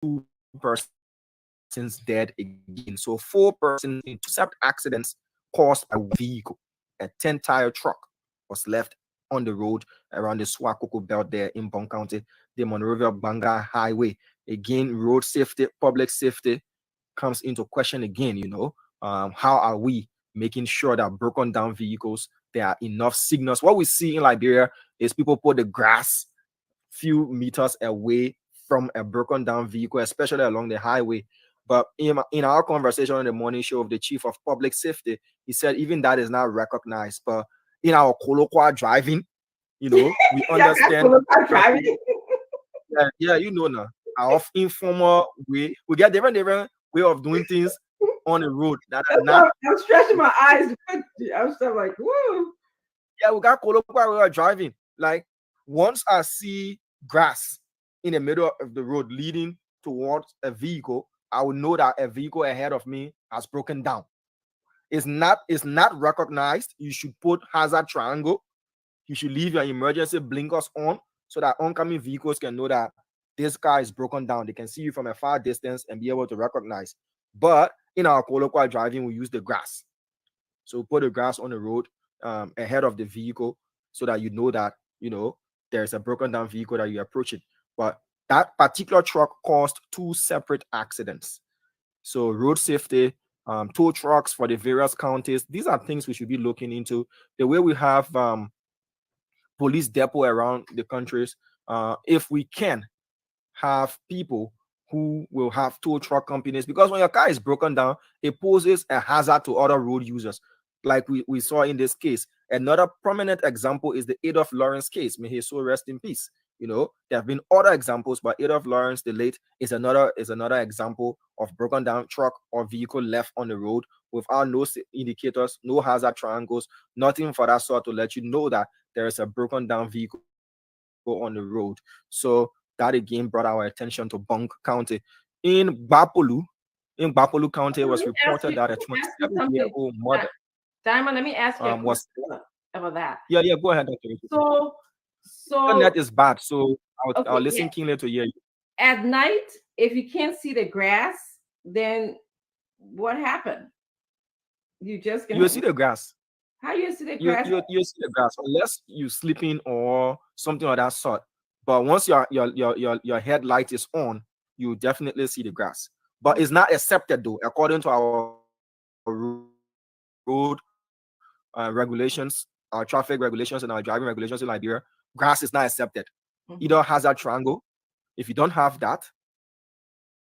2 persons dead again. So 4 persons in 2 separate accidents caused by one vehicle. A 10-tire truck was left on the road around the Swakoko belt there in Bong County, the Monrovia Banga Highway. Again, road safety, public safety comes into question again. How are we making sure that broken down vehicles, there are enough signals? What we see in Liberia is people put the grass few meters away from a broken down vehicle, especially along the highway. But in our conversation on the morning show of the chief of public safety, he said even that is not recognized. But in our colloquial driving, we understand. Driving. Yeah, now. Our informal way, we get different way of doing things on the road that are not. I'm stretching my eyes. I'm still like, woo. Yeah, we got colloquial way of driving. Like, once I see grass in the middle of the road leading towards a vehicle, I will know that a vehicle ahead of me has broken down. It's not recognized. You should put hazard triangle. You should leave your emergency blinkers on so that oncoming vehicles can know that this car is broken down. They can see you from a far distance and be able to recognize. But in our colloquial driving, we use the grass. So put the grass on the road ahead of the vehicle so that you know that, there's a broken down vehicle that you're approaching. But that particular truck caused 2 separate accidents. So road safety, tow trucks for the various counties, these are things we should be looking into. The way we have police depot around the countries, if we can have people who will have tow truck companies, because when your car is broken down, it poses a hazard to other road users, like we saw in this case. Another prominent example is the Adolph Lawrence case. May his soul rest in peace. There have been other examples, but Adolph Lawrence, the late, is another example of broken down truck or vehicle left on the road without no indicators, no hazard triangles, nothing for that sort to let you know that there is a broken down vehicle on the road. So that again brought our attention to Bong County. In Bapolu County, it was reported that a 27-year-old mother. Diamond, let me ask you was about that. Yeah, go ahead, Dr. So that is bad. So I'll listen yeah. keenly to hear you. At night, if you can't see the grass, then what happened? You see the grass. How you see the grass? You see the grass unless you're sleeping or something of that sort. But once your headlight is on, you definitely see the grass. But it's not accepted though, according to our road regulations, our traffic regulations, and our driving regulations in Liberia. Grass is not accepted. Either hazard triangle. If you don't have that,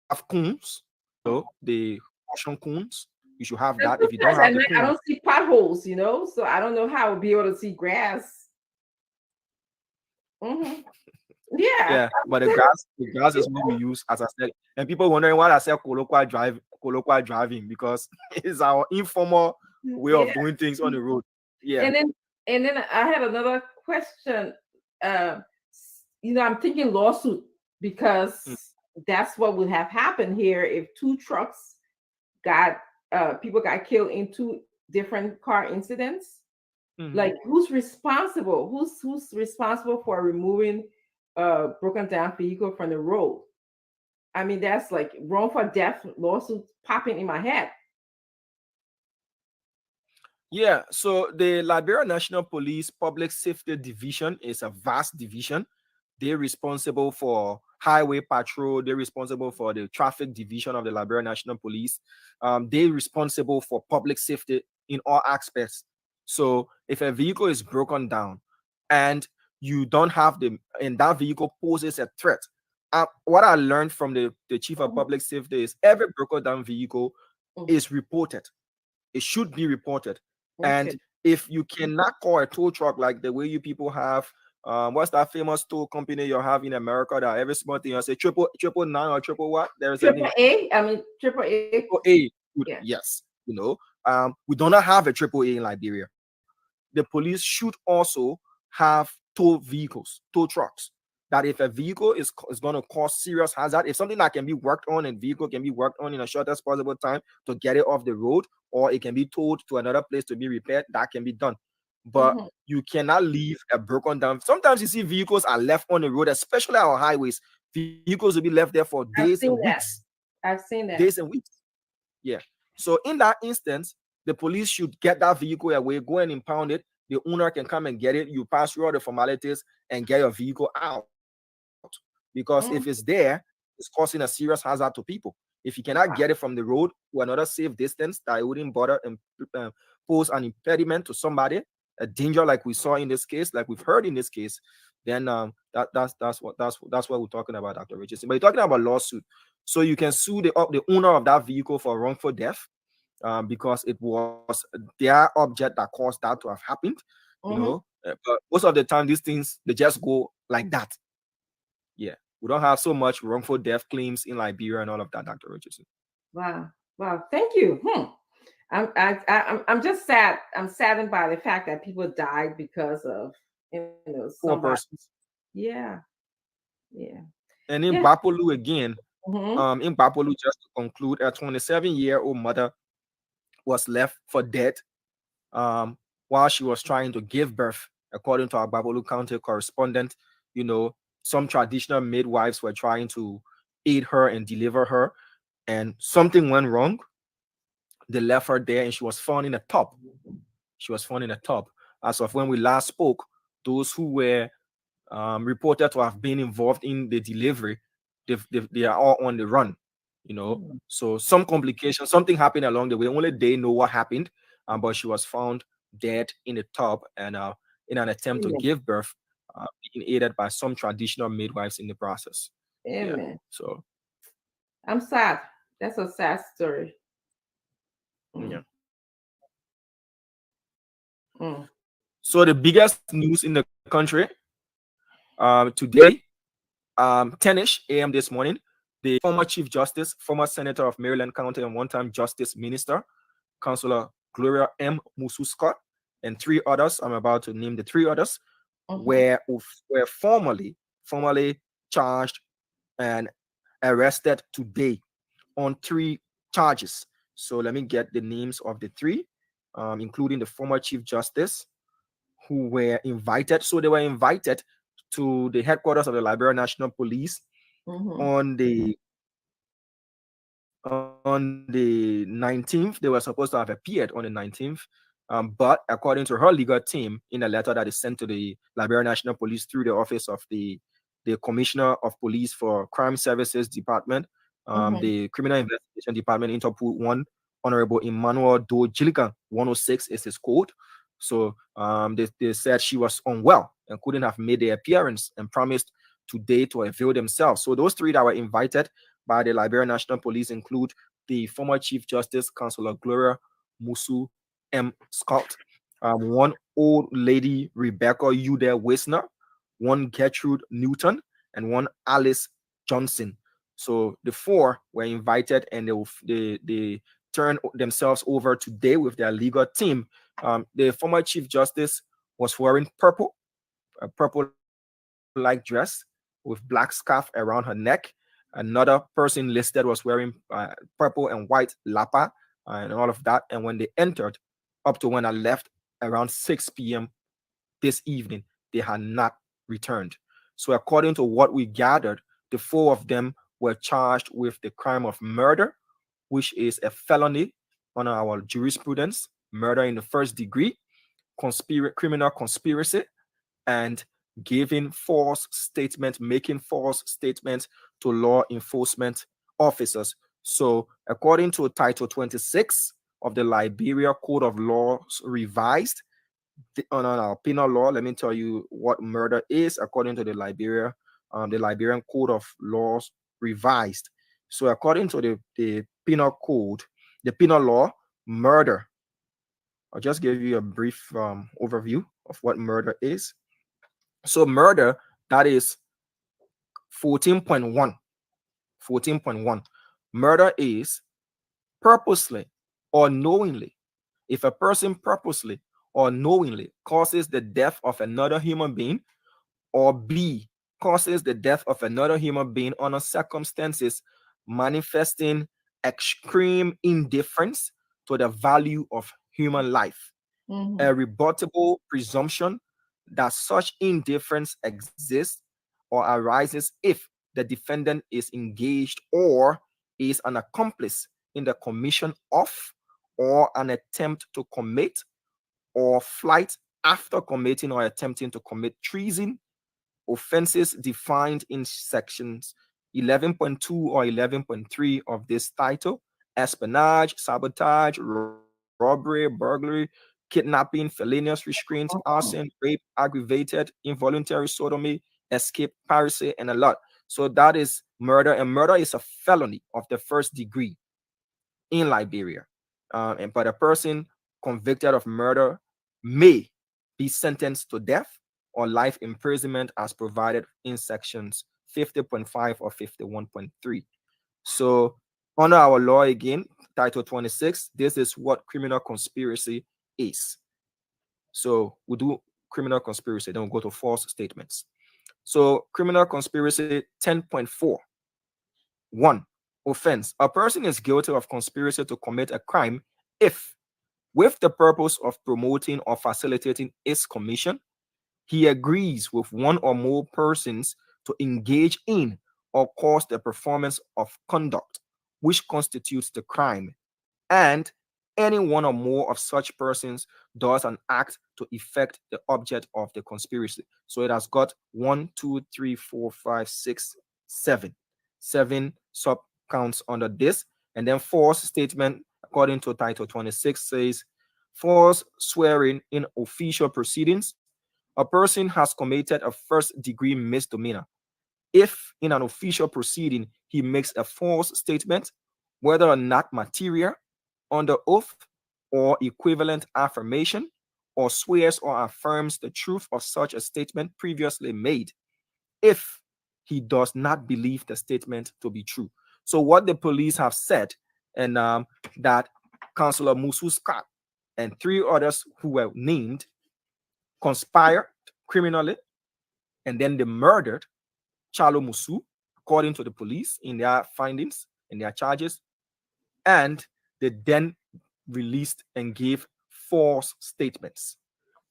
have cones. So the caution cones. You should have that. If you don't have the cones, I don't see potholes, so I don't know how I'll be able to see grass. Yeah, but the grass is what we use, as I said. And people wondering why I say colloquial driving, because it's our informal way of doing things on the road. Yeah. And then I had another question. I'm thinking lawsuit, because that's what would have happened here if 2 trucks people got killed in 2 different car incidents. Like, who's responsible? Who's responsible for removing a broken down vehicle from the road? I mean, that's like wrongful death lawsuit popping in my head. Yeah, so the Liberia National Police Public Safety Division is a vast division. They're responsible for highway patrol. They're responsible for the traffic division of the Liberia National Police. They're responsible for public safety in all aspects. So if a vehicle is broken down and you don't have and that vehicle poses a threat, what I learned from the chief of public safety is every broken down vehicle is reported. It should be reported. And if you cannot call a tow truck like the way you people have, what's that famous tow company you have in America that every small thing you say triple nine or triple what? There's triple A. I mean triple A. Triple A. Yeah. Yes. We do not have a triple A in Liberia. The police should also have tow vehicles, tow trucks. That if a vehicle is going to cause serious hazard, if something that can be worked on and vehicle can be worked on in a shortest possible time to get it off the road, or it can be towed to another place to be repaired, that can be done. But you cannot leave a broken down. Sometimes you see vehicles are left on the road, especially our highways. Vehicles will be left there for I've days seen and that. weeks. I've seen that. Days and weeks. Yeah. So in that instance, the police should get that vehicle away, go and impound it. The owner can come and get it. You pass through all the formalities and get your vehicle out. Because if it's there, it's causing a serious hazard to people. If you cannot get it from the road to another safe distance that it wouldn't bother and pose an impediment to somebody, a danger like we saw in this case, like we've heard in this case, then that's what we're talking about, Dr. Richardson. But you're talking about lawsuit, so you can sue the owner of that vehicle for wrongful death, because it was their object that caused that to have happened, you know. But most of the time, these things they just go like that. Yeah, we don't have so much wrongful death claims in Liberia and all of that, Dr. Richardson. Wow. Thank you. I'm just sad. I'm saddened by the fact that people died because of Poor somebody. persons. Yeah. And in Yeah. Bapolu again, Mhm. in Bapolu, just to conclude, a 27-year-old mother was left for dead while she was trying to give birth, according to our Bapolu County correspondent. You know, some traditional midwives were trying to aid her and deliver her, and something went wrong. They left her there, and she was found in a tub. She was found in a tub. As of when we last spoke, those who were reported to have been involved in the delivery, they are all on the run, you know. So some complications, something happened along the way. Only they know what happened, but she was found dead in the tub, and in an attempt to Amen. give birth, being aided by some traditional midwives in the process. Yeah. Amen. So I'm sad. That's a sad story. yeah. Mm. So the biggest news in the country today, 10ish a.m. this morning, the former Chief Justice, former Senator of Maryland County, and one-time Justice Minister, Councilor Gloria M. Musu Scott, and three others, I'm about to name the three others, were formally charged and arrested today on 3 charges. So let me get the names of the three, including the former Chief Justice, who were invited. So they were invited to the headquarters of the Liberia National Police on the 19th. They were supposed to have appeared on the 19th, but according to her legal team, in a letter that is sent to the Liberia National Police through the office of the Commissioner of Police for Crime Services Department, the Criminal Investigation Department, Interpol 1, Honorable Emmanuel Do Jilikan 106 is his code. So they said she was unwell and couldn't have made the appearance, and promised today to avail themselves. So those three that were invited by the Liberia National Police include the former Chief Justice, Councilor Gloria Musu M. Scott, one old lady, Rebecca Ude Wisner, one Gertrude Newton, and one Alice Johnson. So the four were invited, and they turned themselves over today with their legal team. The former Chief Justice was wearing purple, a purple-like dress with black scarf around her neck. Another person listed was wearing purple and white lapa and all of that. And when they entered, up to when I left around 6 p.m. this evening, they had not returned. So according to what we gathered, the four of them were charged with the crime of murder, which is a felony under our jurisprudence, murder in the first degree, criminal conspiracy, and making false statements to law enforcement officers. So according to Title 26 of the Liberia Code of Laws Revised, on our penal law, let me tell you what murder is according to the Liberian Code of Laws Revised. So according to the penal code, the penal law, murder. I'll just give you a brief overview of what murder is. So murder, that is 14.1. 14.1. Murder is purposely or knowingly. If a person purposely or knowingly causes the death of another human being, or B, causes the death of another human being under circumstances manifesting extreme indifference to the value of human life, a rebuttable presumption that such indifference exists or arises if the defendant is engaged or is an accomplice in the commission of or an attempt to commit or flight after committing or attempting to commit treason, offenses defined in sections 11.2 or 11.3 of this title: espionage, sabotage, robbery, burglary, kidnapping, felonious restraint, arson, rape, aggravated, involuntary sodomy, escape, piracy, and a lot. So that is murder, and murder is a felony of the first degree in Liberia. But a person convicted of murder may be sentenced to death or life imprisonment as provided in sections 50.5 or 51.3. So under our law again, Title 26, this is what criminal conspiracy is. So we do criminal conspiracy, then we go to false statements. So criminal conspiracy 10.4. 1. Offense. A person is guilty of conspiracy to commit a crime if, with the purpose of promoting or facilitating its commission, he agrees with one or more persons to engage in or cause the performance of conduct which constitutes the crime, and any one or more of such persons does an act to effect the object of the conspiracy. So it has got 1, 2, 3, 4, 5, 6, 7. 7 sub counts under this. And then false statement, according to Title 26, says false swearing in official proceedings. A person has committed a first-degree misdemeanor if, in an official proceeding, he makes a false statement, whether or not material, under oath, or equivalent affirmation, or swears or affirms the truth of such a statement previously made, if he does not believe the statement to be true. So what the police have said, and that Councillor Musu Scott and 3 others who were named conspired criminally, and then they murdered Charlo Musu, according to the police in their findings, in their charges, and they then released and gave false statements.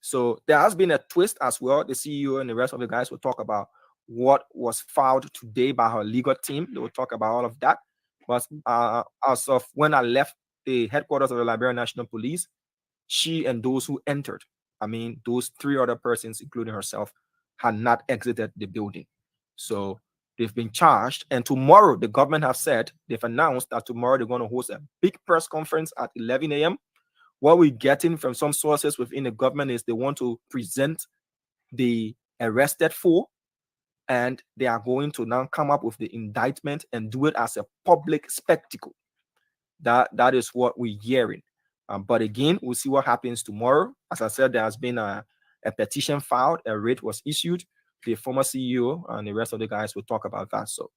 So there has been a twist as well. The CEO and the rest of the guys will talk about what was filed today by her legal team. They will talk about all of that. But as of when I left the headquarters of the Liberian National Police, she and those who entered, I mean, those 3 other persons, including herself, had not exited the building. So they've been charged. And tomorrow, the government have said, they've announced that tomorrow they're going to host a big press conference at 11 a.m. What we're getting from some sources within the government is they want to present the arrested 4, and they are going to now come up with the indictment and do it as a public spectacle. That is what we're hearing. But again, we'll see what happens tomorrow. As I said, there has been a petition filed, a writ was issued. The former CEO and the rest of the guys will talk about that. So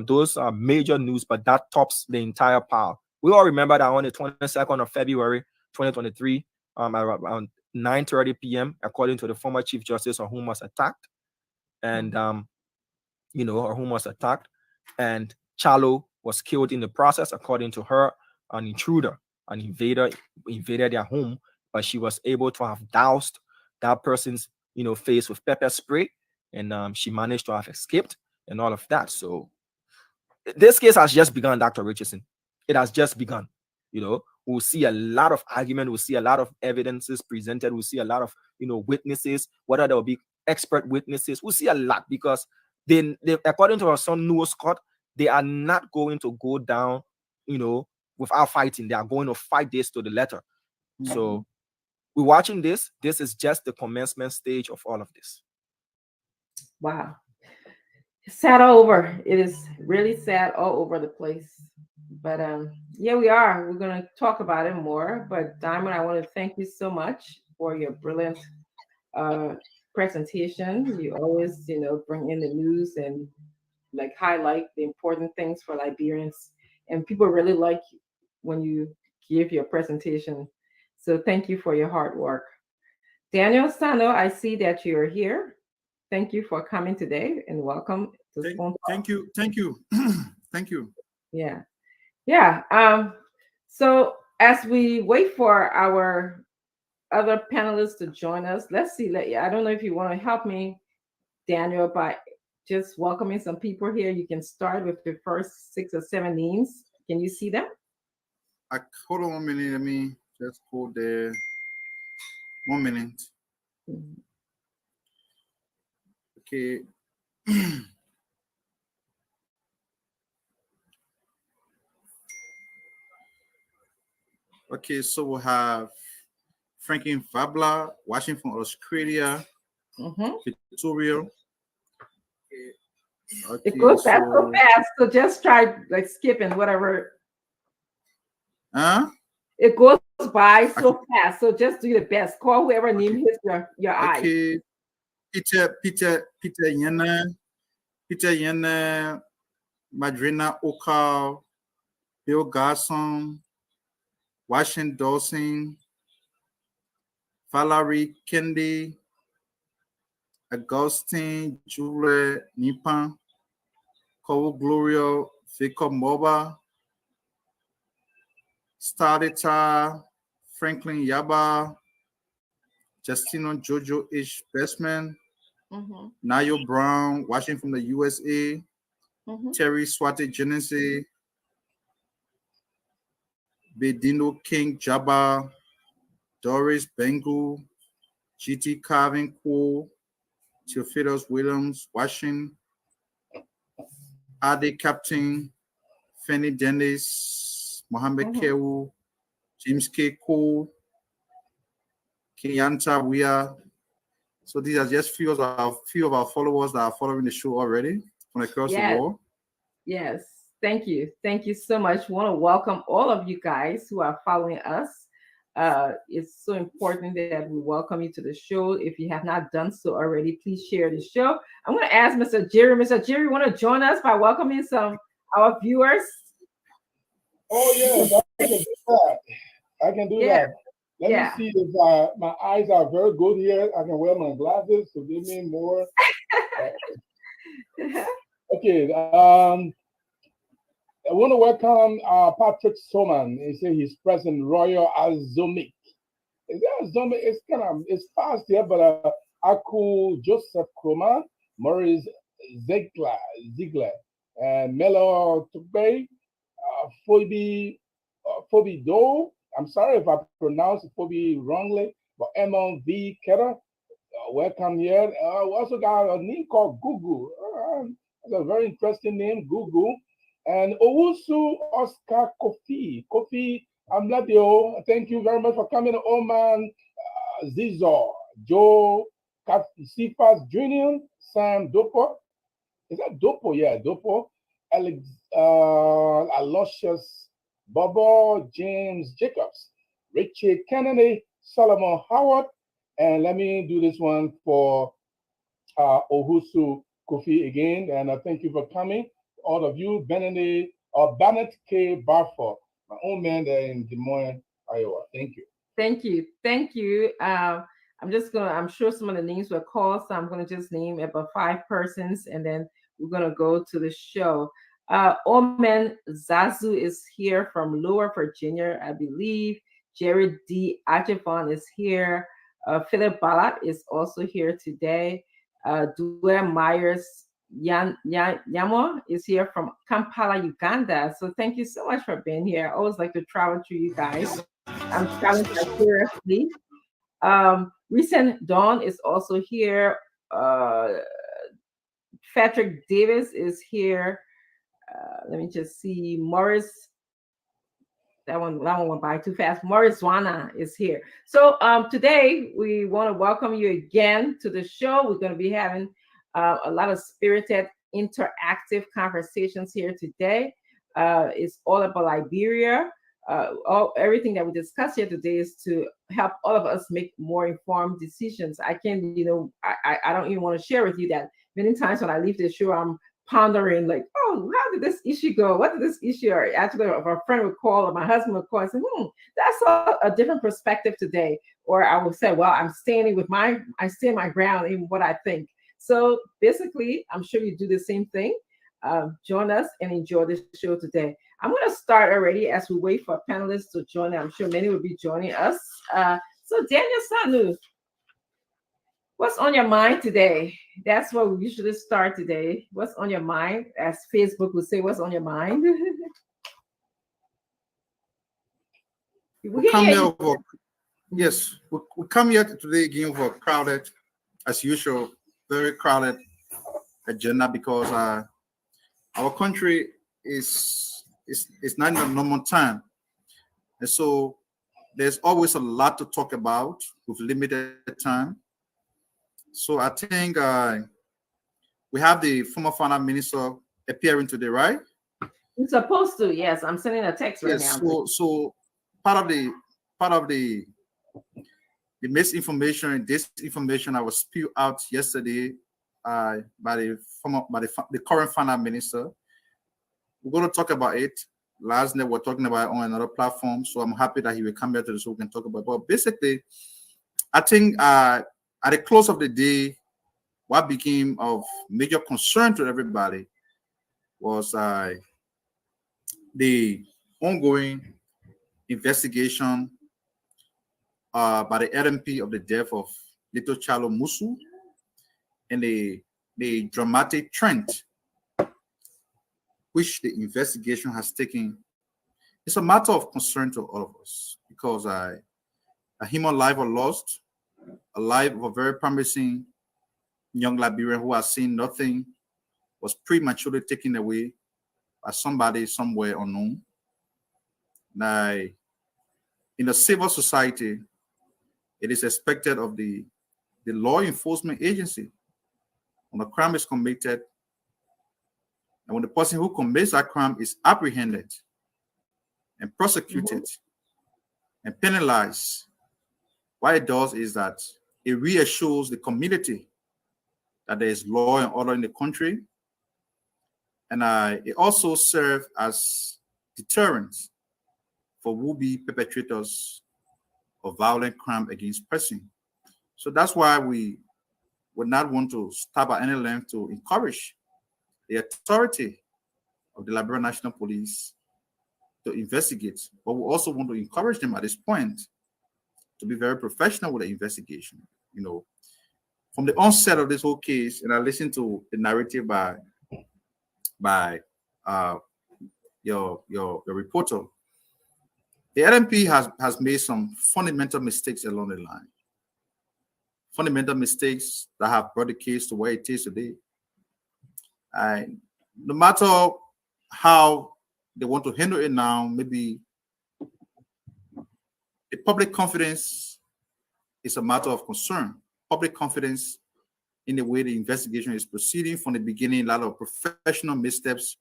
those are major news, but that tops the entire pile. We all remember that on the 22nd of February, 2023, around 9:30 p.m., according to the former Chief Justice, her home was attacked. And, her home was attacked. And Charlo was killed in the process, according to her. An intruder, an invader, invaded their home, but she was able to have doused that person's, face with pepper spray, and she managed to have escaped and all of that. So this case has just begun, Dr. Richardson. It has just begun. We'll see a lot of argument. We'll see a lot of evidences presented. We'll see a lot of, witnesses, whether there will be expert witnesses. We'll see a lot, because they according to our son Noah Scott, they are not going to go down, without fighting. They are going to fight this to the letter. Mm-hmm. So we're watching this. This is just the commencement stage of all of this. Wow. Sad all over. It is really sad all over the place. But yeah, we're going to talk about it more. But Diamond, I want to thank you so much for your brilliant presentation. You always, bring in the news and highlight the important things for Liberians. And people really like when you give your presentation. So thank you for your hard work. Daniel Sano, I see that you're here. Thank you for coming today, and welcome to Spoon Talk. Thank you. Thank you. Yeah. So as we wait for our other panelists to join us, let's see. I don't know if you want to help me, Daniel, by just welcoming some people here. You can start with the first 6 or 7 names. Can you see them? Hold on 1 minute. Let me just go there. 1 minute. Mhm. Okay. Okay, so we'll have Franklin Fabla, watching from Australia, Victoria. Okay, It goes that so fast. So just try like skipping whatever. Huh? It goes by so fast. So just do your best. Call whoever name hits your eye. Okay. Peter Yena, Madrina Okal, Bill Garson, Washington Dawson, Valerie Kendi, Augustine Julie Nipan, Cole Gloria Jacob Moba, Stardita Franklin Yaba, Justino Jojo H. Bestman, Nayo Brown, watching from the USA, Terry Swati Genesee, Bedino King Jabba, Doris Bengu, GT Carvin Quo, Theophilus Williams, Washington, Ade Captain, Fanny Dennis, Mohammed Kewu, James K. Cole, Kenyanta Wia. So these are just few of our followers that are following the show already from across the world. Yes. Thank you. Thank you so much. We want to welcome all of you guys who are following us. It's so important that we welcome you to the show. If you have not done so already, please share the show. I'm going to ask Mr. Jerry. Mr. Jerry, you want to join us by welcoming some our viewers? Oh yes, I can do that. Let me see if my eyes are very good here. I can wear my glasses to give me more. Okay. I want to welcome Patrick Soman. He said he's present Royal Azumic. Is that Azumic? It's fast here, but Aku Joseph Kroma, Maurice Ziegler, and Melo Tukbe, Phoebe Do. I'm sorry if I pronounce Phoebe wrongly, but Emma V. Ketter, welcome here. We also got a name called Gugu. That's a very interesting name, Gugu. And Owusu Oscar Kofi Amladio, thank you very much for coming. Oman Zizor, Joe Sifas Jr., Sam Dopo. Is that Dopo? Yeah, Dopo. Aloysius Bobo, James Jacobs, Richard Kennedy, Solomon Howard. And let me do this one for Owusu Kofi again. And I thank you for coming. All of you, Bennett K. Barford, my own man there in Des Moines, Iowa. Thank you. Thank you. Thank you. I'm sure some of the names were called, so I'm gonna just name about 5 persons and then we're gonna go to the show. Omen Zazu is here from Lower Virginia, I believe. Jared D. Ajivon is here. Philip Balat is also here today. Dwayne Myers Yamo is here from Kampala, Uganda. So thank you so much for being here. I always like to travel through you guys. I'm traveling seriously. Recent Dawn is also here. Patrick Davis is here. Let me just see. Morris. That one went by too fast. Morris Zwana is here. So today we want to welcome you again to the show. We're going to be having a lot of spirited, interactive conversations here today. It's all about Liberia. Everything that we discuss here today is to help all of us make more informed decisions. I don't even want to share with you that many times when I leave the show, I'm pondering like, oh, how did this issue go? What did this issue? Or actually, if a friend would call or my husband would call and say, that's a different perspective today. Or I would say, well, I stand my ground in what I think. So basically, I'm sure you do the same thing. Join us and enjoy this show today. I'm going to start already as we wait for panelists to join. I'm sure many will be joining us. So Daniel Sanu. What's on your mind today? That's what we usually start today. What's on your mind? As Facebook would say, what's on your mind? We come here over, yes, we come here today again for a crowded, as usual, very crowded agenda because our country is not in a normal time. And so there's always a lot to talk about with limited time. So I think we have the former finance minister appearing today, right? You're supposed to, yes. I'm sending a text right Yes. now. So part of the misinformation and disinformation that was spewed out yesterday by the current finance minister. We're going to talk about it. Last night we're talking about it on another platform, so I'm happy that he will come back to this so we can talk about it. But basically, I think at the close of the day, what became of major concern to everybody was the ongoing investigation by the LMP of the death of little Chalo Musu and the dramatic trend which the investigation has taken. It's a matter of concern to all of us because a human life was lost, a life of a very promising young Liberian who has seen nothing was prematurely taken away by somebody somewhere unknown. Now, in a civil society, it is expected of the law enforcement agency when a crime is committed and when the person who commits that crime is apprehended and prosecuted and penalized, what it does is that it reassures the community that there is law and order in the country. And it also serves as deterrence for would-be perpetrators of violent crime against person. So that's why we would not want to stop at any length to encourage the authority of the Liberian National Police to investigate, but we also want to encourage them at this point to be very professional with the investigation. You know, from the onset of this whole case, and I listened to the narrative by your reporter, the LMP has made some fundamental mistakes along the line. Fundamental mistakes that have brought the case to where it is today. And no matter how they want to handle it now, maybe the public confidence is a matter of concern. Public confidence in the way the investigation is proceeding from the beginning, a lot of professional missteps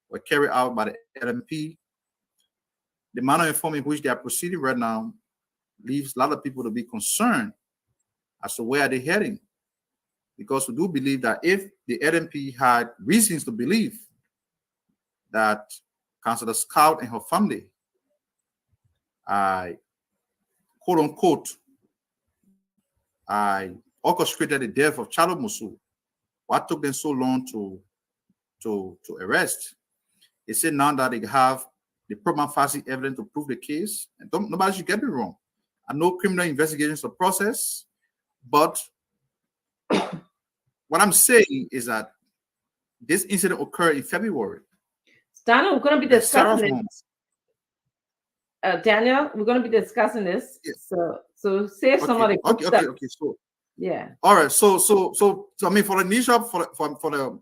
were carried out by the LMP. The manner and form in which they are proceeding right now leaves a lot of people to be concerned as to where are they heading. Because we do believe that if the LMP had reasons to believe that Councillor Scout and her family, quote unquote, orchestrated the death of Chalo Musu, what took them so long to arrest? They said now that they have the prima facie evidence to prove the case. And nobody should get me wrong. I know criminal investigations are a process, but what I'm saying is that this incident occurred in February. Daniel, we're going to be discussing this. Daniel, we're going to be discussing this. Yes. So save some of the okay. So yeah. All right. So I mean, for the initial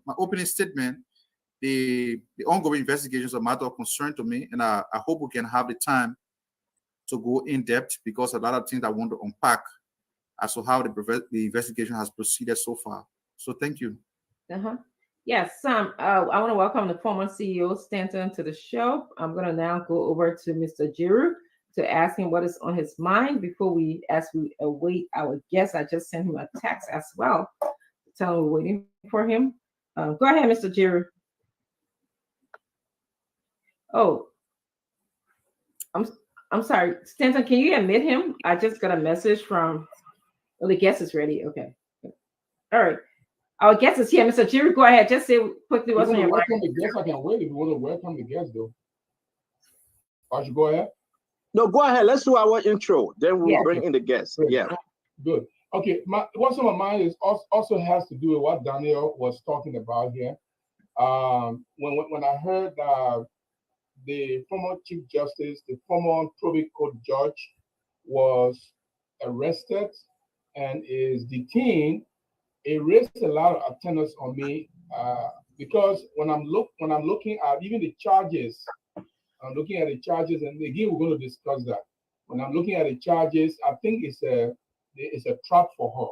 my opening statement, the ongoing investigations are a matter of concern to me, and I hope we can have the time to go in depth because a lot of things I want to unpack as to how the investigation has proceeded so far. So thank you. Yes, Sam, I want to welcome the former CEO Stanton to the show. I'm going to now go over to Mr. Jiru to ask him what is on his mind as we await our guest. I just sent him a text as well to tell him we're waiting for him. Go ahead, Mr. Jiru. Oh, I'm sorry, Stanton, can you admit him? I just got a message from, the guest is ready. Okay. All right. Our guest is here, Mr. Jiru. Go ahead. Just say quickly what's on your mind. Welcome the guest. I can wait if you want to welcome the guest, though. I should go ahead. No, go ahead. Let's do our intro. Then we'll bring in the guest. Good. Yeah. Good. Okay, what's on my mind is also has to do with what Daniel was talking about here. When I heard the former Chief Justice, the former probate court judge, was arrested and is detained, it raised a lot of attendance on me because when I'm looking at even the charges, I'm looking at the charges, and again we're going to discuss that. When I'm looking at the charges, I think it's a trap for her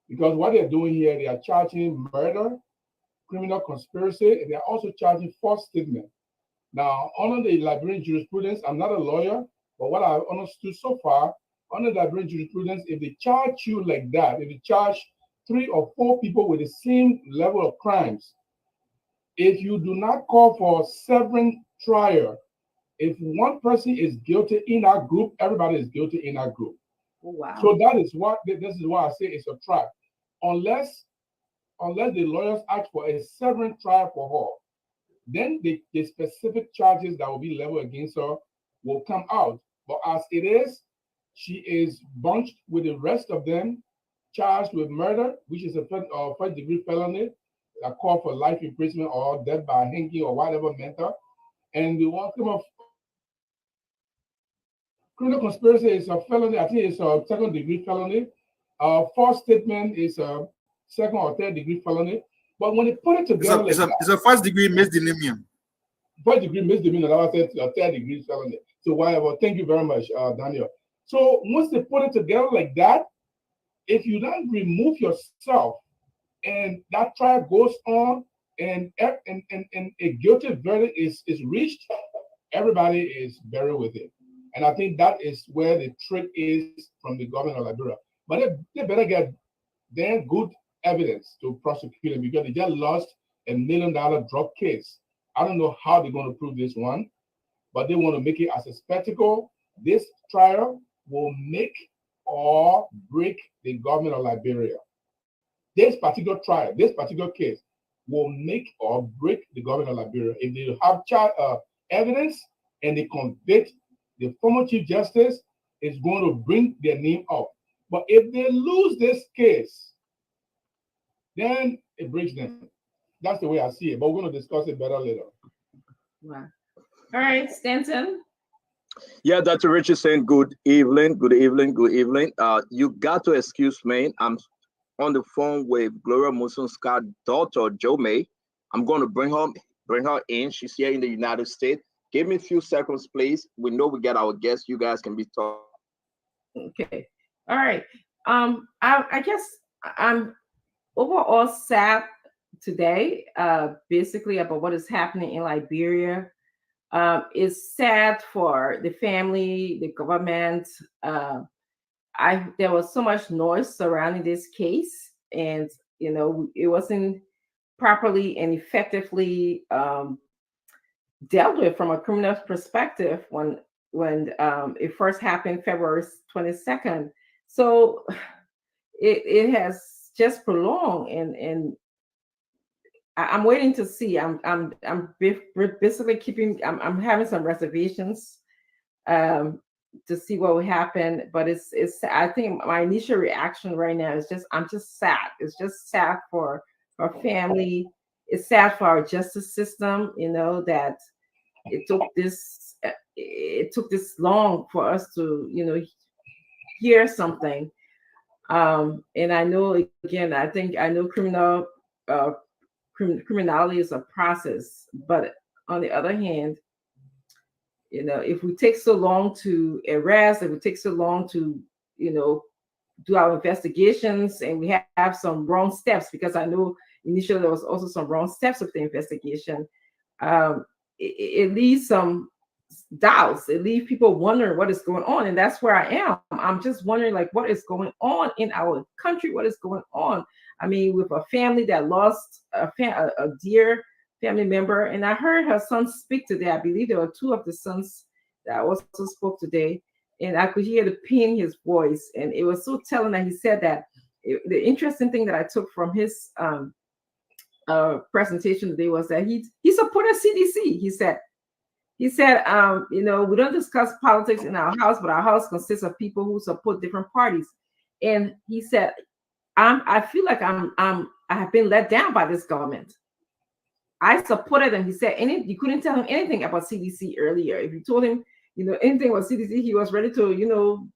because what they're doing here, they are charging murder, criminal conspiracy, and they're also charging false statement. Now, under the Liberian jurisprudence, I'm not a lawyer, but what I've understood so far, under Liberian jurisprudence, if they charge you like that, if they charge 3 or 4 people with the same level of crimes, if you do not call for severance trial, if one person is guilty in our group, everybody is guilty in our group. Oh, wow. So this is why I say it's a trap. Unless the lawyers ask for a severance trial for her, then the specific charges that will be leveled against her will come out. But as it is, she is bunched with the rest of them, charged with murder, which is a first-degree felony, a call for life imprisonment or death by hanging or whatever method. And the one of criminal conspiracy is a felony. I think it's a second-degree felony. False statement is a second or third-degree felony. But when they put it together, it's a first-degree misdemeanor. First-degree misdemeanor, I said a third-degree felony. So whatever. Thank you very much, Daniel. So once they put it together like that, if you don't remove yourself and that trial goes on and a guilty verdict is reached, everybody is buried with it. And I think that is where the trick is from the government of Liberia. But they better get damn good evidence to prosecute them because they just lost $1 million drug case. I don't know how they're going to prove this one, but they want to make it as a spectacle. This trial will make or break the government of Liberia. This particular trial, this particular case will make or break the government of Liberia. If they have evidence and they convict the former Chief Justice, it's going to bring their name up. But if they lose this case, then it breaks them. That's the way I see it. But we're going to discuss it better later. Wow. All right, Stanton. Yeah, Dr. Richardson, good evening. Good evening. Good evening. You got to excuse me. I'm on the phone with Gloria Muson Scott's daughter, Jo May. I'm going to bring her in. She's here in the United States. Give me a few seconds, please. We know we get our guests. You guys can be talking. Okay. All right. I guess I'm overall sad today, basically about what is happening in Liberia. It's sad for the family, the government. There was so much noise surrounding this case, and it wasn't properly and effectively dealt with from a criminal perspective when it first happened February 22nd. So it has just prolonged, and I'm waiting to see. I'm basically I'm having some reservations to see what will happen. But it's I think my initial reaction right now is I'm just sad. It's just sad for our family. It's sad for our justice system. That it took this long for us to hear something. And I know, again, I know criminality is a process, but on the other hand, if we take so long to arrest, if we take so long to, do our investigations, and we have some wrong steps, because I know initially there was also some wrong steps with the investigation, it leaves some doubts. It leaves people wondering what is going on, and that's where I am. I'm just wondering, what is going on in our country? What is going on? I mean, with a family that lost a dear family member, and I heard her son speak today. I believe there were 2 of the sons that also spoke today, and I could hear the pain in his voice, and it was so telling that he said that. The interesting thing that I took from his presentation today was that he supported CDC. He said, we don't discuss politics in our house, but our house consists of people who support different parties. And he said, I feel like I have been let down by this government. I supported him. He said you couldn't tell him anything about CDC earlier. If you told him, anything about CDC, he was ready to,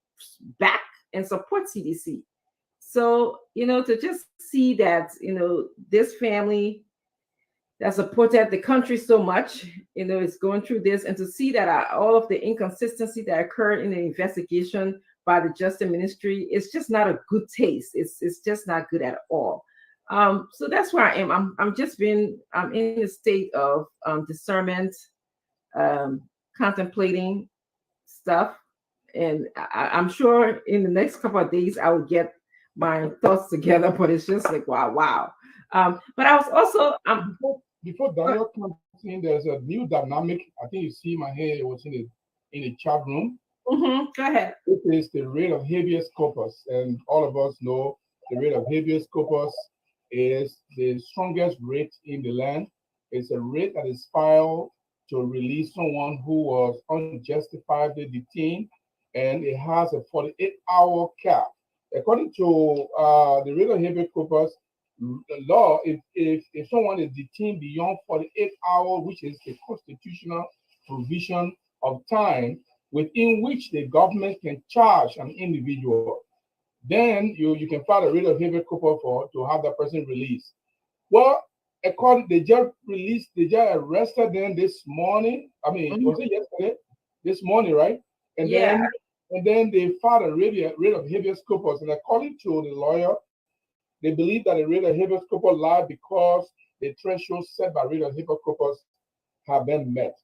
back and support CDC. So, to just see that, this family that supported the country so much, is going through this, and to see that all of the inconsistency that occurred in the investigation by the Justice Ministry, it's just not a good taste. It's just not good at all. So that's where I am. I'm in a state of discernment, contemplating stuff, and I'm sure in the next couple of days I will get my thoughts together. But it's just like wow. But I was also before Daniel comes in, there's a new dynamic. I think you see my hair. It was in the chat room. Go ahead. It is the rate of habeas corpus, and all of us know the rate of habeas corpus is the strongest rate in the land. It's a rate that is filed to release someone who was unjustifiably detained, and it has a 48-hour cap. According to the rate of habeas corpus, the law, if someone is detained beyond 48 hours, which is a constitutional provision of time within which the government can charge an individual, then you can file a writ of habeas corpus to have that person released. Well, according, they just arrested them this morning. I mean, was it yesterday? This morning, right? And then they filed a writ of habeas corpus, and according to the lawyer, they believe that the writ of habeas corpus lied because the threshold set by writ of habeas corpus have been met.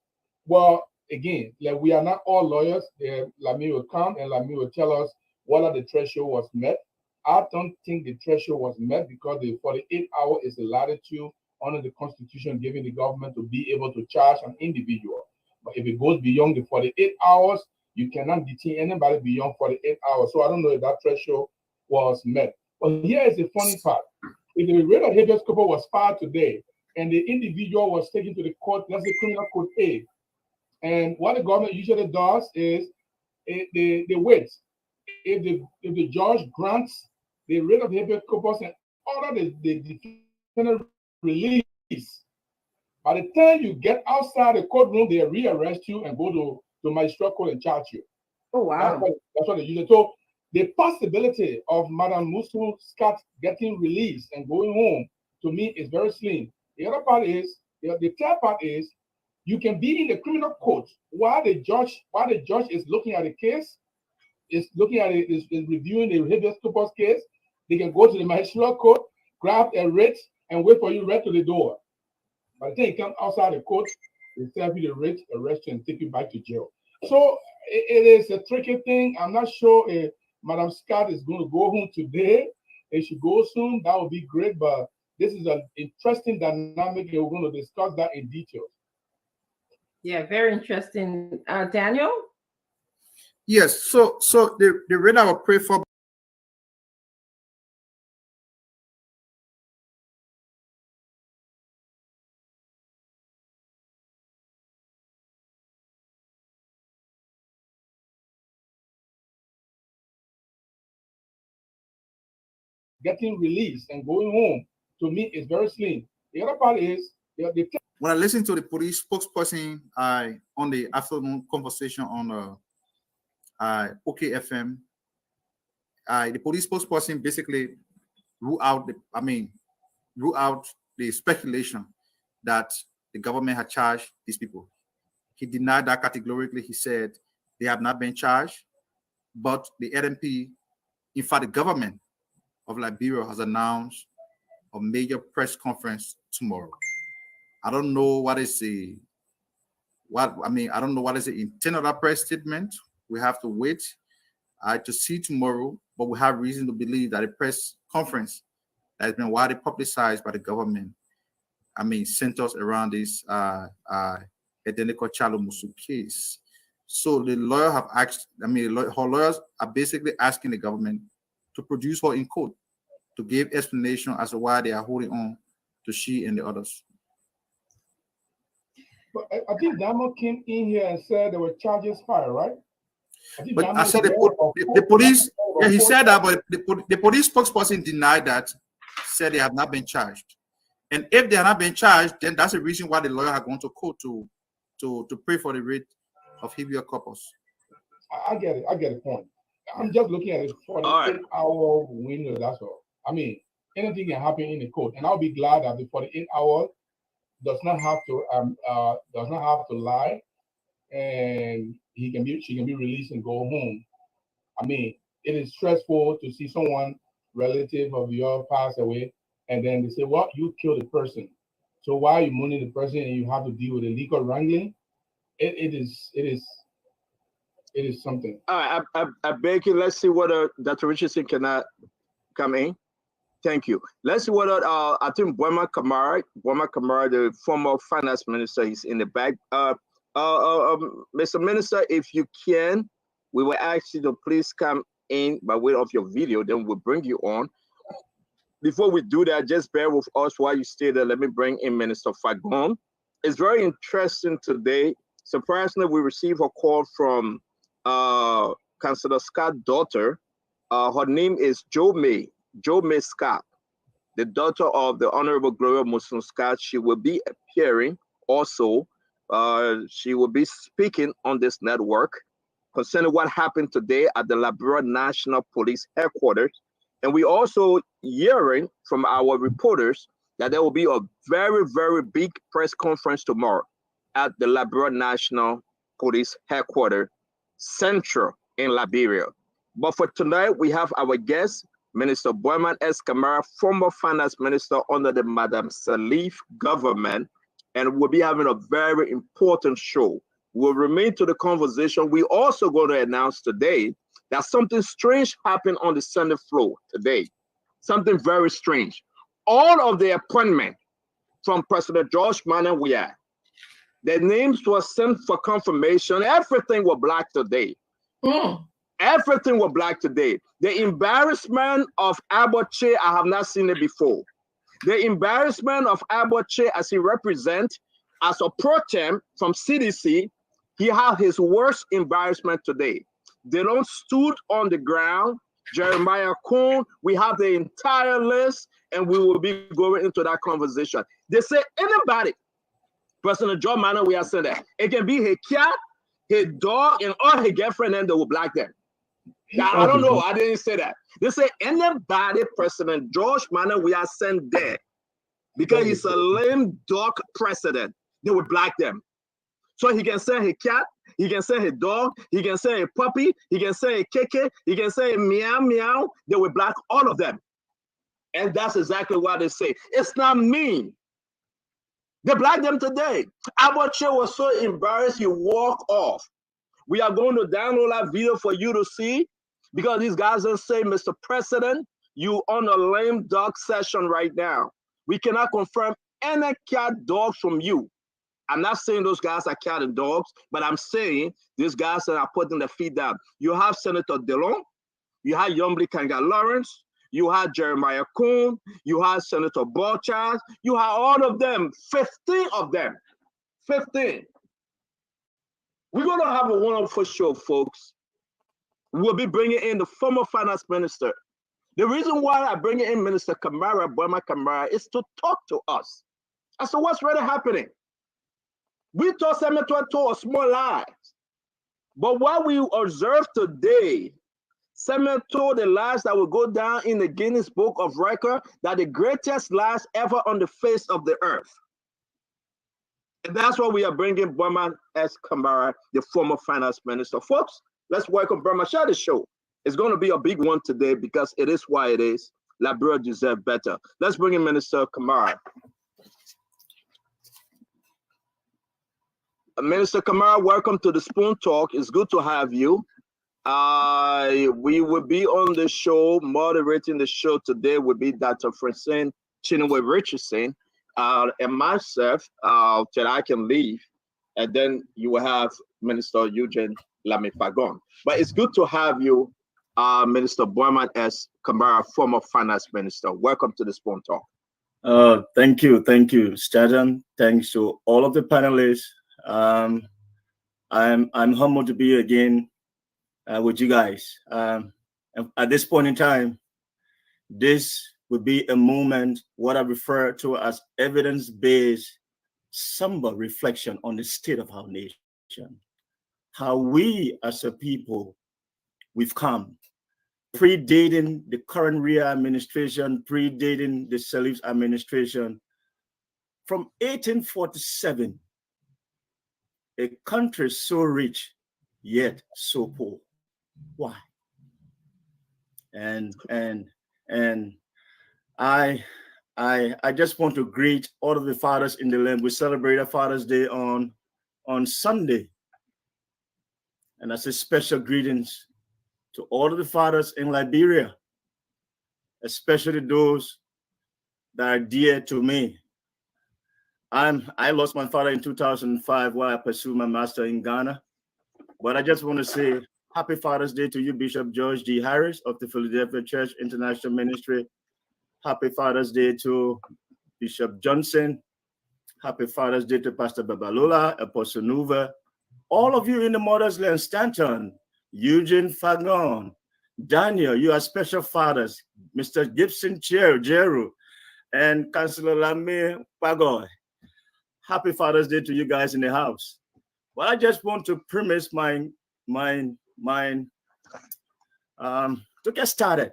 Well, again, like, we are not all lawyers. Lami will come and Lami will tell us whether the threshold was met. I don't think the threshold was met because the 48 hour is the latitude under the Constitution giving the government to be able to charge an individual. But if it goes beyond the 48 hours, you cannot detain anybody beyond 48 hours. So I don't know if that threshold was met. But here is the funny part. If the writ of habeas corpus was filed today and the individual was taken to the court, let's say criminal court A, and what the government usually does is they wait. If the judge grants the writ of habeas corpus and order the defendant release, by the time you get outside the courtroom, they rearrest you and go to magistrate court and charge you. Oh wow! That's what they usually. So the possibility of Madam Musu Scott getting released and going home, to me, is very slim. The other part is, the third part is, you can be in the criminal court while the judge is looking at the case, is reviewing the habeas corpus case. They can go to the magistrate court, grab a writ, and wait for you right to the door. By the time you come outside the court, they serve you the writ, arrest you, and take you back to jail. So it is a tricky thing. I'm not sure if Madam Scott is going to go home today. If she goes soon, that would be great. But this is an interesting dynamic, and we're going to discuss that in detail. Yeah, very interesting. Daniel? Yes. So the writ I will pray for. Getting released and going home, to me, is very slim. The other part is, when I listened to the police spokesperson on the afternoon conversation on OKFM, the police spokesperson basically ruled out the speculation that the government had charged these people. He denied that categorically. He said they have not been charged, but the NMP, in fact, the government of Liberia has announced a major press conference tomorrow. I don't know what is the intent of that press statement. We have to wait to see tomorrow, but we have reason to believe that a press conference that has been widely publicized by the government, centers around this Edeniko Chalo Musu case. So the lawyer have asked, her lawyers are basically asking the government to produce her in court to give explanation as to why they are holding on to she and the others. But I think Damo came in here and said there were charges filed, right? But I said the police, yeah, he said that, but the police spokesperson denied that, said they have not been charged. And if they have not been charged, then that's the reason why the lawyer had gone to court to pay for the rate of habeas corpus. I get it. I get the point. I'm just looking at it for the 8-hour window. That's all. I mean, anything can happen in the court, and I'll be glad that the 48 hours does not have to lie, and she can be released and go home. I mean, it is stressful to see someone relative of yours pass away, and then they say, "Well, you killed the person, so why are you mourning the person and you have to deal with the legal wrangling?" It is something. All right, I beg you. Let's see whether Dr. Richardson cannot come in. Thank you. Let's see whether I think Boima Kamara, the former finance minister, is in the back. Mr. Minister, if you can, we will ask you to please come in by way of your video. Then we'll bring you on. Before we do that, just bear with us while you stay there. Let me bring in Minister Fagon. It's very interesting today. Surprisingly, we received a call from Councillor Scott's daughter. Her name is Jo May Scott, the daughter of the Honorable Gloria Muson Scott. She will be appearing also. She will be speaking on this network concerning what happened today at the Liberia National Police Headquarters. And we also hearing from our reporters that there will be a very, very big press conference tomorrow at the Liberia National Police Headquarters, Central in Liberia. But for tonight, we have our guest, Minister Boima S. Kamara, former finance minister under the Madam Salif government, and we'll be having a very important show. We'll remain to the conversation. We're also going to announce today that something strange happened on the Senate floor today. Something very strange. All of the appointment from President George Manneh Weah, their names were sent for confirmation. Everything was black today. Everything was black today. The embarrassment of Aboche, I have not seen it before. The embarrassment of Aboche as he represents as a pro tem from CDC, he had his worst embarrassment today. They don't stood on the ground. Jeremiah Kuhn, we have the entire list, and we will be going into that conversation. They say anybody, President John Manneh, we are saying that it can be his cat, his dog, and all his girlfriend, and they will black them. I don't know. I didn't say that. They say anybody, President George Manneh, we are sent there because he's a lame dog president. They will black them. So he can send his cat, he can send his dog, he can send a puppy, he can send a keke, he can say meow meow. They will black all of them. And that's exactly what they say. It's not mean. They black them today. Aboche was so embarrassed he walked off. We are going to download that video for you to see because these guys don't say, Mr. President, you on a lame dog session right now. We cannot confirm any cat dogs from you. I'm not saying those guys are cat and dogs, but I'm saying these guys that are putting their feet down. You have Senator Delon, you have Yombly Kanga Lawrence, you have Jeremiah Kuhn, you have Senator Borchard, you have all of them, 15 of them, 15. We're going to have a wonderful show, folks. We'll be bringing in the former finance minister. The reason why I bring in Minister Kamara, Boima Kamara, is to talk to us as to what's really happening. We thought Senator told small lies. But what we observe today, Senator told the lies that will go down in the Guinness Book of Record, that the greatest lies ever on the face of the earth. And that's why we are bringing Boima S. Kamara, the former finance minister. Folks, let's welcome Boima. Share the show. It's going to be a big one today because it is why it is. Liberia deserves better. Let's bring in Minister Kamara. Minister Kamara, welcome to the Spoon Talk. It's good to have you. We will be on the show, moderating the show today will be Dr. Francine Chinwe Richardson and myself till I can leave. And then you will have Minister Eugene Lami Fagon. But it's good to have you, Minister Boima S. Kamara, former finance minister. Welcome to the Spoon Talk. Thank you, Stajan. Thanks to all of the panelists. I'm humbled to be again with you guys. At this point in time, this would be a moment, what I refer to as evidence-based, somber reflection on the state of our nation. How we as a people, we've come, predating the current RIA administration, predating the Sirleaf administration. From 1847, a country so rich, yet so poor. Why? And I just want to greet all of the fathers in the land. We celebrated Father's Day on Sunday. And I say special greetings to all of the fathers in Liberia, especially those that are dear to me. I lost my father in 2005 while I pursued my master in Ghana. But I just want to say happy Father's Day to you, Bishop George D. Harris of the Philadelphia Church International Ministry. Happy Father's Day to Bishop Johnson. Happy Father's Day to Pastor Babalola, Apostle Nuva. All of you in the Mother's Land, Stanton, Eugene Fagon, Daniel, you are special fathers. Mr. Gibson Jeru, and Councillor Lame Pagoy. Happy Father's Day to you guys in the house. Well, I just want to premise to get started.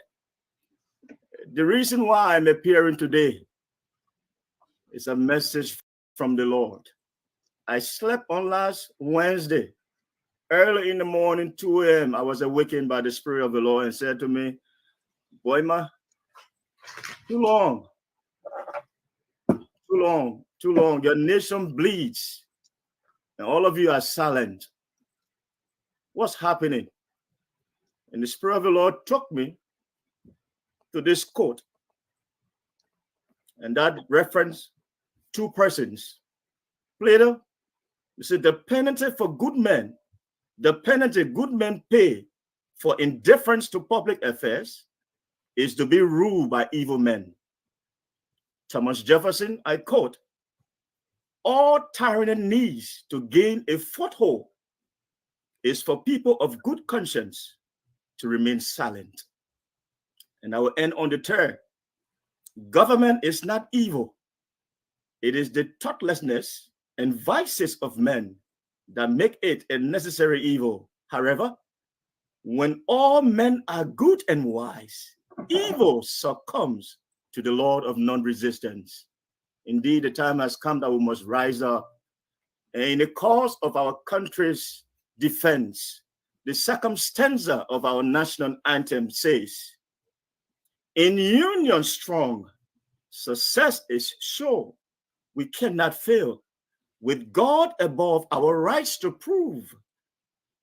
The reason why I'm appearing today is a message from the Lord. I slept on last Wednesday. Early in the morning, 2 a.m., I was awakened by the Spirit of the Lord and said to me, Boyma, too long. Your nation bleeds. And all of you are silent. What's happening? And the Spirit of the Lord took me to this quote. And that referenced two persons. Plato, you said the penalty for good men, the penalty good men pay for indifference to public affairs is to be ruled by evil men. Thomas Jefferson, I quote, all tyranny needs to gain a foothold is for people of good conscience to remain silent. And I will end on the third. Government is not evil. It is the thoughtlessness and vices of men that make it a necessary evil. However, when all men are good and wise, evil succumbs to the Lord of non-resistance. Indeed, the time has come that we must rise up. And in the cause of our country's defense, the circumstanza of our national anthem says, in union strong, success is sure. We cannot fail. With God above our rights to prove,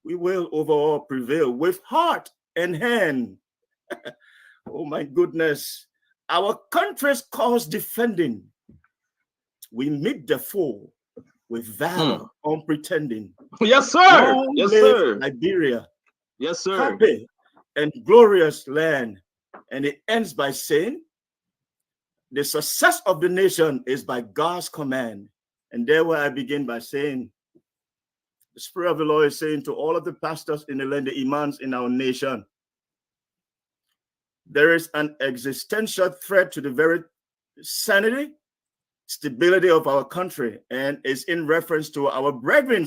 we will overall prevail with heart and hand. Oh my goodness. Our country's cause defending. We meet the foe with valor unpretending. Yes, sir. Long Yes, live sir. Liberia. Yes, sir. Happy and glorious land. And it ends by saying, the success of the nation is by God's command. And there where I begin by saying, the Spirit of the Lord is saying to all of the pastors in the land, the imams in our nation, there is an existential threat to the very sanity, stability of our country, and it's in reference to our brethren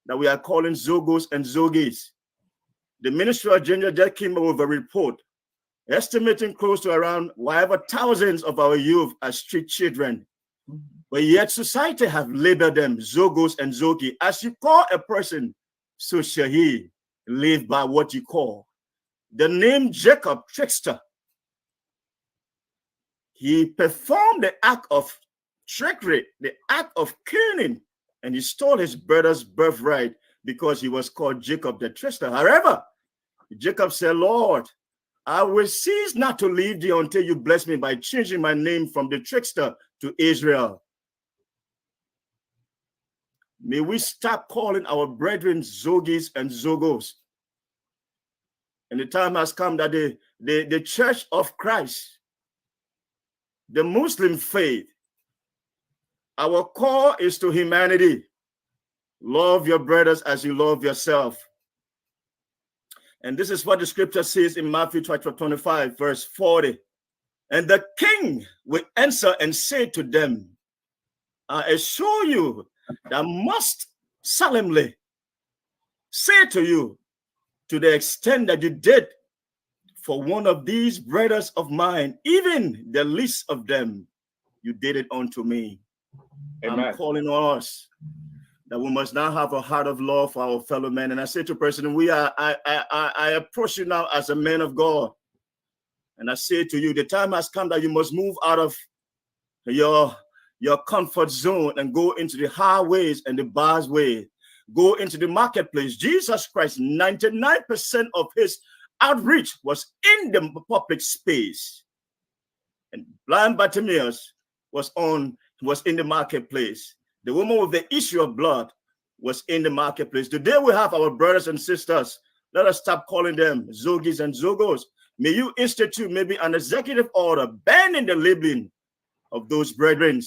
that we are calling Zogos and Zogis. The Ministry of Gender just came up with a report estimating close to around whatever thousands of our youth are street children. But yet society have labeled them Zogos and Zogi. As you call a person, so shall he live by what you call. The name Jacob, trickster, he performed the act of trickery, the act of killing, and he stole his brother's birthright because he was called Jacob the trickster. However, Jacob said, Lord, I will cease not to leave thee until you bless me by changing my name from the trickster to Israel. May we stop calling our brethren Zogis and Zogos. And the time has come that the Church of Christ, the Muslim faith, our call is to humanity. Love your brothers as you love yourself. And this is what the scripture says in Matthew chapter 25, verse 40. And the king will answer and say to them, I assure you that I must solemnly say to you, to the extent that you did for one of these brothers of mine, even the least of them, you did it unto me. Amen. I'm calling on us that we must now have a heart of love for our fellow men. And I say to person, I approach you now as a man of God. And I say to you, the time has come that you must move out of your comfort zone and go into the highways and the byways. Go into the marketplace. Jesus Christ, 99% of his outreach was in the public space. And blind Bartimaeus was in the marketplace. The woman with the issue of blood was in the marketplace. Today we have our brothers and sisters. Let us stop calling them Zogis and Zogos. May you institute maybe an executive order banning the labeling of those brethren.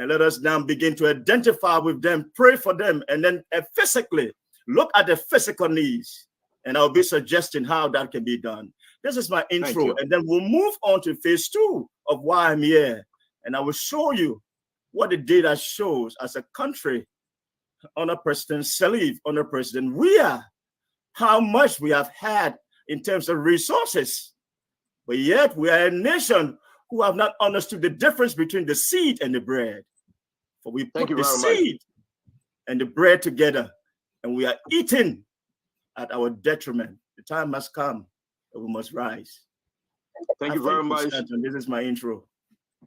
And let us now begin to identify with them, pray for them, and then physically look at the physical needs. And I'll be suggesting how that can be done. This is my intro. And then we'll move on to phase 2 of why I'm here. And I will show you what the data shows as a country under President Salif, under President Weah, how much we have had in terms of resources. But yet we are a nation who have not understood the difference between the seed and the bread. For we put the seed and the bread together, and we are eating at our detriment. The time has come that we must rise. Thank you very much. This is my intro.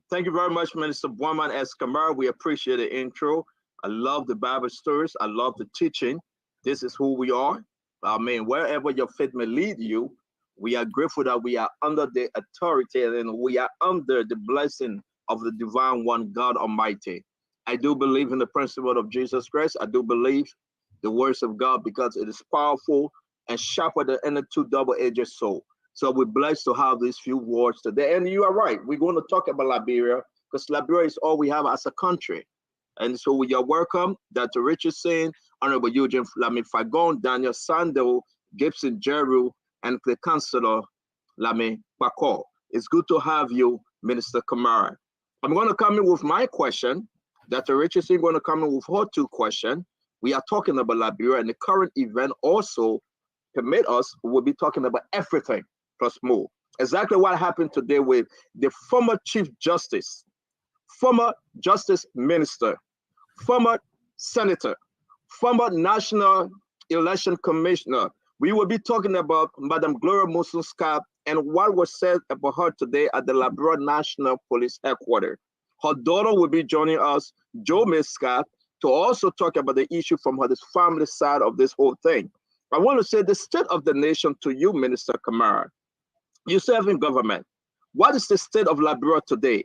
Thank you very much, Minister Boimon S. Kamara. We appreciate the intro. I love the Bible stories. I love the teaching. This is who we are. I mean, wherever your faith may lead you, we are grateful that we are under the authority and we are under the blessing of the divine one, God Almighty. I do believe in the principle of Jesus Christ. I do believe the words of God because it is powerful and sharper than any two double-edged sword. So we're blessed to have these few words today. And you are right. We're going to talk about Liberia because Liberia is all we have as a country. And so we are welcome. Dr. Richard Sain, Honorable Eugene Lami Fagon, Daniel Sando, Gibson Jeru, and the Councilor Lami Bako. It's good to have you, Minister Kamara. I'm going to come in with my question. Dr. Richardson is going to come in with her 2 questions. We are talking about Liberia, and the current event also permit us, we'll be talking about everything plus more. Exactly what happened today with the former Chief Justice, former Justice Minister, former Senator, former National Election Commissioner. We will be talking about Madam Gloria Musun-Scott and what was said about her today at the Liberia National Police Headquarters. Her daughter will be joining us, Jo-May Scott, to also talk about the issue from her family side of this whole thing. I want to say the state of the nation to you, Minister Kamara. You serve in government. What is the state of Liberia today?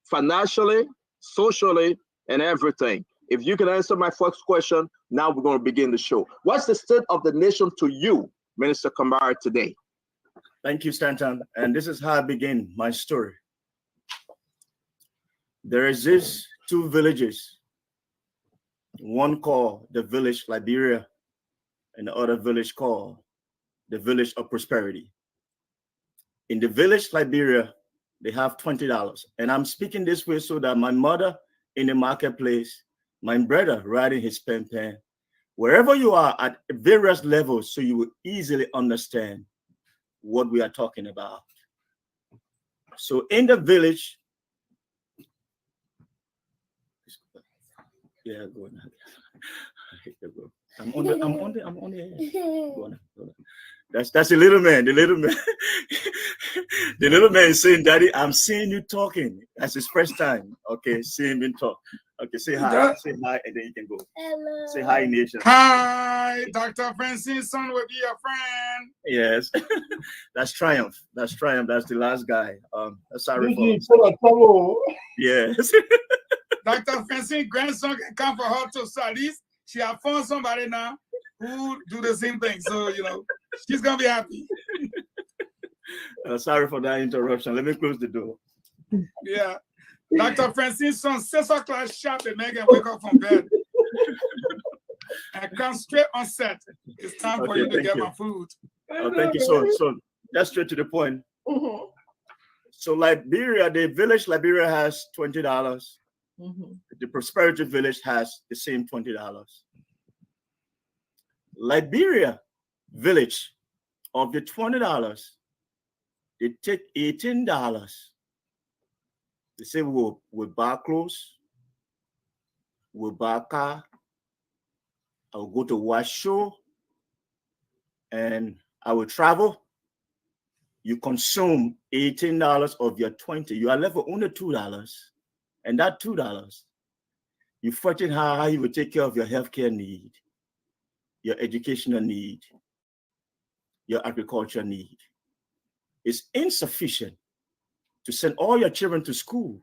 Financially, socially, and everything. If you can answer my first question, now we're going to begin the show. What's the state of the nation to you, Minister Kamara, today? Thank you, Stanton. And this is how I begin my story. There is these 2 villages. One called the village Liberia, and the other village called the village of prosperity. In the village Liberia, they have $20. And I'm speaking this way so that my mother in the marketplace, my brother riding his pen, wherever you are at various levels, so you will easily understand what we are talking about. So in the village, yeah, go on. I'm on the air. Go on. That's the little man. The little man. The little man is saying, Daddy, I'm seeing you talking. That's his first time. Okay, seeing him talk. Okay, say hi. Say hi, and then you can go. Hello. Say hi, nation. Hi, Dr. Francis, son will be your friend. Yes. That's Triumph. That's Triumph. That's the last guy. Sorry for yes. Dr. Francis' grandson can come for her to Salis. She has found somebody now who do the same thing. So, you know, she's going to be happy. Sorry for that interruption. Let me close the door. Yeah. Dr. Francis' son, 6 o'clock sharp, and Megan wake up from bed. And come straight on set. It's time for you to get my food. Thank you. So that's straight to the point. Mhm. So Liberia, the village Liberia has $20. Mhm. The Prosperity Village has the same $20. Liberia village, of the $20, they take $18. They say we'll buy clothes, we'll buy a car, I will go to watch show, and I will travel. You consume $18 of your 20. You are left with only $2. And that $2, you fighting how you will take care of your healthcare need, your educational need, your agriculture need. It's insufficient to send all your children to school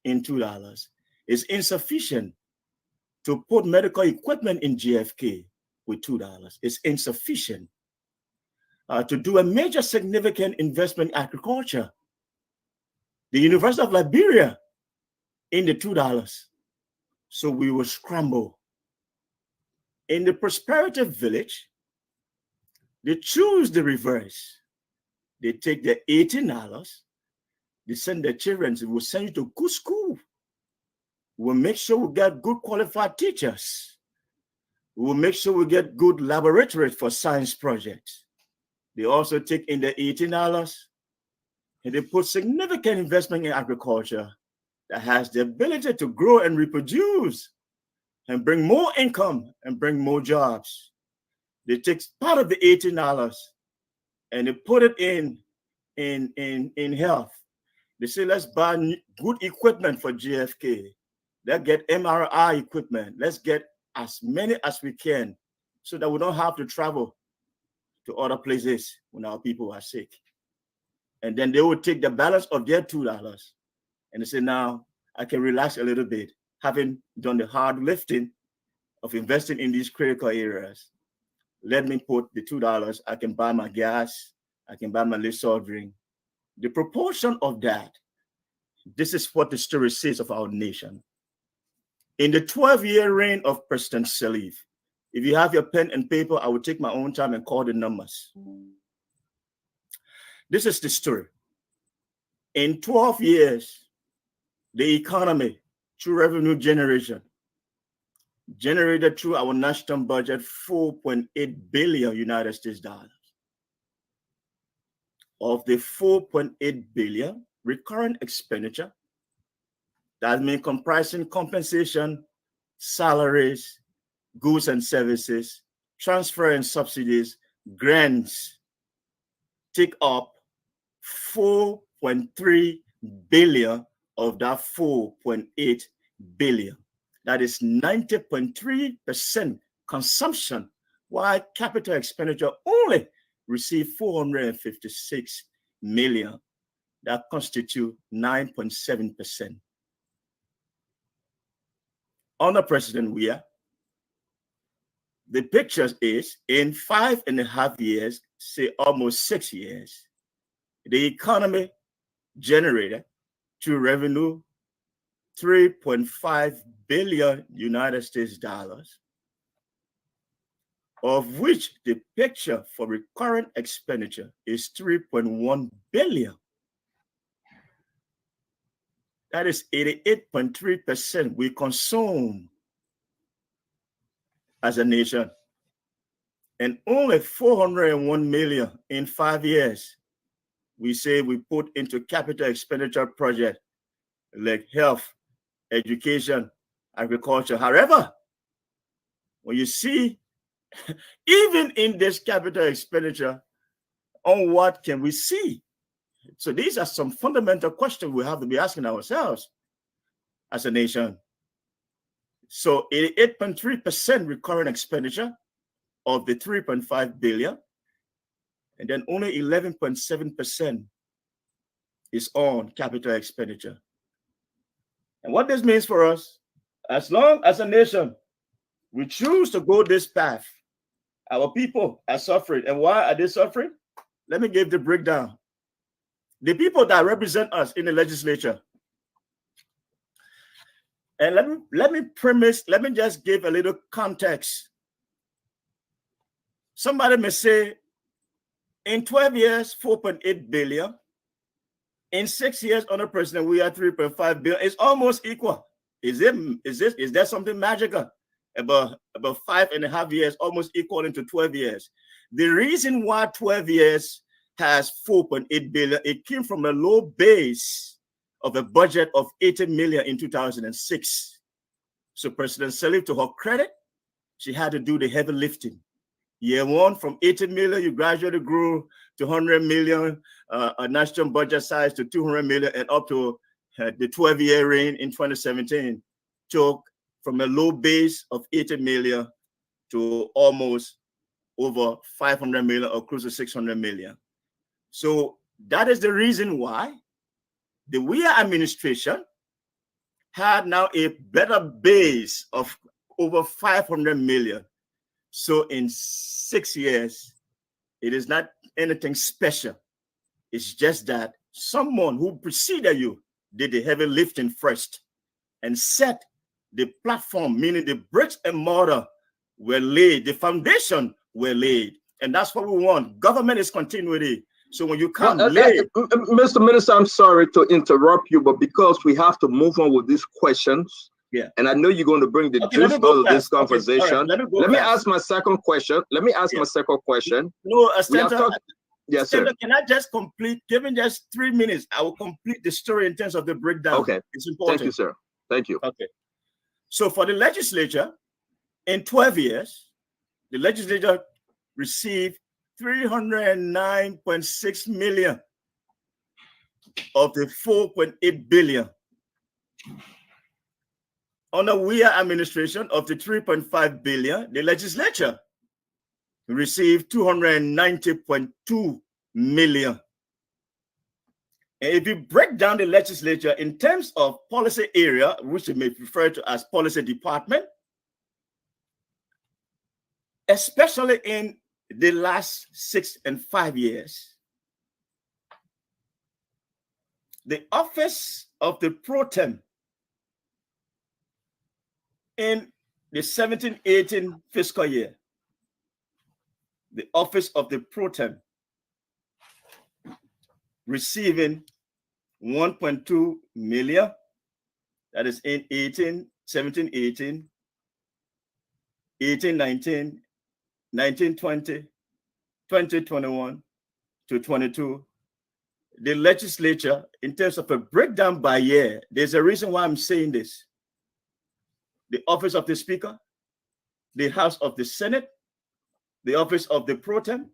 in $2. It's insufficient to put medical equipment in JFK with $2. It's insufficient to do a major significant investment in agriculture. The University of Liberia in the $2. So we will scramble. In the Prosperity Village, they choose the reverse. They take the $18, they send their children, we'll send you to good school. We'll make sure we get good qualified teachers. We'll make sure we get good laboratories for science projects. They also take in the $18 and they put significant investment in agriculture that has the ability to grow and reproduce and bring more income and bring more jobs. They take part of the $18 and they put it in health. They say, let's buy good equipment for JFK. Let's get MRI equipment. Let's get as many as we can so that we don't have to travel to other places when our people are sick. And then they will take the balance of their $2 and they say, now I can relax a little bit, having done the hard lifting of investing in these critical areas. Let me put the $2, I can buy my gas, I can buy my little soft drink. The proportion of that, this is what the story says of our nation. In the 12-year reign of President Sirleaf, if you have your pen and paper, I will take my own time and call the numbers. This is the story. In 12 years, the economy, through revenue generation, generated through our national budget $4.8 billion United States dollars. Of the $4.8 billion recurrent expenditure, that means comprising compensation, salaries, goods and services, transfer and subsidies, grants, take up $4.3 billion of that $4.8 billion. That is 90.3% consumption, while capital expenditure only received $456 million. That constitutes 9.7%. Under President Weah, the picture is in 5.5 years, say almost 6 years, the economy generated through revenue $3.5 billion United States dollars, of which the picture for recurrent expenditure is $3.1 billion. That is 88.3% we consume as a nation, and only $401 million in 5 years we say we put into capital expenditure projects like health, education, agriculture. However, when you see, even in this capital expenditure, on what can we see? So these are some fundamental questions we have to be asking ourselves as a nation. So 88.3% recurrent expenditure of the $3.5 billion, and then only 11.7% is on capital expenditure. And what this means for us, as long as a nation, we choose to go this path, our people are suffering. And why are they suffering? Let me give the breakdown. The people that represent us in the legislature. And let me just give a little context. Somebody may say, In 12 years, 4.8 billion. In 6 years under president, we are 3.5 billion. It's almost equal. Is there something magical about 5.5 years, almost equal into 12 years? The reason why 12 years has 4.8 billion, it came from a low base of a budget of 80 million in 2006. So President Sirleaf, to her credit, she had to do the heavy lifting. Year one, from 80 million, you gradually grew to 100 million, a national budget size to 200 million, and up to the 12-year reign in 2017 took from a low base of 80 million to almost over 500 million or close to 600 million. So that is the reason why the Weah administration had now a better base of over 500 million. So in 6 years, it is not anything special. It's just that someone who preceded you did the heavy lifting first and set the platform, meaning the bricks and mortar were laid, the foundation were laid. And that's what we want. Government is continuity. So when you come late, Mr. Minister, I'm sorry to interrupt you, but because we have to move on with these questions, yeah, and I know you're going to bring the juice out of this conversation. Okay, let me ask my second question. No, yes, sir. Can I just complete? Give me just 3 minutes. I will complete the story in terms of the breakdown. Okay. It's important. Thank you, sir. Thank you. Okay. So for the legislature, in 12 years, the legislature received 309.6 million of the 4.8 billion. Under Weah administration of the 3.5 billion, the legislature received 290.2 million. And if you break down the legislature in terms of policy area, which you may refer to as policy department, especially in the last 6 and 5 years, the office of the pro tem in the 17-18 fiscal year, the office of the pro tem receiving 1.2 million, that is in 17-18, 18-19, 19-20, 20-21 to 22. The legislature, in terms of a breakdown by year, there's a reason why I'm saying this. The office of the Speaker, the House of the Senate, the office of the Pro Tem,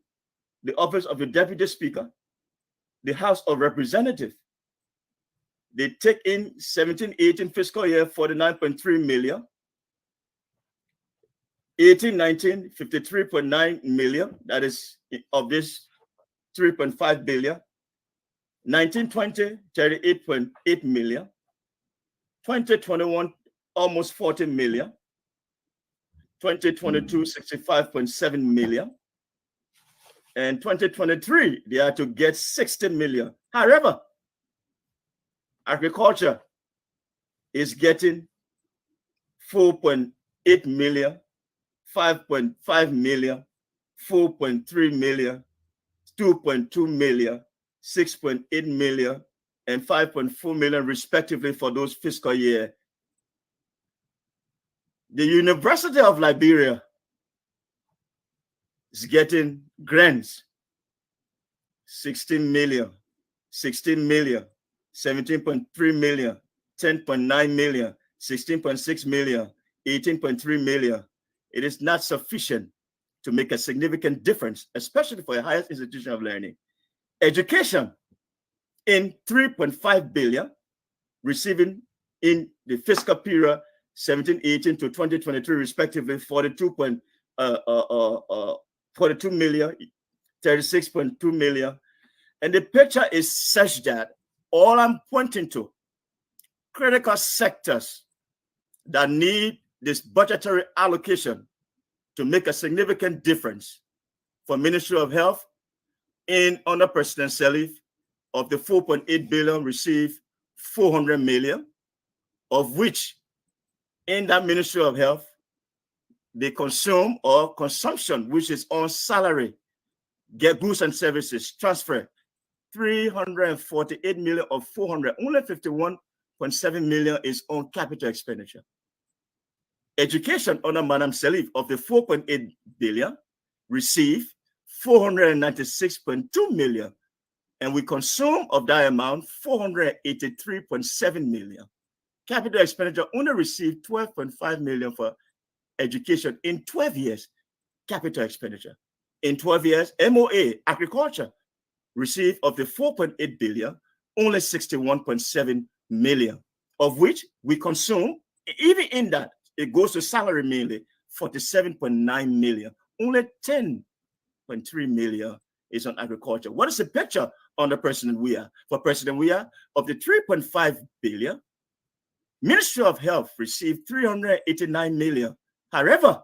the office of the Deputy Speaker, the House of Representatives. They take in 17-18 fiscal year 49.3 million, 18-19 53.9 million, that is of this 3.5 billion, 19-20 38.8 million, 20-21 almost 40 million, 2022 65.7 million, and 2023 they are to get 60 million. However, agriculture is getting 4.8 million, 5.5 million, 4.3 million, 2.2 million, 6.8 million, and 5.4 million respectively for those fiscal year. The University of Liberia is getting grants, 16 million, 16 million, 17.3 million, 10.9 million, 16.6 million, 18.3 million. It is not sufficient to make a significant difference, especially for a higher institution of learning. Education in 3.5 billion, receiving in the fiscal period 17-18 to 2023 respectively 42 million, 36.2 million. And the picture is such that all I'm pointing to, critical sectors that need this budgetary allocation to make a significant difference for Ministry of Health in under President Sirleaf. Of the 4.8 billion received 400 million, of which in that Ministry of Health, they consume or consumption, which is on salary, get goods and services transfer 348 million of 400, only 51.7 million is on capital expenditure. Education under Madam Salif of the 4.8 billion received 496.2 million, and we consume of that amount 483.7 million. Capital expenditure only received 12.5 million for education in 12 years. Capital expenditure in 12 years. MOA agriculture received of the 4.8 billion only 61.7 million, of which we consume, even in that, it goes to salary mainly, 47.9 million. Only 10.3 million is on agriculture. What is the picture under President Weah? For President Weah, of the 3.5 billion, Ministry of Health received 389 million. However,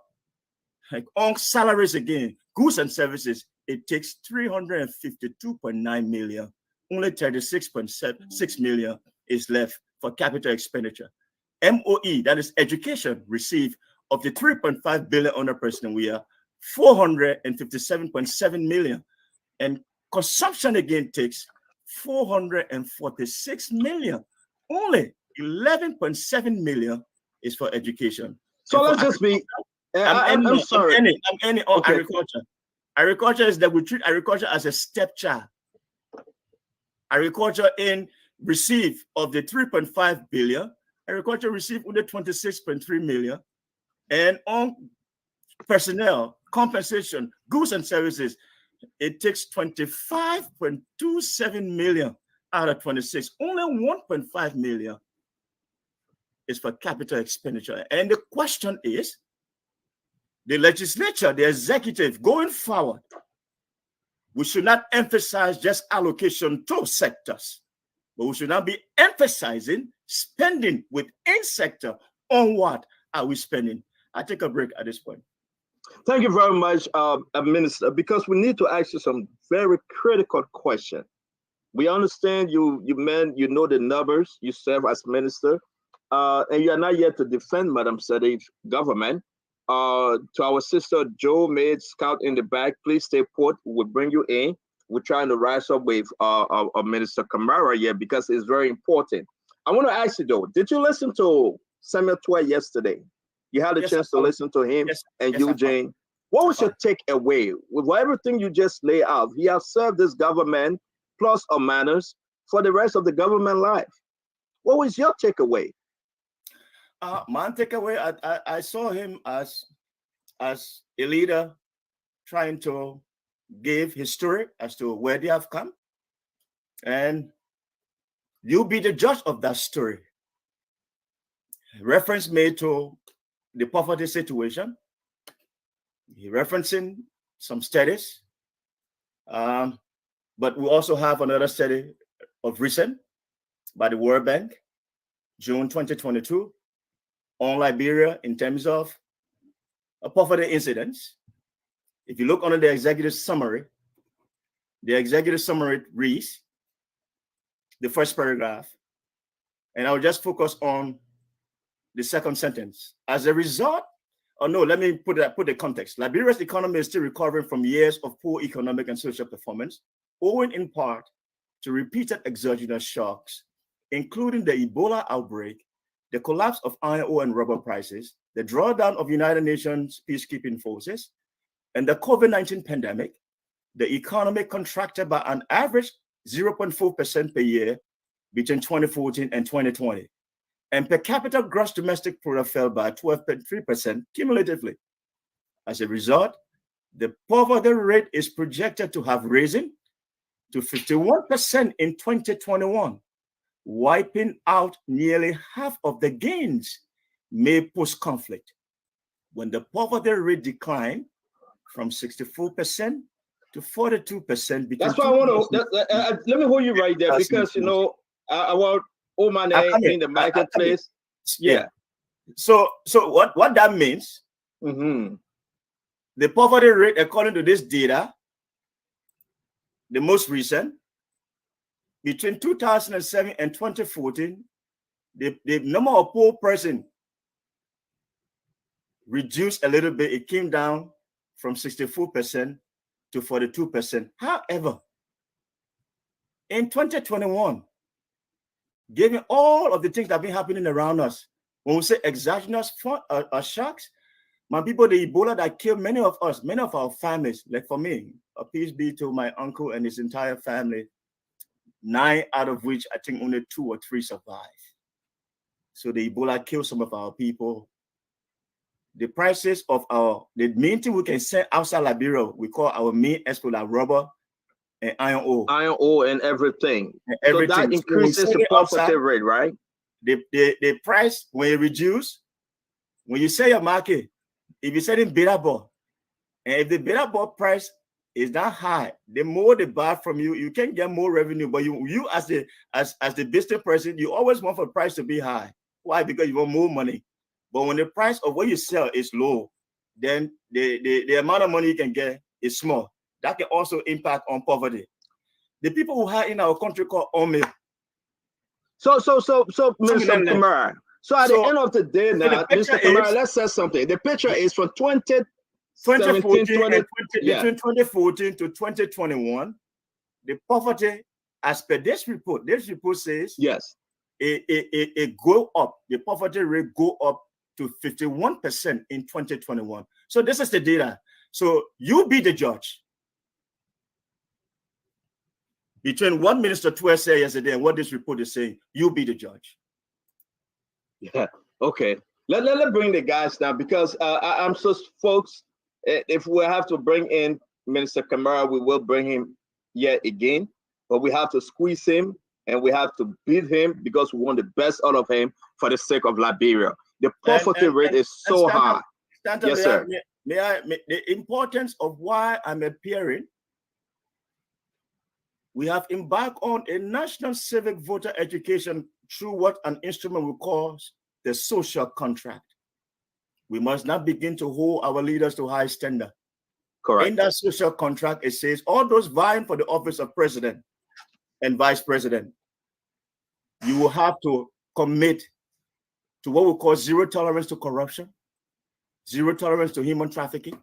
like on salaries again, goods and services, it takes 352.9 million. Only 36.6 million is left for capital expenditure. MOE, that is education, received of the 3.5 billion under President Weah, 457.7 million. And consumption again takes 446 million. Only 11.7 million is for education. So let's just be. I'm sorry. I'm ending on Okay. agriculture. Agriculture is that we treat agriculture as a stepchild. Agriculture in receive of the 3.5 billion, agriculture received only 26.3 million, and on personnel, compensation, goods and services, it takes 25.27 million out of 26. Only 1.5 million is for capital expenditure. And the question is, the legislature, the executive, going forward, we should not emphasize just allocation to sectors, but we should not be emphasizing spending within sector. On what are we spending? I take a break at this point. Thank you very much, Minister, because we need to ask you some very critical questions. We understand you know the numbers, you serve as minister, and you are not yet to defend Madam Salif's government. To our sister Joe May, scout in the back, please stay put. We'll bring you in. We're trying to rise up with Minister Kamara here because it's very important. I want to ask you though, did you listen to Samuel Tway yesterday? You had a chance to listen to him and Eugene. What was your takeaway with everything you just lay out? He has served this government plus or minus for the rest of the government life. What was your takeaway? My takeaway, I saw him as a leader trying to give his story as to where they have come. And you'll be the judge of that story. Reference made to the poverty situation. He referencing some studies. But we also have another study of recent by the World Bank, June 2022, on Liberia in terms of poverty incidents. If you look under the executive summary reads the first paragraph, and I'll just focus on the second sentence. As a result, let me put the context. Liberia's economy is still recovering from years of poor economic and social performance, owing in part to repeated exogenous shocks, including the Ebola outbreak, the collapse of iron ore and rubber prices, the drawdown of United Nations peacekeeping forces, and the COVID-19 pandemic. The economy contracted by an average 0.4% per year between 2014 and 2020. And per capita gross domestic product fell by 12.3% cumulatively. As a result, the poverty rate is projected to have risen to 51% in 2021, wiping out nearly half of the gains made post-conflict, when the poverty rate declined from 64% to 42%. That's why I want to, let me hold you right there, because, I want Oman in the marketplace. Yeah. So what that means, the poverty rate, according to this data, the most recent, between 2007 and 2014, the number of poor person reduced a little bit. It came down from 64% to to 42%. However, in 2021, given all of the things that have been happening around us, when we say exogenous shocks, my people, the Ebola that killed many of us, many of our families, like for me, a peace be to my uncle and his entire family, 9 out of which I think only 2 or 3 survived. So the Ebola killed some of our people. The prices of the main thing we can sell outside Liberia, we call our main export, like rubber and iron ore. Iron ore and everything. And everything. So that increases the poverty rate, right? The price, when you reduce, when you sell your market, if you're selling beta ball, and if the beta ball price is that high, the more they buy from you, you can get more revenue. But you as the business person, you always want for the price to be high. Why? Because you want more money. But when the price of what you sell is low, then the amount of money you can get is small. That can also impact on poverty. The people who are in our country called Ome. So, Mr. Kamara. So at the end of the day now, Mr. Kamara, let's say something. The picture is from 2014 between 2014 to 2021, the poverty, as per this report says, yes, it go up. The poverty rate go up to 51% in 2021. So this is the data. So you be the judge between what Minister Twes said yesterday and what this report is saying. You be the judge. Yeah. Okay. Let's bring the guys down, because I'm so, folks, if we have to bring in Minister Kamara, we will bring him yet again, but we have to squeeze him and we have to beat him because we want the best out of him for the sake of Liberia. The poverty rate is so high. Yes, sir. The importance of why I'm appearing, we have embarked on a national civic voter education through what an instrument we call the social contract. We must not begin to hold our leaders to high standard. Correct. In that social contract, it says all those vying for the office of president and vice president, you will have to commit to what we call zero tolerance to corruption, zero tolerance to human trafficking,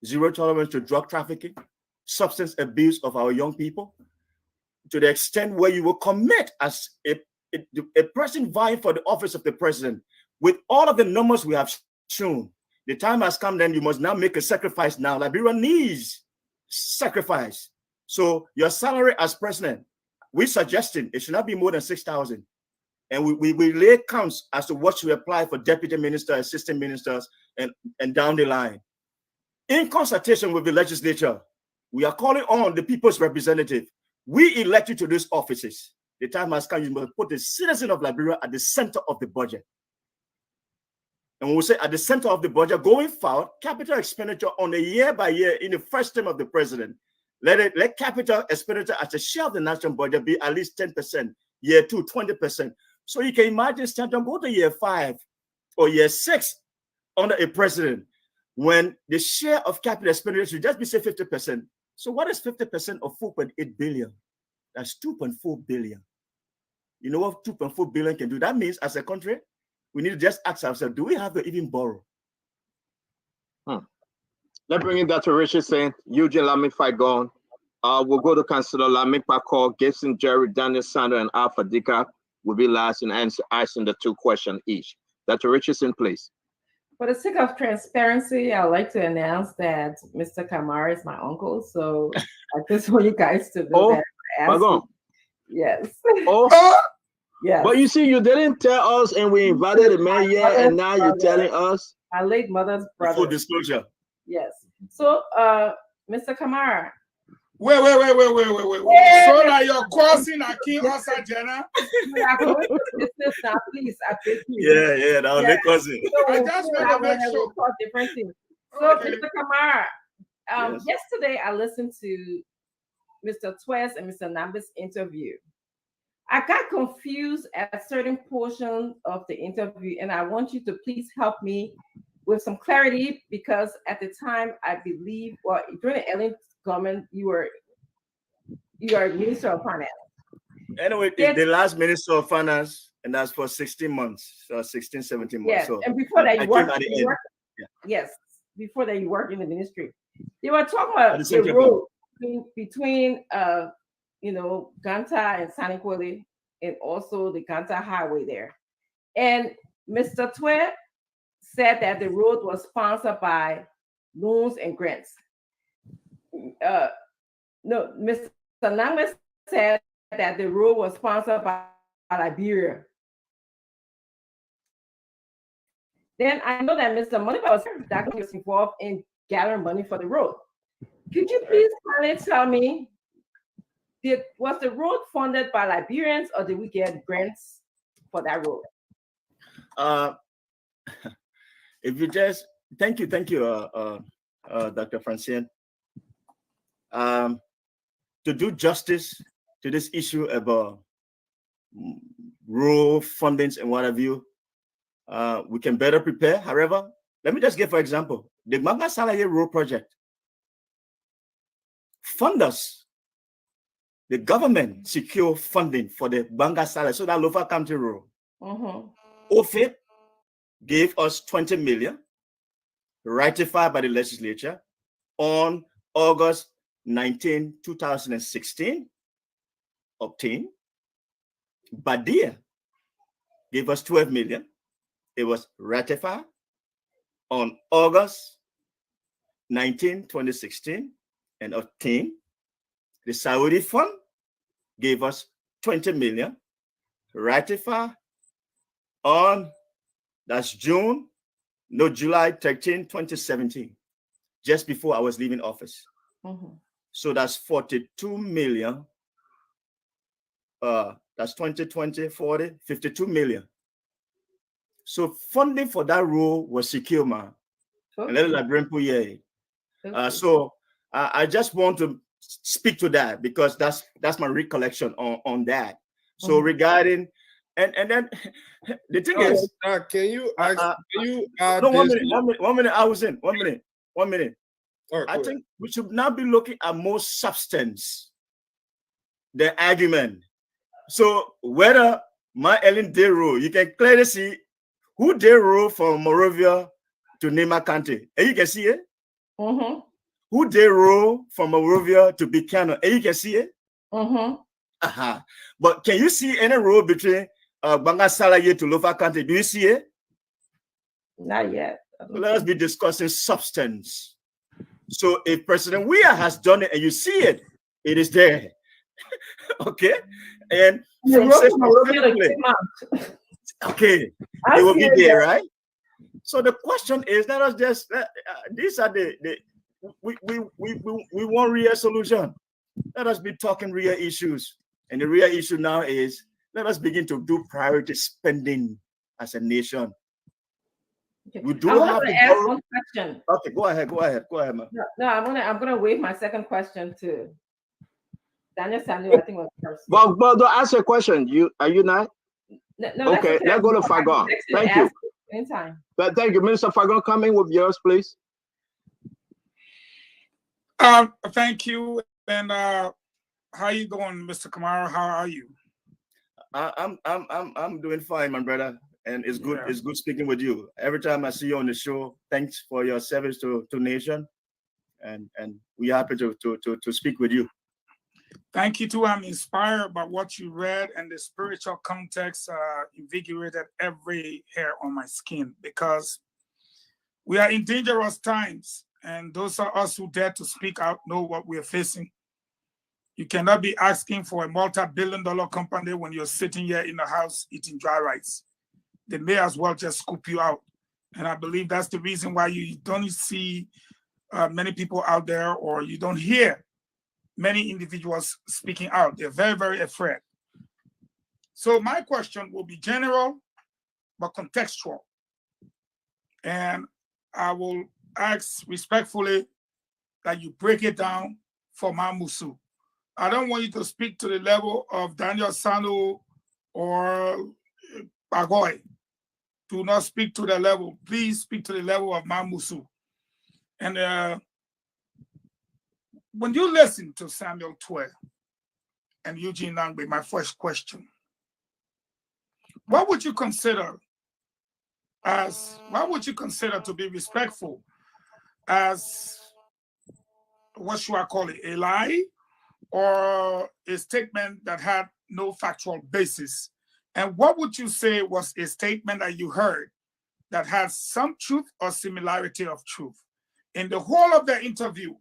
zero tolerance to drug trafficking, substance abuse of our young people, to the extent where you will commit as a person vying for the office of the president. With all of the numbers we have shown, the time has come, then you must now make a sacrifice now. Liberia needs sacrifice. So your salary as president, we're suggesting it should not be more than 6,000. And we lay counts as to what should apply for deputy minister, assistant ministers, and down the line. In consultation with the legislature, we are calling on the people's representative. We elect you to these offices. The time has come, you must put the citizen of Liberia at the center of the budget. And when we say at the center of the budget, going forward, capital expenditure on a year by year in the first term of the president, let capital expenditure as a share of the national budget be at least 10%, year 2, 20%. So you can imagine Stanton go to year 5 or year 6 under a president when the share of capital expenditure should just be say 50%. So what is 50% of 4.8 billion? That's 2.4 billion. You know what 2.4 billion can do? That means as a country, we need to just ask ourselves, do we have to even borrow? Let's bring in Dr. Richard Saint, Eugene Lamik Faigon. We'll go to Councillor Lamik Pakor, Gibson Jerry, Daniel Sander, and Alpha Dika will be last in answering the 2 questions each. Dr. Richardson, please. For the sake of transparency, I'd like to announce that Mr. Kamara is my uncle. So I just want you guys to know that. Faigon. Yes. Oh, yes. But you see, you didn't tell us, and we invited the man here, and now you're telling us. My late mother's brother. Full disclosure. Yes. So, Mr. Kamara. Wait. So now you're causing a king Osa Jenna? Please, I beg you. Yeah, that was the cousin. So, I just want to make sure. Different things. So, Okay. Mr. Kamara, Yes. yesterday I listened to Mr. Twes and Mr. Nambi's interview. I got confused at certain portions of the interview, and I want you to please help me with some clarity, because at the time, I believe, well, during the Ellen government, you are Minister of Finance. Anyway, the last Minister of Finance, and that's for 16 months, so 16, 17 months. Yes, So and before that, I you came worked. at the end. Yes, before that, you worked in the ministry. They were talking about At the the Central road between Ganta and Saniquale, and also the Ganta Highway there. And Mr. Twe said that the road was sponsored by loans and grants. No, Mr. Langman said that the road was sponsored by Liberia. Then I know that Mr. Moneyval was involved in gathering money for the road. Could you please kindly tell me, was the road funded by Liberians, or did we get grants for that road? If you just thank you, Dr. Francine. To do justice to this issue about rural fundings and what have you, we can better prepare. However, let me just give, for example, the Banga Salaye Road Project. Funders, the government secure funding for the Banga Salaye, so that Lofa County Road. OFIP gave us 20 million, ratified by the legislature on August 19, 2016, obtained. Badia gave us 12 million. It was ratified on August 19, 2016, and obtained. The Saudi Fund gave us 20 million, ratified on, that's July 13, 2017, just before I was leaving office. So that's 42 million. That's 20, 40, 52 million. So funding for that road was secure, man. So I just want to speak to that because that's my recollection on that. So regarding and then the thing is, can you add no, this? 1 minute. I was in 1 minute. 1 minute. Right, I think we should now be looking at more substance, the argument. So whether my Ellen Dero, you can clearly see who Dero from Morovia to Nema County, and you can see it. Who Dero from Morovia to Bikano, and you can see it. But can you see any road between Banga Salaye to Lofa County? Do you see it? Not yet. Let us be discussing substance. So if President Weah has done it and you see it, it is there. Okay? And from okay, it will be there, right? So the question is, let us just these are we want real solution. Let us be talking real issues. And the real issue now is let us begin to do priority spending as a nation. Okay. We do I want to ask one question. Okay, go ahead, man. No, I'm gonna waive my second question to Daniel Samuel. I think was first. But don't ask a question. Are you not? No, okay, let's go to Fagon. Thank you. Anytime. But thank you, Minister Fagon. Come in with yours, please. Thank you. And how you doing, Mr. Kamara? How are you? I'm doing fine, my brother. And it's good. Yeah. It's good speaking with you. Every time I see you on the show, thanks for your service to nation, and we're happy to speak with you. Thank you too. I'm inspired by what you read, and the spiritual context invigorated every hair on my skin because we are in dangerous times, and those are us who dare to speak out know what we are facing. You cannot be asking for a multi-billion-dollar company when you're sitting here in the house eating dry rice. They may as well just scoop you out. And I believe that's the reason why you don't see many people out there, or you don't hear many individuals speaking out. They're very, very afraid. So my question will be general, but contextual. And I will ask respectfully that you break it down for Mamusu. I don't want you to speak to the level of Daniel Sanu or Bagoy. Do not speak to the level. Please speak to the level of Mamusu. And when you listen to Samuel Twe and Eugene Langbe, my first question, what would you consider to be respectful as what should I call it, a lie or a statement that had no factual basis? And what would you say was a statement that you heard that has some truth or similarity of truth? In the whole of the interview,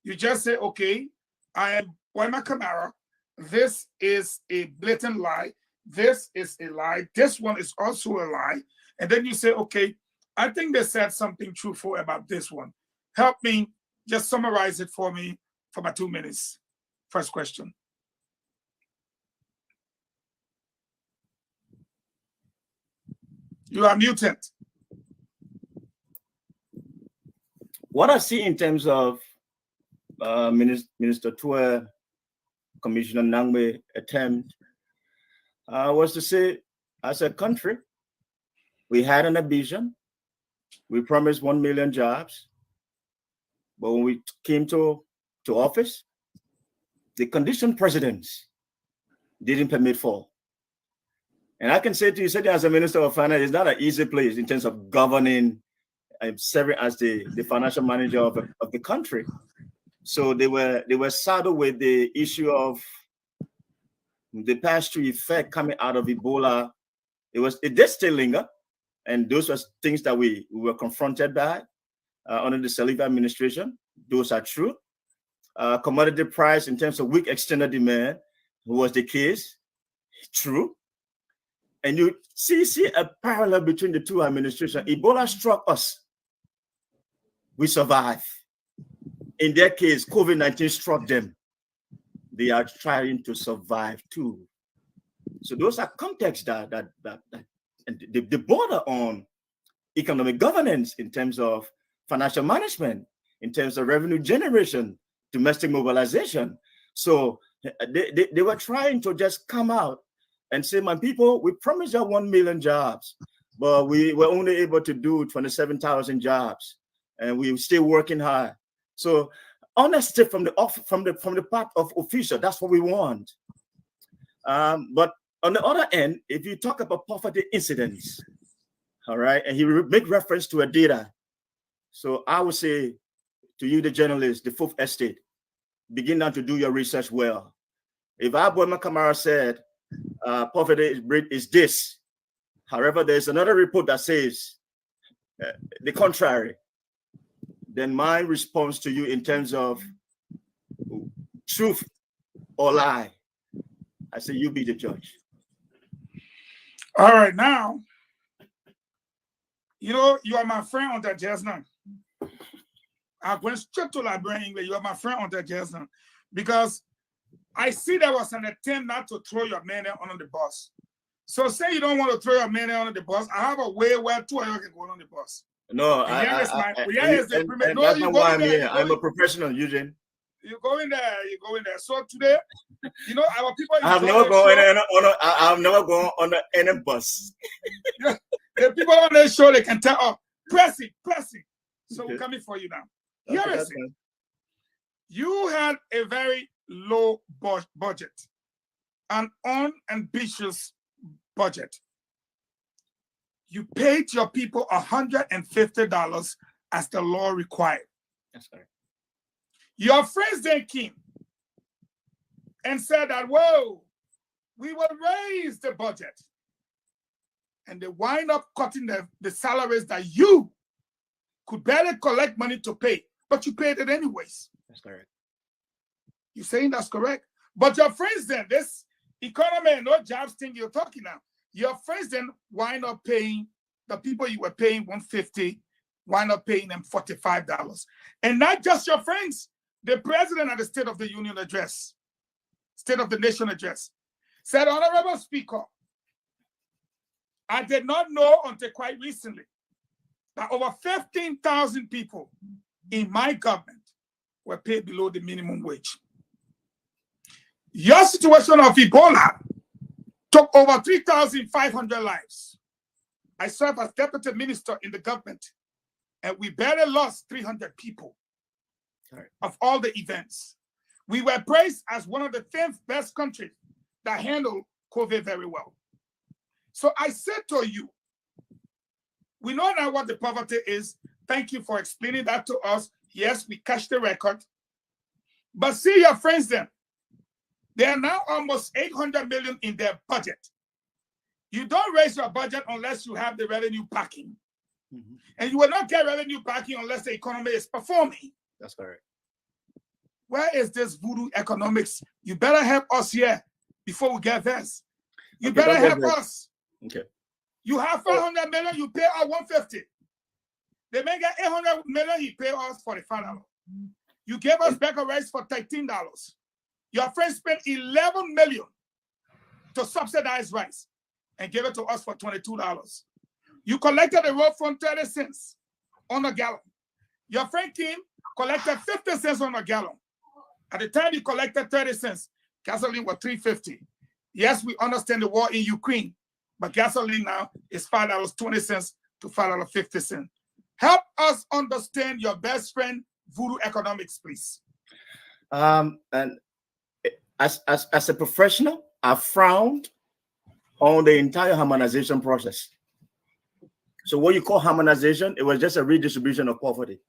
you just say, okay, I am Boima Kamara. This is a blatant lie. This is a lie. This one is also a lie. And then you say, okay, I think they said something truthful about this one. Help me just summarize it for me for about 2 minutes. First question. You are muted. What I see in terms of Minister Tue, Commissioner Nangwe attempt was to say, as a country, we had an ambition. We promised 1 million jobs. But when we came to office, the condition precedents didn't permit for. And I can say to you, sitting as a Minister of Finance, it's not an easy place in terms of governing and serving as the financial manager of the country. So they were saddled with the issue of the pass-through effect coming out of Ebola. It did still linger, and those were things that we were confronted by under the Saliva administration. Those are true. Commodity price in terms of weak external demand was the case. True. And you see a parallel between the two administrations. Ebola struck us. We survived. In their case, COVID-19 struck them. They are trying to survive too. So those are contexts that the border on economic governance in terms of financial management, in terms of revenue generation, domestic mobilization. So they were trying to just come out and say, my people, we promised you 1 million jobs, but we were only able to do 27,000 jobs, and we're still working hard. So honesty from the part of official, that's what we want. But on the other end, if you talk about poverty incidents, all right, and he make reference to a data. So I would say to you, the journalist, the Fourth Estate, begin now to do your research well. If Boima Kamara said poverty rate is this, however, there's another report that says the contrary, then my response to you in terms of truth or lie, I say you be the judge. All right, now, you know, you are my friend on that just now. I went straight to Librarian English. You are my friend on that just now. Because I see there was an attempt not to throw your man under the bus. So say you don't want to throw your man under the bus. I have a way where two of you can go on the bus. No, that's not why I'm here. I'm a professional, Eugene. You go in there. You go in there. So today, you know, our people. I've never gone on any bus. The people on the show, they can tell, oh, press it. So we're coming for you now. Here is it. You had a very low budget, an unambitious budget. You paid your people $150 as the law required. That's correct. Your friends then came and said that, whoa, we will raise the budget. And they wind up cutting the salaries that you could barely collect money to pay, but you paid it anyways. That's correct. You're saying that's correct? But your friends then, this economy and no jobs thing you're talking now, your friends then wind up paying the people you were paying $150, wind up paying them $45. And not just your friends, the president at the State of the Union address, State of the Nation address, said, Honorable Speaker, I did not know until quite recently that over 15,000 people in my government were paid below the minimum wage. Your situation of Ebola took over 3,500 lives. I serve as deputy minister in the government, and we barely lost 300 people of all the events. We were praised as one of the 10th best countries that handled COVID very well. So I said to you, we know now what the poverty is. Thank you for explaining that to us. Yes, we catch the record. But see your friends then. They are now almost 800 million in their budget. You don't raise your budget unless you have the revenue backing. And you will not get revenue backing unless the economy is performing. That's correct. Where is this voodoo economics? You better help us here before we get this. You Okay, better don't get help vexed. us. Okay. You have 500 million, you pay out 150. They may get 800 million, you pay us $45. You gave us bag of rice for $13. Your friends spent 11 million to subsidize rice and gave it to us for $22. You collected the road from 30 cents on a gallon. Your friend Kim collected 50 cents on a gallon. At the time he collected 30 cents, gasoline was $3.50. Yes, we understand the war in Ukraine, but gasoline now is $5.20 to $5.50. Help us understand your best friend voodoo economics, please. And as a professional, I frowned on the entire harmonization process. So what you call harmonization, it was just a redistribution of poverty.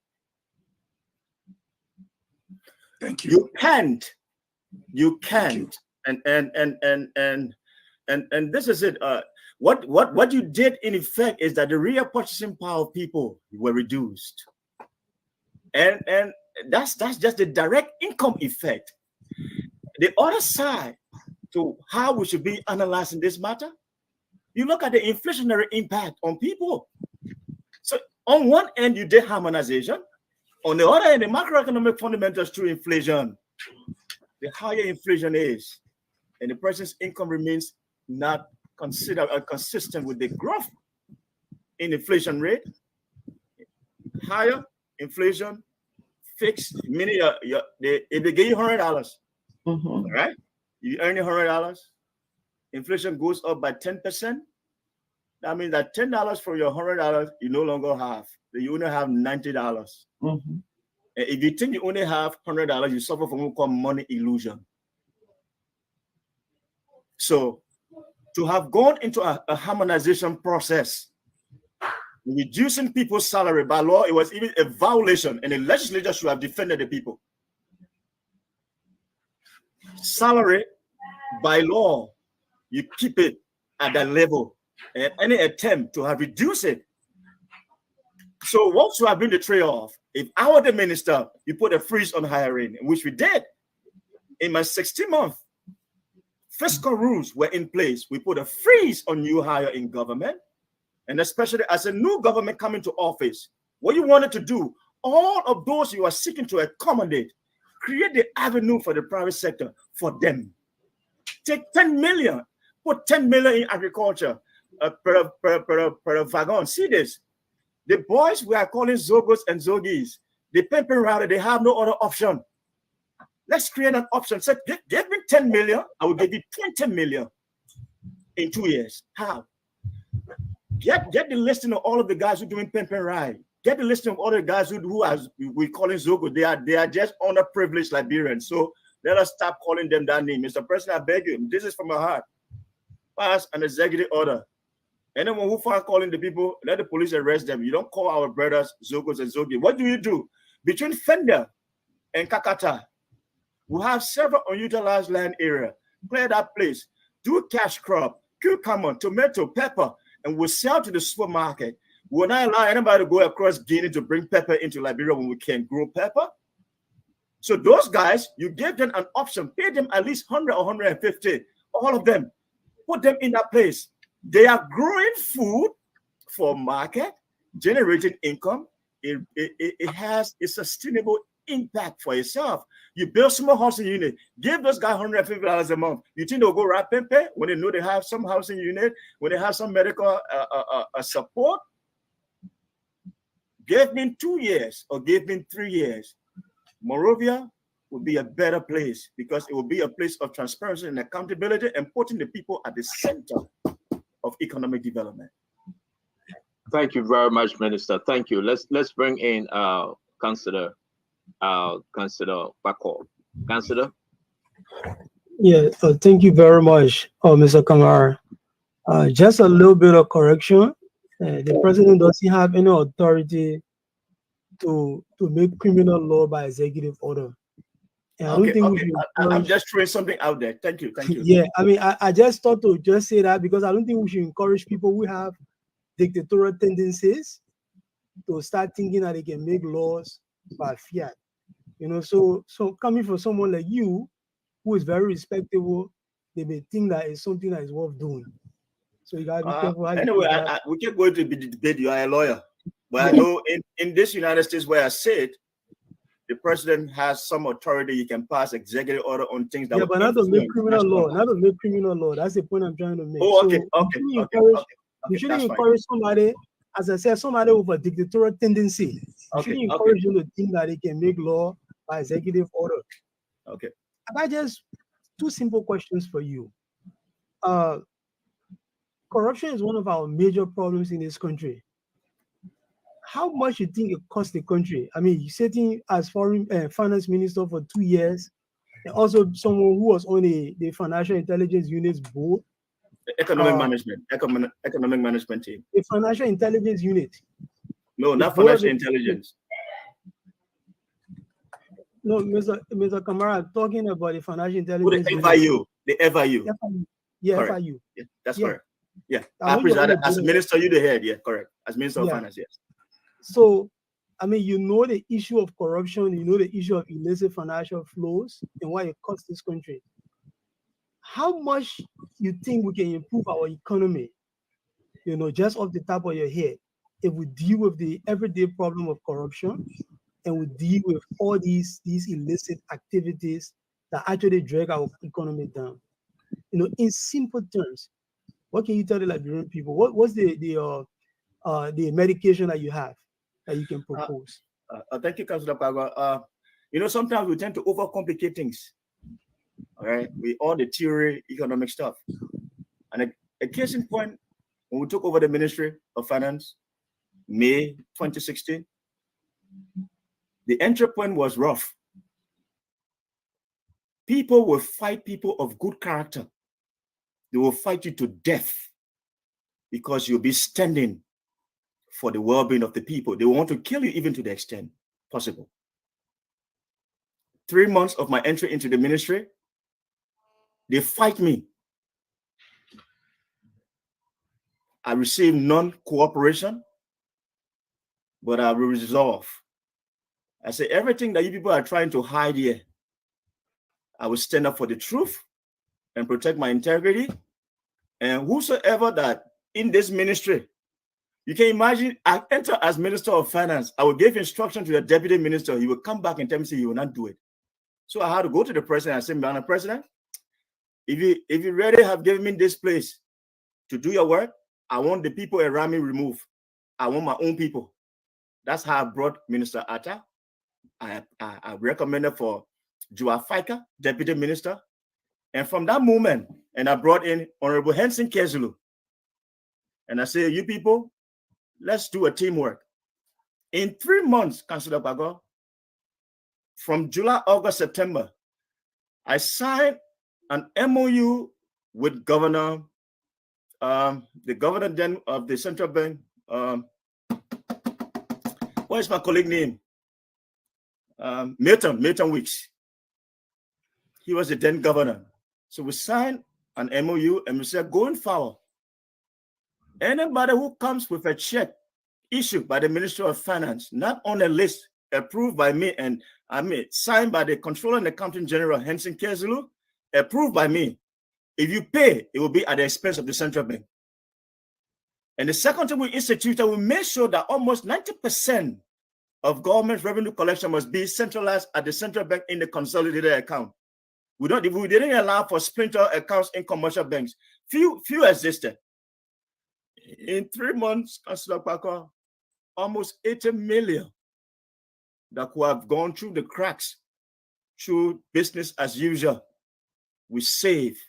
Thank you. You can't. And this is it. What you did in effect is that the real purchasing power of people were reduced. And that's just the direct income effect. The other side to how we should be analyzing this matter, you look at the inflationary impact on people. So on one end, you did harmonization. On the other end, the macroeconomic fundamentals through inflation. The higher inflation is, and the person's income remains not considered consistent with the growth in inflation rate, higher inflation fixed, meaning if they give you $100, all right, you earn $100, inflation goes up by 10%. That means that $10 for your $100 you no longer have. You only have $90. And if you think you only have $100, you suffer from what we call money illusion. So to have gone into a harmonization process, reducing people's salary by law, it was even a violation, and the legislature should have defended the people. Salary by law, you keep it at that level, and any attempt to have reduced it. So what should have been the trade-off? If I were the minister, you put a freeze on hiring, which we did. In my 60-month fiscal rules were in place. We put a freeze on new hire in government, and especially as a new government coming to office, what you wanted to do, all of those you are seeking to accommodate, create the avenue for the private sector for them. Take 10 million, put 10 million in agriculture per wagon. See this. The boys we are calling Zogos and Zogis, the pimping router, they have no other option. Let's create an option. Say, give me 10 million, I will give you 20 million in 2 years. How? Get the listing of all of the guys who are doing pimping ride. Get the listing of all the guys who are we calling Zogo. They are just underprivileged Liberians. So let us stop calling them that name. Mr. President, I beg you, this is from my heart. Pass an executive order. Anyone who find calling the people, let the police arrest them. You don't call our brothers Zogos and Zogi. What do you do? Between Fender and Kakata, we have several unutilized land area. Clear that place. Do cash crop, cucumber, tomato, pepper, and we'll sell to the supermarket. We'll not allow anybody to go across Guinea to bring pepper into Liberia when we can grow pepper. So those guys, you give them an option, pay them at least 100 or 150, all of them, put them in that place. They are growing food for market, generating income. It has a sustainable impact for itself. You build small housing unit, give those guys $150 a month. You think they'll go right pay when they know they have some housing unit, when they have some medical support? Give me 2 years or give me 3 years. Morovia will be a better place because it will be a place of transparency and accountability and putting the people at the center of economic development. Thank you very much, Minister. Thank you. Let's bring in Councillor Bako. Councillor. Yeah, thank you very much, Mr. Kamara. Just a little bit of correction. The president doesn't have any authority to make criminal law by executive order. And I don't think we should I'm encourage- just throwing something out there. Thank you. Thank you. Yeah, I mean, I just thought to just say that because I don't think we should encourage people who have dictatorial tendencies to start thinking that they can make laws by fiat. You know, so coming from someone like you, who is very respectable, they may think that it's something that is worth doing. So you gotta be careful. How you Anyway, do that. we keep going to be debate. You are a lawyer, but I know in this United States where I sit, the president has some authority. He can pass executive order on things that. Yeah, will but not to make influence criminal law. national- Not to make criminal law. That's the point I'm trying to make. Oh, okay, So okay, you okay, shouldn't encourage, okay. you shouldn't That's fine. encourage somebody, as I said, somebody with a dictatorial tendency. You Okay, shouldn't okay. encourage them to think that they can make law by executive order. Okay. I got just two simple questions for you. Corruption is one of our major problems in this country. How much you think it costs the country? I mean, you're sitting as foreign finance minister for 2 years, and also someone who was on the financial intelligence unit's board. Economic management team. The financial intelligence unit. No, The not board of financial the- intelligence. No, Mr. Kamara, I'm talking about the financial Oh, intelligence the unit. FIU. The FIU. FIU. Yeah, Correct. FIU. Yeah, that's Yeah. correct. Yeah. I I know you're on presided the as board of- minister, you the head. Yeah, correct. As minister of Yeah. finance, yes. So, I mean, you know the issue of corruption, you know the issue of illicit financial flows and what it costs this country. How much you think we can improve our economy, you know, just off the top of your head, if we deal with the everyday problem of corruption and we deal with all these illicit activities that actually drag our economy down? You know, in simple terms, what can you tell the Liberian people? What's the medication that you have that you can propose? Thank you, Councilor Pagwa. You know, sometimes we tend to overcomplicate things. All right, with all the theory, economic stuff. And a case in point, when we took over the Ministry of Finance, May 2016, the entry point was rough. People will fight people of good character. They will fight you to death because you'll be standing for the well-being of the people. They will want to kill you even to the extent possible. 3 months of my entry into the ministry, they fight me. I received non-cooperation, but I will resolve. I say everything that you people are trying to hide here, I will stand up for the truth and protect my integrity. And whosoever that in this ministry, you can imagine, I enter as Minister of Finance. I will give instruction to the Deputy Minister. He will come back and tell me, say, he will not do it. So I had to go to the President and say, Mr. President, if you really have given me this place to do your work, I want the people around me removed. I want my own people. That's how I brought Minister Atta. I recommended for Joa Fika, Deputy Minister. And from that moment, and I brought in Honorable Henson Kezulu. And I say, you people, let's do a teamwork. In 3 months, Councilor Bago, from July, August, September, I signed an MOU with Governor, the governor then of the central bank. What is my colleague name? Milton Weeks. He was the then governor. So we signed an MOU and we said, going forward, anybody who comes with a check issued by the Ministry of Finance, not on a list approved by me and signed by the Controller and Accountant General Henson Kezulu, approved by me. If you pay, it will be at the expense of the central bank. And the second thing we instituted, we made sure that almost 90% of government revenue collection must be centralized at the central bank in the consolidated account. We didn't allow for splinter accounts in commercial banks. Few existed. In 3 months, Councilor Parker, almost 80 million that could have gone through the cracks, through business as usual, we saved.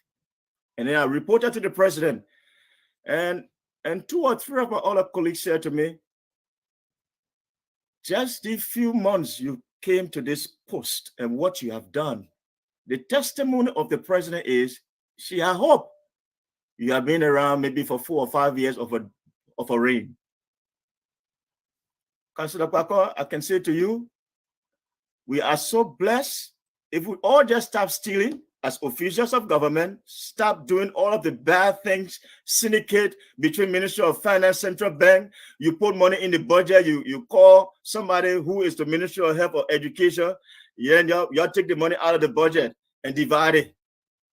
And then I reported to the president, and 2 or 3 of my other colleagues said to me, just the few months you came to this post and what you have done, the testimony of the president is, she had hope. You have been around maybe for 4 or 5 years of a reign. Councilor Parker, I can say to you, we are so blessed if we all just stop stealing as officials of government, stop doing all of the bad things, syndicate between Ministry of Finance, Central Bank, you put money in the budget, you call somebody who is the Ministry of Health or Education, yeah, and y'all take the money out of the budget and divide it.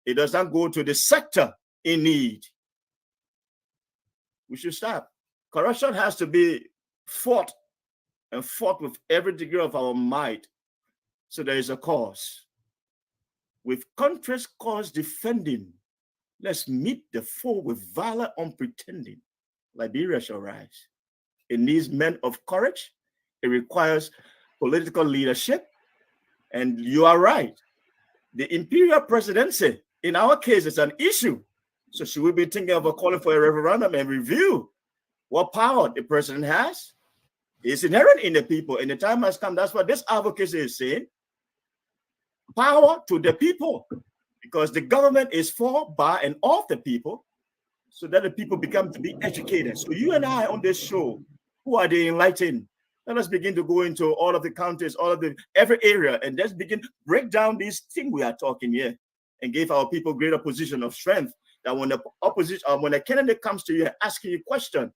It does not go to the sector in need. We should stop. Corruption has to be fought and fought with every degree of our might. So there is a cause. With country's cause defending, let's meet the foe with valor unpretending. Liberia shall rise. It needs men of courage. It requires political leadership. And you are right. The imperial presidency, in our case, is an issue. So should we be thinking of calling for a referendum and review what power the president has? It's inherent in the people, and the time has come. That's what this advocacy is saying. Power to the people, because the government is for, by, and of the people, so that the people become to be educated. So you and I on this show, who are the enlightened? Let us begin to go into all of the counties, all of the every area, and let's begin to break down these things we are talking here, and give our people greater position of strength. That when the opposition, when a candidate comes to you and asking you a question,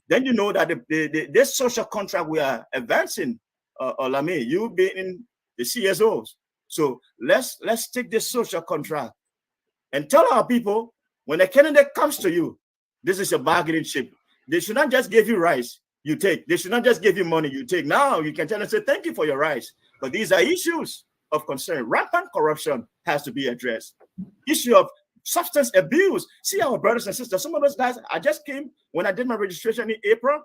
then you know that this social contract we are advancing, Lami, you being in the CSOs. So let's take this social contract and tell our people, when a candidate comes to you, this is a bargaining chip. They should not just give you rice, you take. They should not just give you money, you take. Now you can tell them, say, thank you for your rice. But these are issues of concern. Rampant corruption has to be addressed. Issue of substance abuse. See our brothers and sisters. Some of those guys, I just came when I did my registration in April,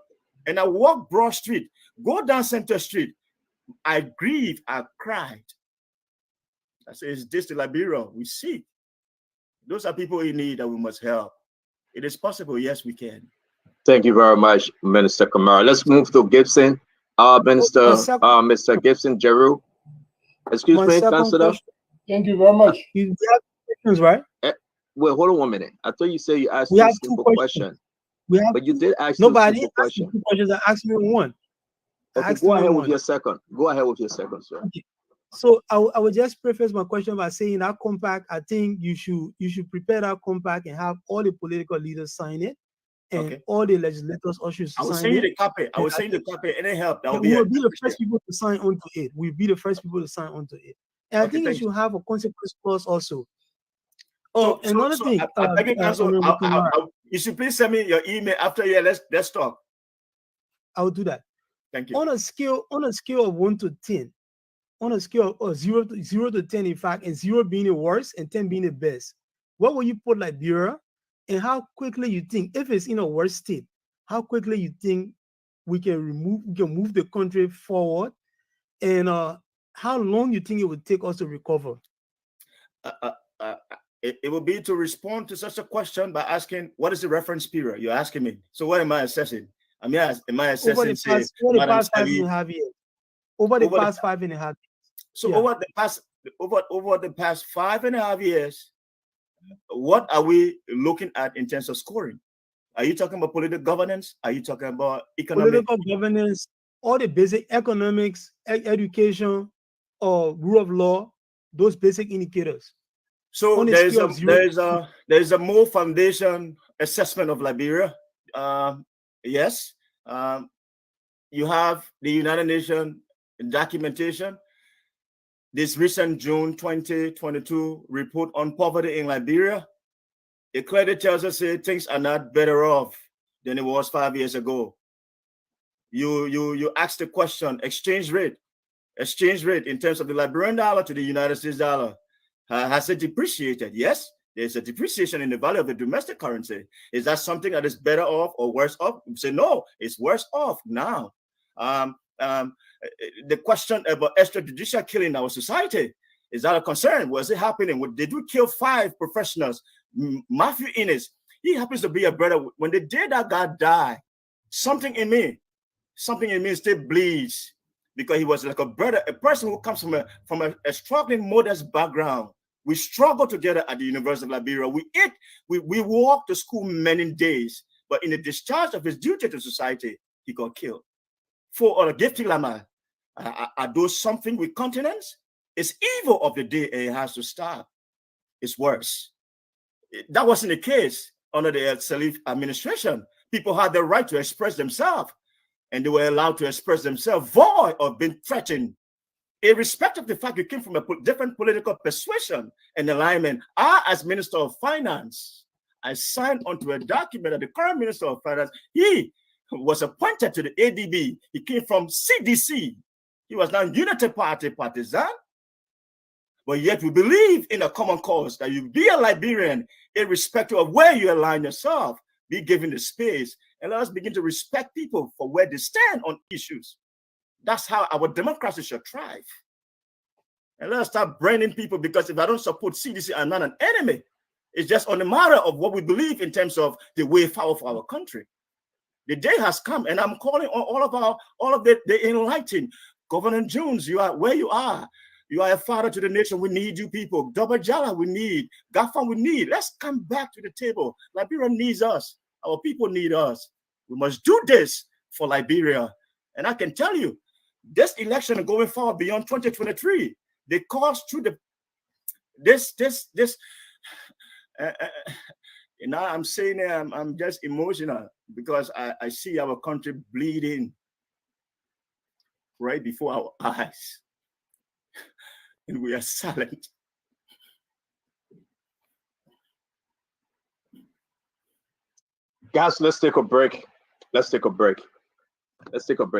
and I walked Broad Street, go down Center Street. I grieved, I cried. I say, is this the Liberia we seek? Those are people in need that we must help. It is possible. Yes, we can. Thank you very much, Minister Kamara. Let's move to Gibson. Mr. Gibson Jeru. Excuse me, Councillor. Thank you very much. You have questions, right? Wait, hold on 1 minute. I thought you said you asked We a have simple two question. questions. But you did ask Nobody two asked me questions. two questions. I asked me one. Okay, go ahead with your second. Go ahead with your second, sir. Okay. So I will just preface my question by saying that compact, I think you should prepare that compact and have all the political leaders sign it, and all the legislators also sign it. I will send you the copy. I will send you the copy. Any help? That will be. We will be the first people to sign onto it. We'll be the first people to sign onto it. And I think you should have a consequence clause also. Oh, another thing. You should please send me your email after here. Let's talk. I will do that. Thank you. On a scale of 1 to 10, on a scale of 0 to 10, in fact, and 0 being the worst and 10 being the best, what will you put Liberia? And how quickly you think, if it's in a worse state, how quickly you think we can move the country forward, and how long you think it would take us to recover? It will be to respond to such a question by asking, what is the reference period? You're asking me. So what am I assessing? I mean, am I assessing over the past 5.5 years? Over the past 5.5 years. So over the past 5.5 years, what are we looking at in terms of scoring? Are you talking about political governance? Are you talking about economic? Political governance, all the basic economics, education, or rule of law, those basic indicators. So there's a more foundation assessment of Liberia. Yes. You have the United Nations documentation. This recent June 2022 report on poverty in Liberia, it clearly tells us that things are not better off than it was 5 years ago. You ask the question, exchange rate in terms of the Liberian dollar to the United States dollar, has it depreciated? Yes, there's a depreciation in the value of the domestic currency. Is that something that is better off or worse off? We say no, it's worse off now. The question about extrajudicial killing in our society, is that a concern? Was it happening? Did we kill 5 professionals? Matthew Innes, he happens to be a brother. When the day that guy died, something in me still bleeds, because he was like a brother, a person who comes from a struggling, modest background. We struggled together at the University of Liberia. We walked to school many days, but in the discharge of his duty to society, he got killed. For other gifting Lama, are those something with continence? It's evil of the day, and it has to stop. It's worse. That wasn't the case under the Salif administration. People had the right to express themselves, and they were allowed to express themselves void of being threatened. Irrespective of the fact you came from a different political persuasion and alignment, I, as Minister of Finance, I signed onto a document that the current Minister of Finance, he was appointed to the ADB. He came from CDC. He was now Unity Party partisan. But yet we believe in a common cause that you be a Liberian, irrespective of where you align yourself, be given the space, and let us begin to respect people for where they stand on issues. That's how our democracy should thrive. And let us start branding people, because if I don't support CDC, I'm not an enemy. It's just on the matter of what we believe in terms of the way forward for our country. The day has come, and I'm calling on all of the enlightened. Governor Jones, you are where you are. You are a father to the nation. We need you people. Double Jala, we need. Gafan, we need. Let's come back to the table. Liberia needs us. Our people need us. We must do this for Liberia. And I can tell you, this election going forward beyond 2023, they caused through this. I'm saying I'm just emotional because I see our country bleeding right before our eyes. And we are silent. Guys, let's take a break. Let's take a break,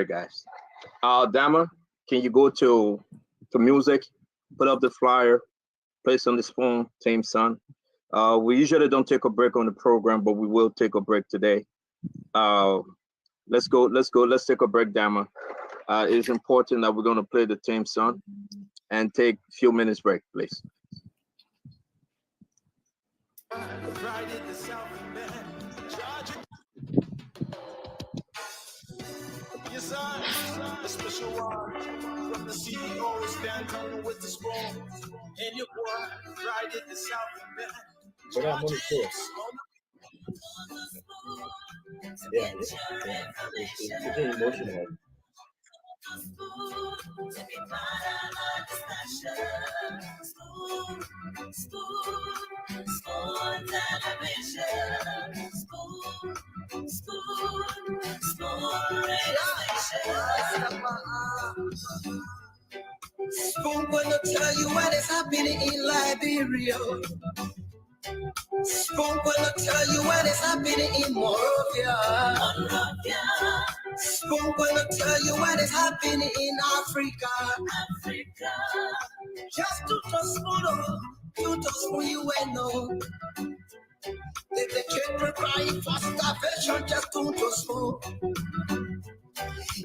guys. Dama, can you go to music, put up the flyer, place on this phone, Team Son. We usually don't take a break on the program, but we will take a break today. Let's take a break, Dama. It's important that we're going to play the Team Son and take a few minutes break, please. Yes, sir. A special one from the CEO, stand on with the spoon. And your boy, right at the South Bend. But I'm on the course. Yeah. It's emotional. Spoon gonna tell you what is happening in Liberia. Spoon gonna tell you what is happening in Monrovia. Spoon gonna tell you what is happening in Africa. Just to spoon you will know. If the children crying for starvation, just to spoon.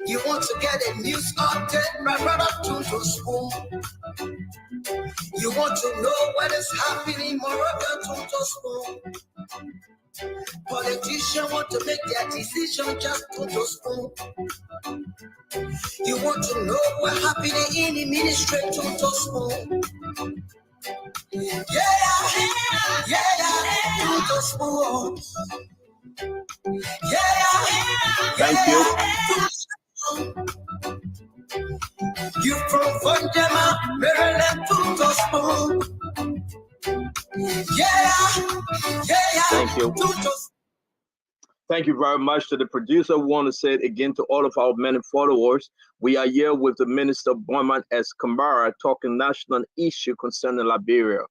You want to get a news update, my brother, to spoon. You want to know what is happening in Morocco, to spoon. Politicians want to make their decision, just to spoon. You want to know what happening in the ministry, to spoon. Yeah, to spoon. Thank you. You from Vonjama, Maryland, to spoon. Thank you. Thank you very much to the producer. We want to say it again to all of our many followers. We are here with the Minister Boyman S. Kambara talking national issue concerning Liberia.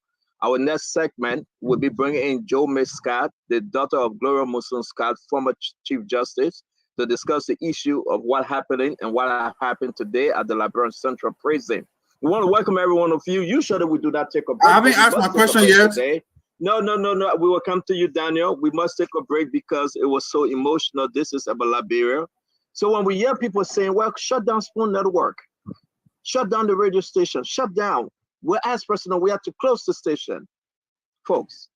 Our next segment will be bringing in Jomay Scott, the daughter of Gloria Muson Scott, former Chief Justice, to discuss the issue of what happened and what happened today at the Liberian Central Prison. We want to welcome every one of you. Usually we do not take a break. I haven't asked my question yet. Today. No. We will come to you, Daniel. We must take a break because it was so emotional. This is about Liberia. So when we hear people saying, well, shut down Spoon Network, shut down the radio station, shut down. We're as personal, we have to close the station. Folks,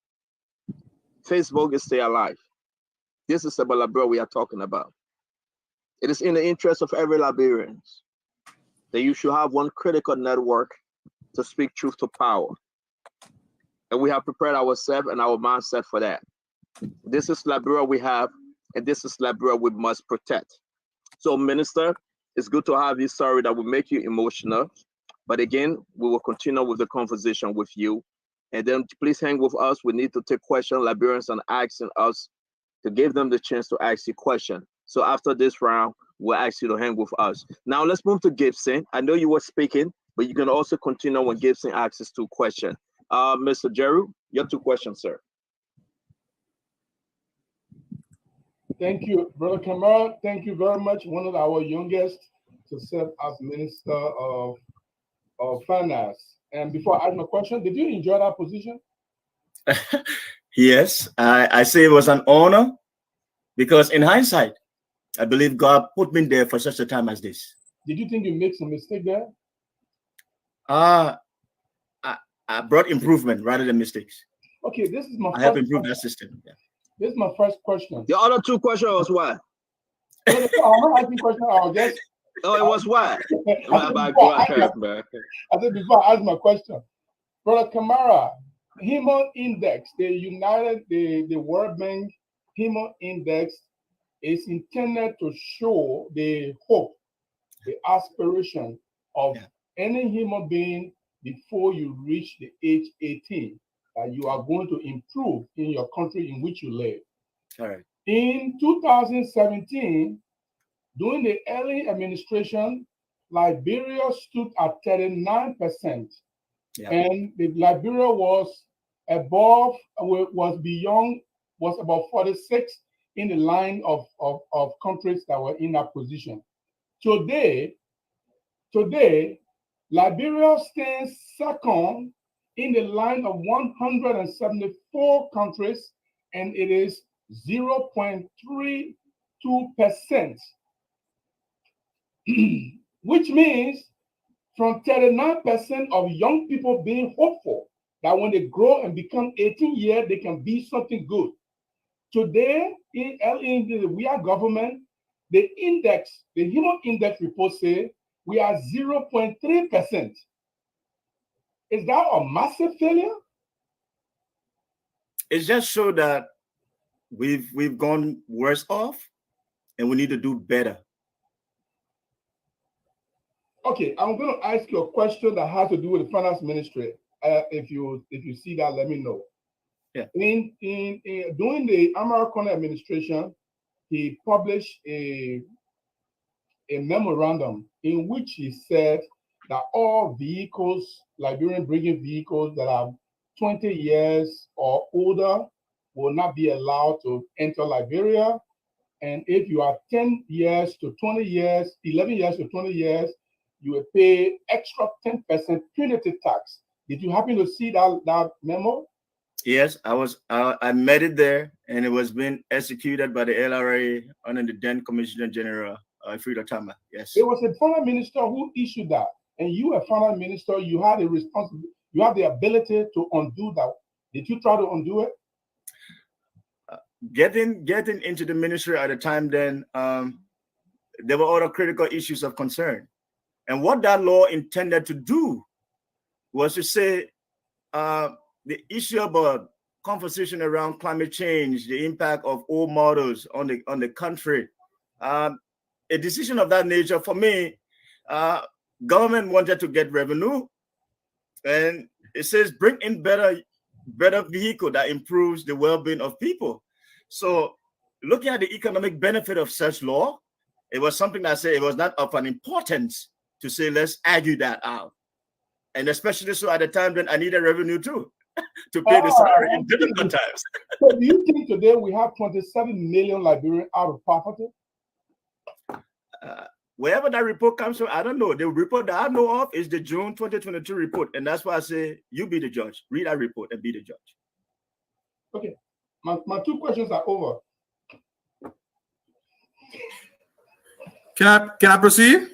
Facebook is still alive. This is about Liberia we are talking about. It is in the interest of every Liberian that you should have one critical network to speak truth to power. And we have prepared ourselves and our mindset for that. This is Liberia we have, and this is Liberia we must protect. So, Minister, it's good to have you. Sorry that we make you emotional. But again, we will continue with the conversation with you. And then please hang with us. We need to take questions. Liberians are asking us to give them the chance to ask you question. So after this round, we'll ask you to hang with us. Now let's move to Gibson. I know you were speaking, but you can also continue when Gibson asks us 2 questions. Mr. Jeru, your 2 questions, sir. Thank you, Brother Kamara. Thank you very much. One of our youngest to serve as Minister of Finance. And before I ask my question, did you enjoy that position? Yes, I say it was an honor because in hindsight, I believe God put me there for such a time as this. Did you think you made some mistake there? I brought improvement rather than mistakes. Okay, this is my I have improved that system. Yeah. This is my first question. The other 2 questions was what? I'm not asking question. I'll just. Oh, it was what? I said before I ask my question, Brother Kamara, Human Index, the World Bank Human Index is intended to show the hope, the aspiration of any human being before you reach the age 18, that you are going to improve in your country in which you live. All right. In 2017, during the early administration, Liberia stood at 39%. Yeah. And the Liberia was about 46 in the line of countries that were in that position. Today, Liberia stands second in the line of 174 countries, and it is 0.32%, which means from 39% of young people being hopeful that when they grow and become 18 years, they can be something good. Today, in the we are government, the human index report say we are 0.3%. Is that a massive failure? It just shows that we've gone worse off, and we need to do better. Okay, I'm going to ask you a question that has to do with the finance ministry. If you see that, let me know. Yeah. During the American administration, he published a memorandum in which he said that all vehicles, Liberian bringing vehicles that are 20 years or older will not be allowed to enter Liberia. And if you are 10 years to 20 years, 11 years to 20 years, you will pay extra 10% punitive tax. Did you happen to see that memo? Yes, I met it there, and it was being executed by the LRA under the then Commissioner General, Frida Tama. Yes. It was a finance minister who issued that. And you, a finance minister, you had a responsibility, you have the ability to undo that. Did you try to undo it? Getting into the ministry at the time then, there were other critical issues of concern. And what that law intended to do was to say the issue about conversation around climate change, the impact of old models on the country, a decision of that nature for me, government wanted to get revenue, and it says bring in better vehicle that improves the well-being of people. So looking at the economic benefit of such law, it was something that I said it was not of an importance to say, let's argue that out. And especially so at the time then I needed revenue too, to pay the salary in difficult times. So do you think today we have 27 million Liberians out of poverty? Wherever that report comes from, I don't know. The report that I know of is the June 2022 report. And that's why I say, you be the judge. Read that report and be the judge. Okay. My 2 questions are over. Can I proceed?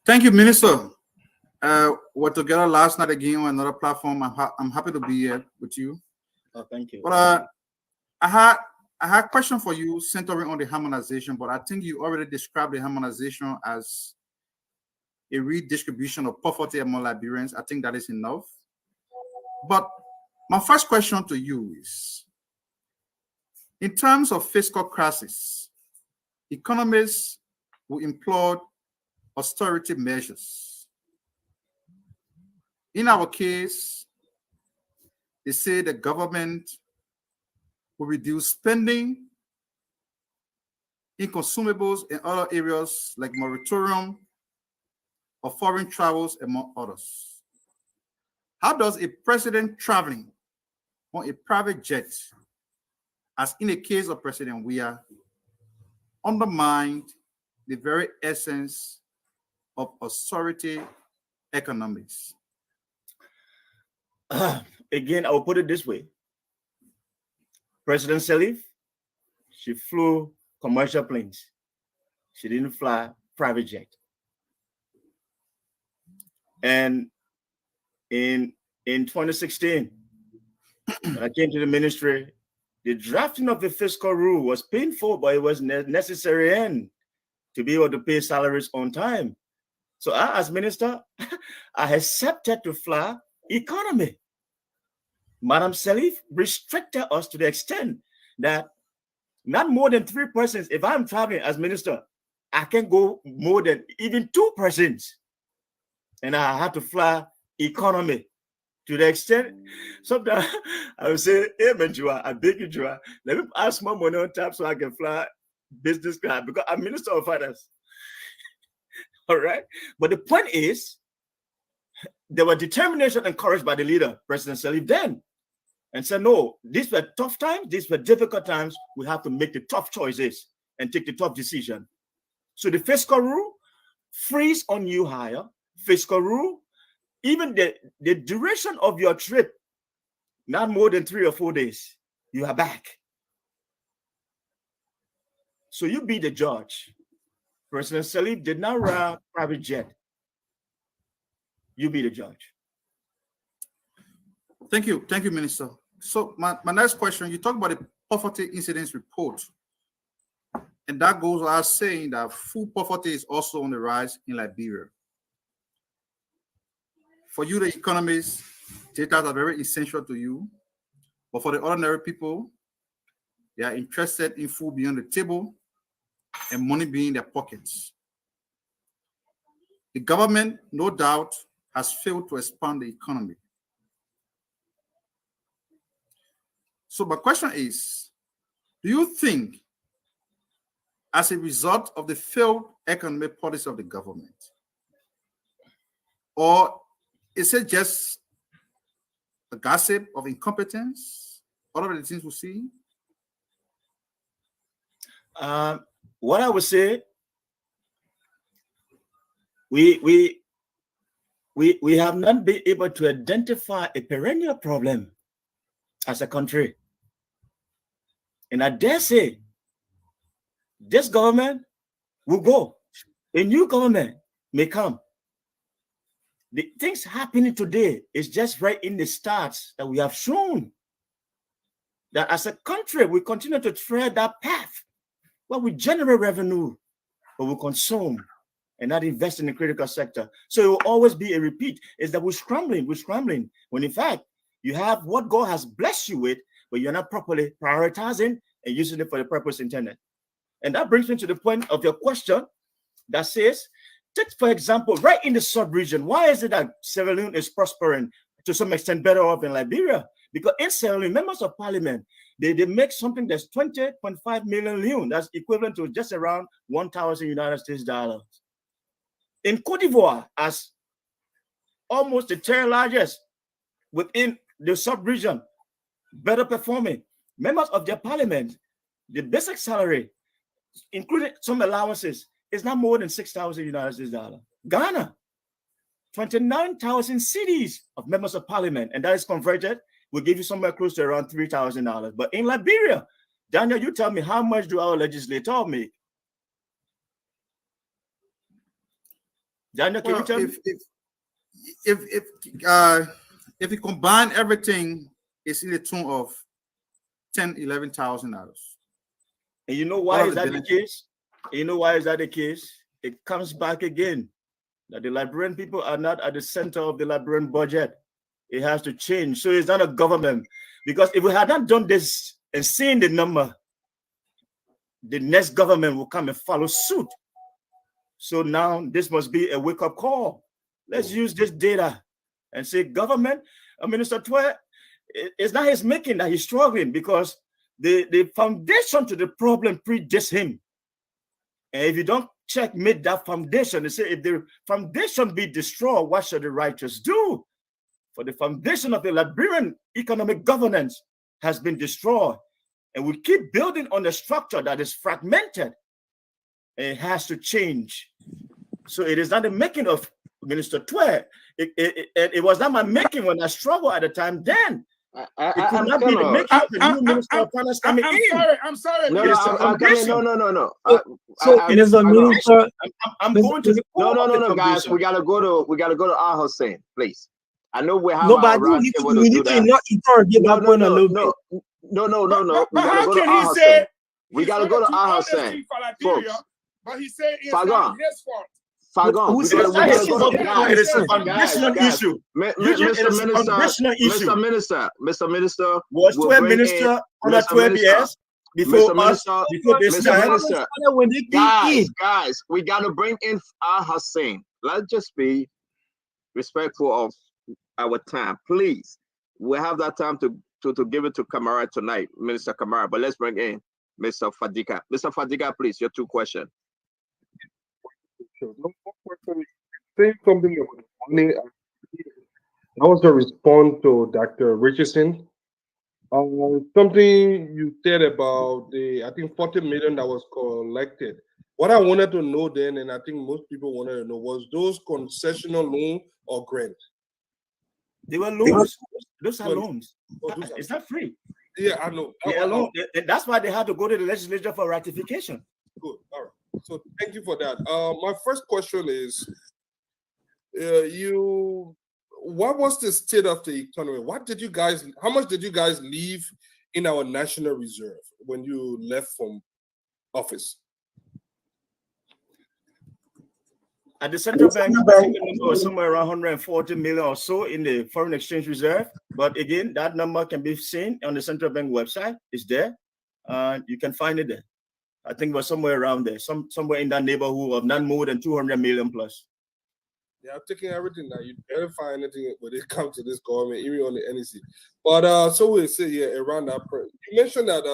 Thank you, Minister. We're together last night again on another platform. I'm happy to be here with you. Oh, thank you. But I had a question for you centering on the harmonization, but I think you already described the harmonization as a redistribution of poverty among Liberians. I think that is enough. But my first question to you is, in terms of fiscal crisis, economists will implode austerity measures. In our case, they say the government will reduce spending in consumables in other areas like moratorium or foreign travels, among others. How does a president traveling on a private jet, as in the case of President Weah, undermine the very essence of austerity economics? Again, I will put it this way. President Sirleaf, she flew commercial planes. She didn't fly private jet. And in 2016, when I came to the ministry, the drafting of the fiscal rule was painful, but it was necessary end to be able to pay salaries on time. So I, as minister, I accepted to fly economy. Madam Sirleaf restricted us to the extent that not more than 3 persons. If I'm traveling as minister, I can't go more than even 2 persons. And I had to fly economy to the extent sometimes I would say, hey, man, Joa, I beg you, Joa, let me ask more money on tap so I can fly business class because I'm Minister of Finance. All right. But the point is, there were determination encouraged by the leader, President Sirleaf, then, and said, no, these were tough times, these were difficult times. We have to make the tough choices and take the tough decision. So the fiscal rule, freeze on new hire, fiscal rule, even the duration of your trip, not more than 3 or 4 days, you are back. So you be the judge. President Sirleaf did not run a private jet. You be the judge. Thank you, Minister. So my next question, you talk about the poverty incidence report, and that goes without saying that food poverty is also on the rise in Liberia. For you, the economists, data are very essential to you, but for the ordinary people, they are interested in food being on the table and money being in their pockets. The government, no doubt, has failed to expand the economy. So my question is, do you think, as a result of the failed economic policy of the government, or is it just a gossip of incompetence? All of the things we see? What I would say, we have not been able to identify a perennial problem as a country. And I dare say, this government will go. A new government may come. The things happening today is just right in the starts that we have shown that as a country, we continue to tread that path where we generate revenue, but we consume and not invest in the critical sector. So it will always be a repeat, is that we're scrambling, when in fact, you have what God has blessed you with, but you're not properly prioritizing and using it for the purpose intended. And that brings me to the point of your question that says, take, for example, right in the sub-region, why is it that Sierra Leone is prospering to some extent better off in Liberia? Because in Sierra Leone, members of parliament, they make something that's 20.5 million leone. That's equivalent to just around 1,000 United States dollars. In Cote d'Ivoire, as almost the third largest within the sub-region, better performing, members of their parliament, the basic salary, including some allowances, is not more than 6,000 United States dollars. Ghana, 29,000 cedis of members of parliament, and that is converted, will give you somewhere close to around $3,000. But in Liberia, Daniel, you tell me, how much do our legislators make? Daniel, can you tell me? If you combine everything, it's in the tune of $10,000–11,000. And you know why is that the case? You know why is that the case? It comes back again that the Liberian people are not at the center of the Liberian budget. It has to change. So it's not a government. Because if we had not done this and seen the number, the next government will come and follow suit. So now this must be a wake-up call. Let's use this data and say, government, Minister Twe, it's not his making that he's struggling, because the foundation to the problem predates him. And if you don't checkmate that foundation, they say, if the foundation be destroyed, what should the righteous do? For the foundation of the Liberian economic governance has been destroyed, and we keep building on a structure that is fragmented. It has to change. So it is not the making of Minister Twe. It was not my making when I struggled at the time then. It could not be the making of the new Minister of Finance coming in. I'm sorry. No, no. Mr. Minister, I'm going to the no, guys. We gotta go to Al Hussein, please. I know we have. No, but we need to interrogate that point a little bit. No. But how can he say we gotta go to Al Hussein, folks? But he said it's not his fault. Fagon, it is a foundational issue. Mr. Minister, was Twe minister under 12 years before us, before this time? Guys, we gotta bring in Al Hussein. Let's just be respectful of our time, please. We have that time to give it to Kamara tonight, Minister Kamara. But let's bring in Mr. Fadika. Mr. Fadika, please, your two questions. Sure. No more question. Saying something about money. I was to respond to Dr. Richardson. Something you said about I think 40 million that was collected. What I wanted to know then, and I think most people wanted to know, was those concessional loan or grant? They were loans. Those are loans. It's not free. Yeah, I know. That's why they had to go to the legislature for ratification. Good. All right. So thank you for that. My first question is, what was the state of the economy? How much did you guys leave in our national reserve when you left from office? At the central bank, I think the number was somewhere around 140 million or so in the foreign exchange reserve. But again, that number can be seen on the central bank website. It's there. You can find it there. I think it was somewhere around there, somewhere in that neighborhood of not more than 200 million plus. Yeah, I'm taking everything now. You better find anything when it comes to this government, even on the NEC. But so we'll say, around that. You mentioned that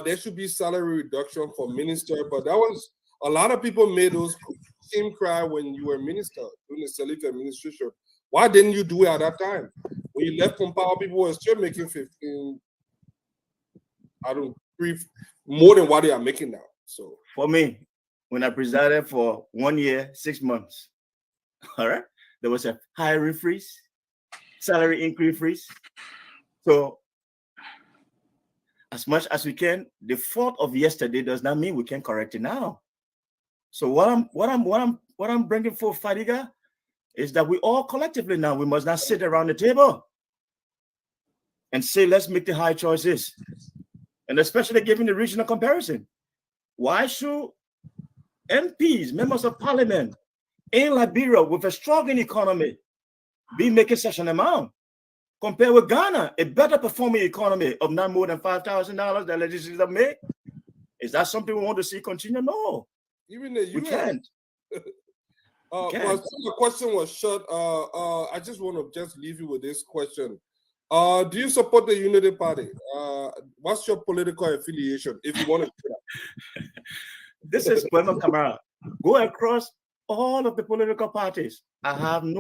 there should be salary reduction for minister, but that was a lot of people made those same cry when you were minister during the Salif administration. Why didn't you do it at that time? When you left from power, people were still making 15. More than what they are making now. So for me, when I presided for 1 year, 6 months, all right, there was a hiring freeze, salary increase freeze. So as much as we can, the fault of yesterday does not mean we can correct it now. So what I'm bringing for Fadiga is that we all collectively now, we must not sit around the table and say, let's make the high choices. And especially given the regional comparison, why should MPs, members of parliament in Liberia with a struggling economy be making such an amount compared with Ghana, a better performing economy of not more than $5,000 that legislators make? Is that something we want to see continue? No. Even the we can't. The question was short. I just want to just leave you with this question. Do you support the Unity Party? What's your political affiliation, if you want to do that? This is Boema Kamara. Go across all of the political parties. I am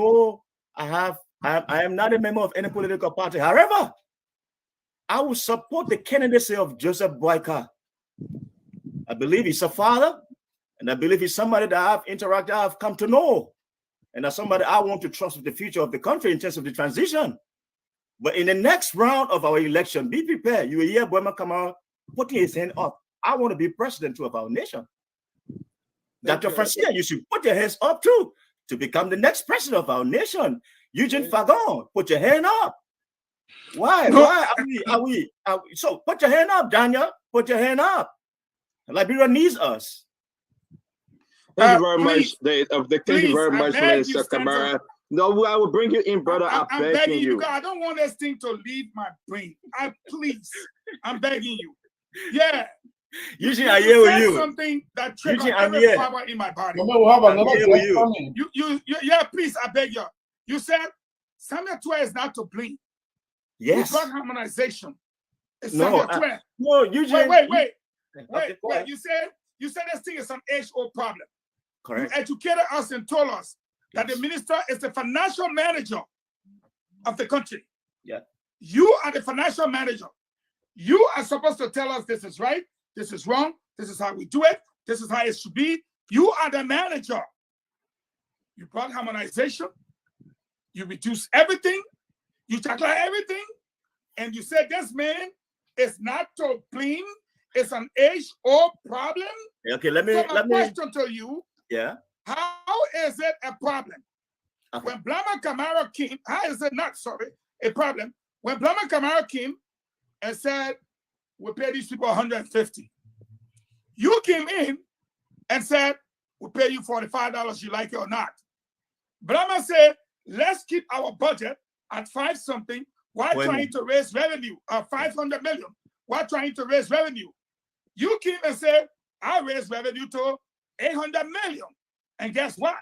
not a member of any political party. However, I will support the candidacy of Joseph Boyka. I believe he's a father, and I believe he's somebody that I've interacted, I've come to know, and that's somebody I want to trust with the future of the country in terms of the transition. But in the next round of our election, be prepared. You will hear Boema Kamara putting his hand up. I want to be president of our nation. Dr. Francia, you should put your hands up too to become the next president of our nation. Eugene Fagon, put your hand up. Why? No. Why are we? So put your hand up, Daniel. Put your hand up. Liberia needs us. Thank you very much. Thank you very much, Minister Kamara. No, I will bring you in, brother. I'm begging you. I don't want this thing to leave my brain. I'm begging you. Yeah, Eugene, I hear with said you. something that triggered Eugene, I'm every here. fiber in my body. We have another here with guest you. coming. Yeah, please, I beg you. You said Samuel Twe is not to blame. Yes. Who brought harmonization? It's No, Samuel Twe. No, Eugene. Wait. Okay, go ahead. You said this thing is an age-old problem. Correct. You educated us and told us that the minister is the financial manager of the country. Yeah. You are the financial manager. You are supposed to tell us this is right, this is wrong, this is how we do it, this is how it should be. You are the manager. You brought harmonization. You reduce everything. You tackle everything. And you said this man is not to blame. It's an age-old problem. Okay, let me. Question to you. Yeah. How is it a problem? Okay. When Blama Kamara came, how is it not, a problem? When Blama Kamara came and said, we'll pay these people 150. You came in and said, we'll pay you $45, you like it or not. Blama said, let's keep our budget at 5 something while trying to raise revenue, 500 million, while trying to raise revenue. You came and said, I raise revenue to 800 million. And guess what?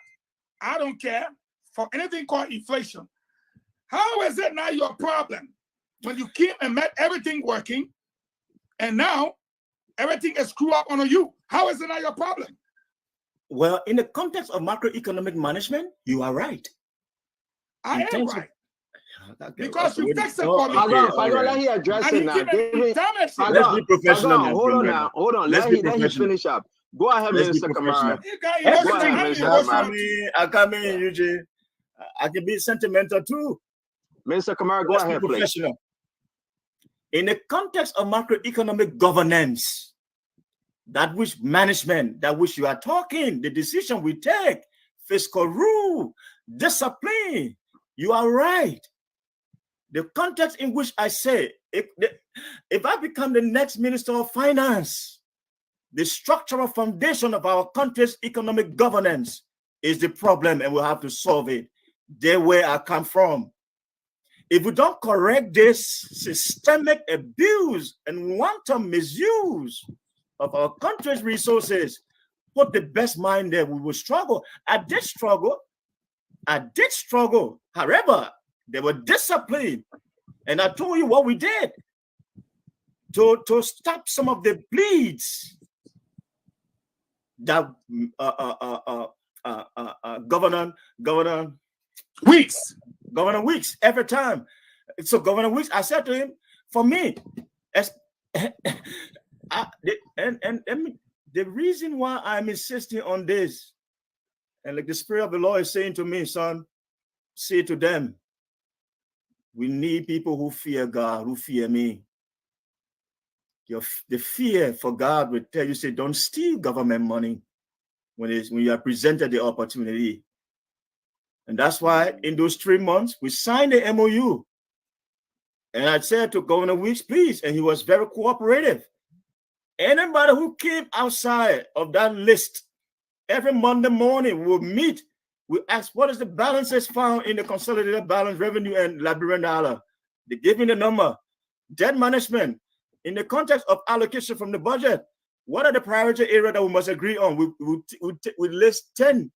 I don't care for anything called inflation. How is it not your problem when you came and met everything working and now everything is screwed up on you? How is it not your problem? Well, in the context of macroeconomic management, you are right. I am right. Because you fixed it for me. Fagon, let him address it now. Let's be professional now. Hold on. Let him finish up. Go ahead, Minister Kamara. I come in, Eugene. I can be sentimental too. Minister Kamara, go ahead, please. In the context of macroeconomic governance, that which you are talking, the decision we take, fiscal rule, discipline, you are right. The context in which I say, if I become the next Minister of Finance, the structural foundation of our country's economic governance is the problem, and we'll have to solve it. There where I come from. If we don't correct this systemic abuse and wanton misuse of our country's resources, put the best mind there, we will struggle. I did struggle. However, there were discipline. And I told you what we did to stop some of the bleeds that Governor Weeks every time. So Governor Weeks, I said to him, for me, the reason why I'm insisting on this, and like the Spirit of the Lord is saying to me, son, say to them, we need people who fear God, who fear me. The fear for God will tell you, say, don't steal government money when you are presented the opportunity. And that's why in those 3 months, we signed the MOU. And I said to Governor Weeks, please, and he was very cooperative. Anybody who came outside of that list, every Monday morning we'll meet. We ask, what is the balances found in the consolidated balance revenue and Liberian dollar? They give me the number. Debt management, in the context of allocation from the budget, what are the priority areas that we must agree on? We list 10.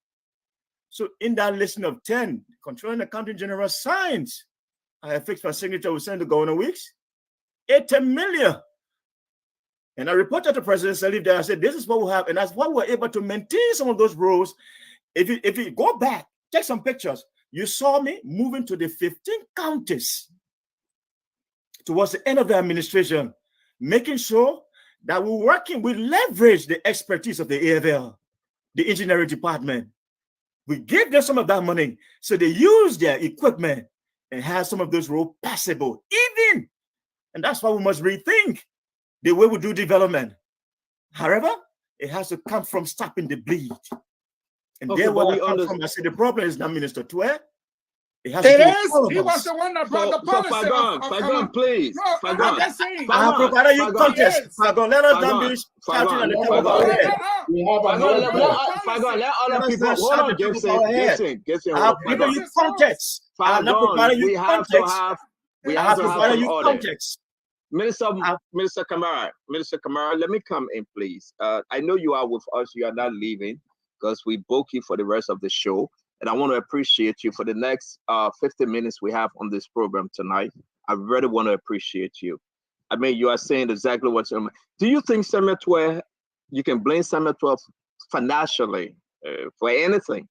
So in that listing of 10, Controlling Accounting General signs. I have fixed my signature, we send to Governor Weeks, 80 million. And I reported to President Salif there. I said, this is what we have. And that's why we're able to maintain some of those roles. If you go back, take some pictures, you saw me moving to the 15 counties towards the end of the administration, making sure that we're working, we leverage the expertise of the AFL, the engineering department. We give them some of that money so they use their equipment and have some of those roles passable, even. And that's why we must rethink the way we do development. However, it has to come from stopping the bleed. And Okay, there where but I come from, I say the problem is not Minister Twe. It is. He was the one that brought the policy. Fagon, please. No, I'm just saying. I have provided you context. Fagon, let us not be shouting at the top of our head. Fagon, let other people. Hold on, Gibson. I have given you context. I have not provided you context. We I have have to have provided some you order. context. Minister Kamara, let me come in, please. I know you are with us. You are not leaving because we book you for the rest of the show. And I want to appreciate you for the next 50 minutes we have on this program tonight. I really want to appreciate you. I mean, you are saying exactly what's in. Do you think Samuel Twe, you can blame Samuel Twe financially for anything?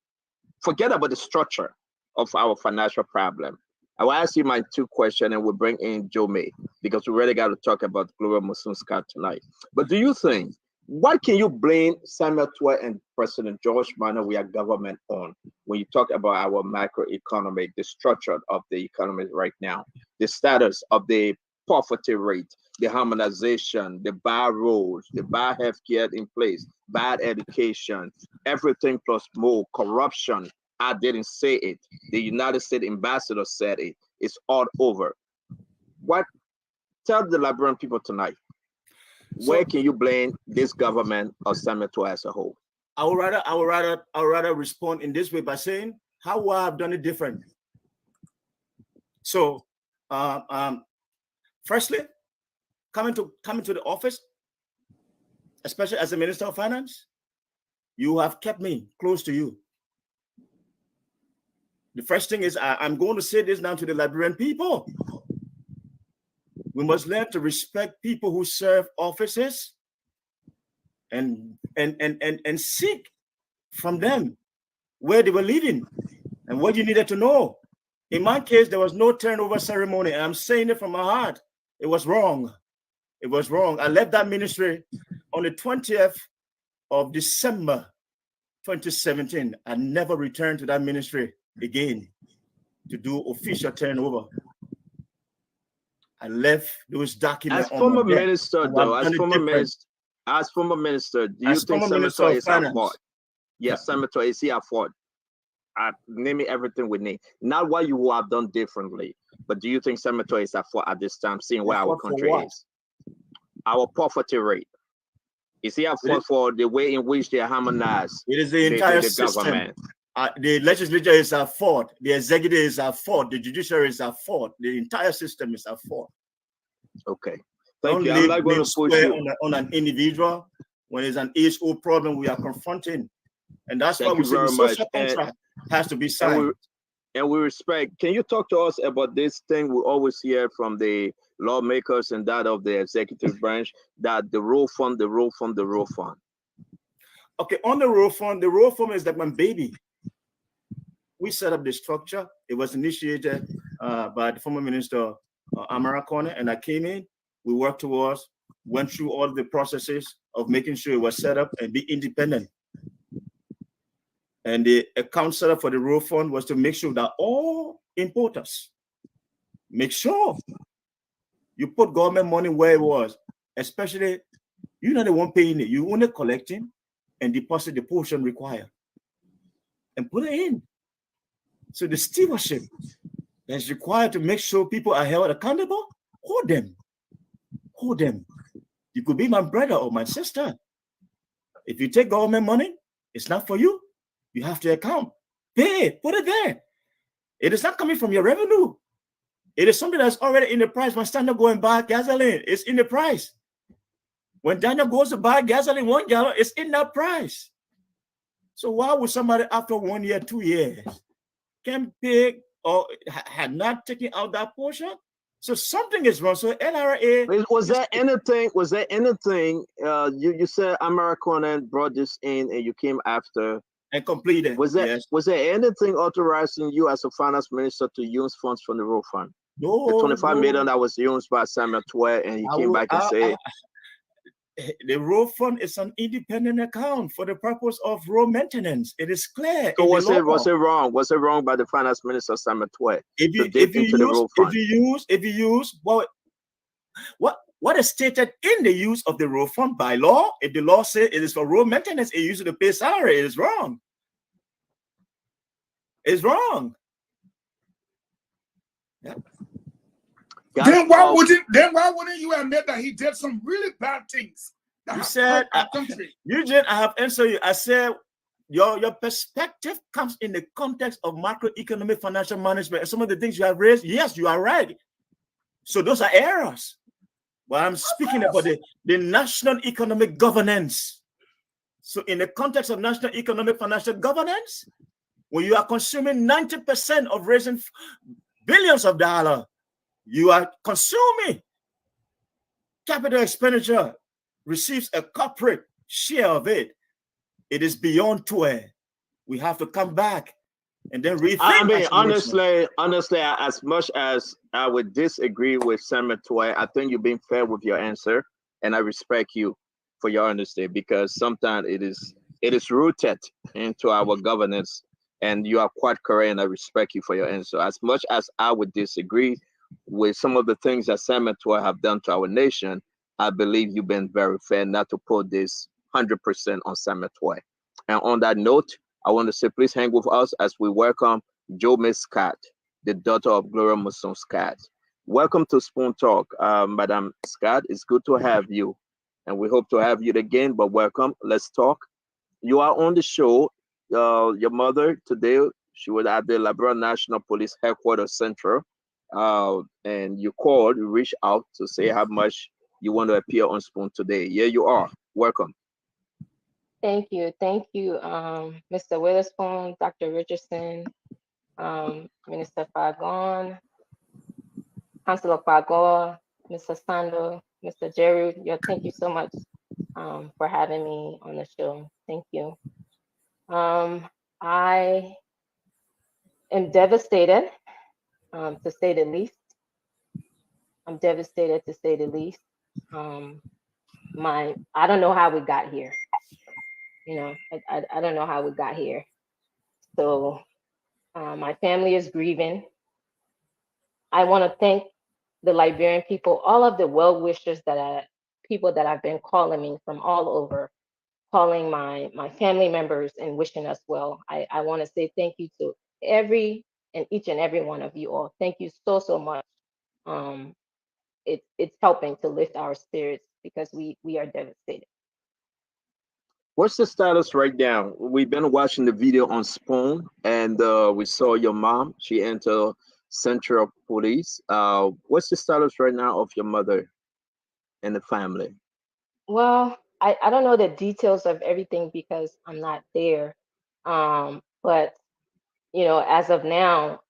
Forget about the structure of our financial problem. I will ask you my two questions and we'll bring in Joe May because we really got to talk about Global Muslim Scott tonight. But do you think, what can you blame Samuel Twe and President George Weah government on when you talk about our macroeconomic, the structure of the economy right now, the status of the poverty rate, the harmonization, the bad rules, the bad healthcare in place, bad education, everything plus more, corruption? I didn't say it. The United States ambassador said it. It's all over. What? Tell the Liberian people tonight. Where can you blame this government or Samuel Twe as a whole? I would rather respond in this way by saying how I have done it different. So, firstly, coming to the office, especially as a Minister of Finance, you have kept me close to you. The first thing is I'm going to say this now to the Liberian people. We must learn to respect people who serve offices and seek from them where they were living and what you needed to know. In my case, there was no turnover ceremony. And I'm saying it from my heart. It was wrong. It was wrong. I left that ministry on the 20th of December, 2017. I never returned to that ministry again to do official turnover. I left those documents. As former minister, though, as former minister, do you think Samuel Twe is at fault? Yes, Samuel Twe, is he at fault? Name me everything we need. Not what you have done differently, but do you think Samuel Twe is at fault at this time, seeing where our country is? Our poverty rate. Is he at fault for the way in which they harmonize? It is the entire system. Government. The legislature is at fault. The executive is at fault. The judiciary is at fault. The entire system is at fault. Okay. Thank you. I'm not going to push you on an individual. When it's an age-old problem, we are confronting. And that's why we say the social contract has to be signed. And we respect. Can you talk to us about this thing we always hear from the lawmakers and that of the executive branch, that the rural fund. Okay, on the rural fund is like my baby. We set up the structure. It was initiated by the former minister, Amara Kone, and I came in. We worked towards, went through all the processes of making sure it was set up and be independent. And the account setup for the rural fund was to make sure that all importers, make sure you put government money where it was, especially you're not the one paying it. You only collecting and deposit the portion required and put it in. So the stewardship that's required to make sure people are held accountable, hold them. Hold them. You could be my brother or my sister. If you take government money, it's not for you. You have to account. Pay it. Put it there. It is not coming from your revenue. It is something that's already in the price. When Standard go and buy gasoline, it's in the price. When Daniel goes to buy gasoline, 1 gallon, it's in that price. So why would somebody after 1 year, 2 years, can pay or had not taken out that portion? So something is wrong. So LRA. Was there anything? You said Amara Kone brought this in and you came after and completed. Was there anything authorizing you as a finance minister to use funds from the rural fund? No. The 25 million that was used by Samuel Twe, and he came back and said the rural fund is an independent account for the purpose of rural maintenance. It is clear. So was it wrong? Was it wrong by the finance minister Samuel Twe? If you use what is stated in the use of the rural fund by law, if the law says it is for rural maintenance, it uses to pay salary, it is wrong. It's wrong. Yeah. Then why wouldn't you admit that he did some really bad things? You said, Eugene, I have answered you. I said your perspective comes in the context of macroeconomic financial management and some of the things you have raised. Yes, you are right. So those are errors. but I'm speaking about the national economic governance. So in the context of national economic financial governance, when you are consuming 90% of raising billions of dollars, you are consuming capital expenditure, receives a corporate share of it. It is beyond 12. We have to come back and then rethink. I mean, honestly, as much as I would disagree with Senator Toy, I think you're being fair with your answer, and I respect you for your honesty, because sometimes it is rooted into our governance, and you are quite correct, and I respect you for your answer. As much as I would disagree with some of the things that Senator Toy have done to our nation, I believe you've been very fair not to put this 100% on Senator Toy. And on that note, I want to say please hang with us as we welcome Jo-May Scott, the daughter of Gloria Muson Scott. Welcome to Spoon Talk, Madam Scott. It's good to have you, and we hope to have you again, but welcome. Let's talk. You are on the show. Your mother today, she was at the Liberia National Police Headquarters Central, and you called, you reached out to say how much you want to appear on Spoon today. Here you are. Welcome. Thank you. Thank you, Mr. Witherspoon, Dr. Richardson, Minister Fagon, Councilor Fagon, Mr. Sando, Mr. Jerry. Thank you so much for having me on the show. Thank you. I am devastated, to say the least. I'm devastated, to say the least. I don't know how we got here. You know, I don't know how we got here. So my family is grieving. I want to thank the Liberian people, all of the well-wishers people that have been calling me from all over, calling my family members and wishing us well. I want to say thank you to each and every one of you all. Thank you so much. It's helping to lift our spirits because we are devastated. What's the status right now? We've been watching the video on Spoon, and we saw your mom. She entered Central Police. What's the status right now of your mother and the family? Well, I don't know the details of everything because I'm not there. But you know, as of now,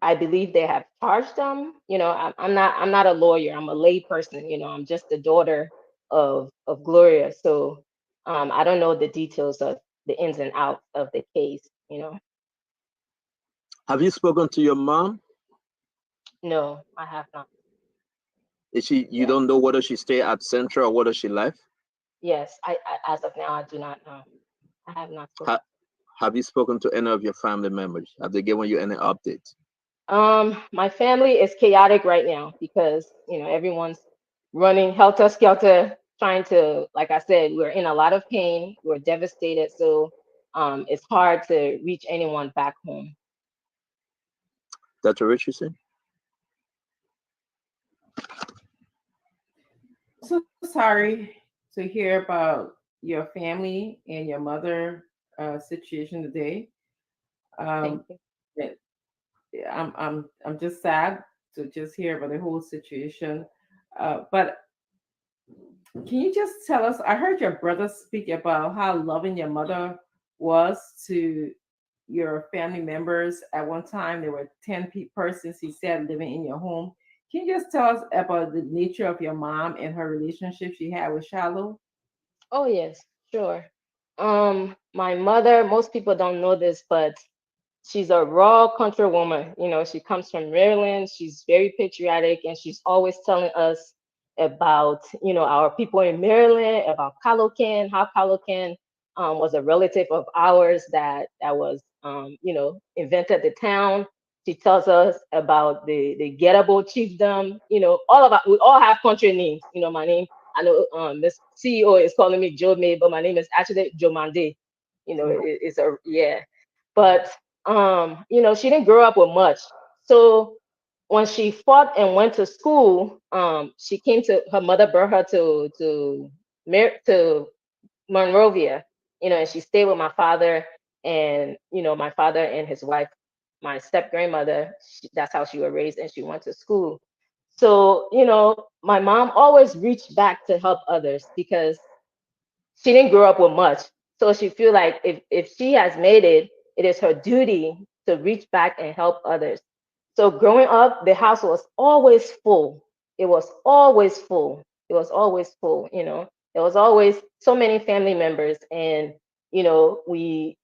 I believe they have charged them. You know, I'm not a lawyer. I'm a lay person. You know, I'm just the daughter of Gloria. So I don't know the details of the ins and outs of the case. You know. Have you spoken to your mom? No, I have not. Is she? You don't know whether she stayed at Central or whether she left? Yes, I as of now I do not know. I have not spoken. Have you spoken to any of your family members? Have they given you any updates? My family is chaotic right now because you know everyone's running helter skelter, trying to, like I said, we're in a lot of pain, we're devastated, so it's hard to reach anyone back home. Dr. Richardson? So sorry to hear about your family and your mother situation today. Thank you. I'm just sad to just hear about the whole situation. But can you just tell us? I heard your brother speak about how loving your mother was to your family members. At one time, there were 10 persons, he said, living in your home. Can you just tell us about the nature of your mom and her relationship she had with Shiloh? Oh yes, sure. My mother, most people don't know this, but she's a raw country woman. You know, she comes from Maryland. She's very patriotic, and she's always telling us about, you know, our people in Maryland, about Calocan, how Calocan was a relative of ours that was, you know, invented the town. She tells us about the Gettable chiefdom. You know, we all have country names. You know, my name, I know this CEO is calling me Jo-May, but my name is actually Jomande. You know, it's a, yeah. But you know, she didn't grow up with much. So when she fought and went to school, she came to, her mother brought her to Monrovia, you know, and she stayed with my father, and you know, my father and his wife, my step grandmother, that's how she was raised, and she went to school. So, you know, my mom always reached back to help others because she didn't grow up with much. So she feel like if she has made it, it is her duty to reach back and help others. So growing up, the house was always full. It was always full. It was always full, you know. There was always so many family members, and you know,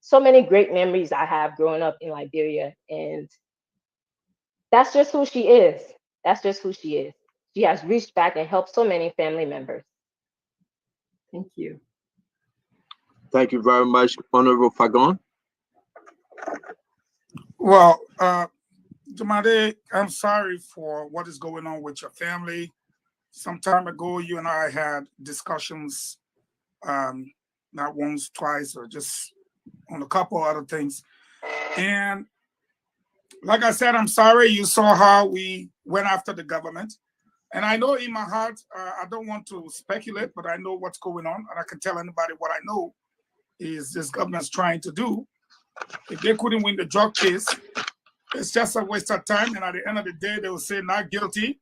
so many great memories I have growing up in Liberia. And that's just who she is. That's just who she is. She has reached back and helped so many family members. Thank you. Thank you very much, Honorable Fagon. Well, Jumade, I'm sorry for what is going on with your family. Some time ago, you and I had discussions, not once, twice, or just on a couple other things. And like I said, I'm sorry. You saw how we went after the government. And I know in my heart, I don't want to speculate, but I know what's going on. And I can tell anybody what I know is this government's trying to do. If they couldn't win the drug case, it's just a waste of time. And at the end of the day, they will say not guilty.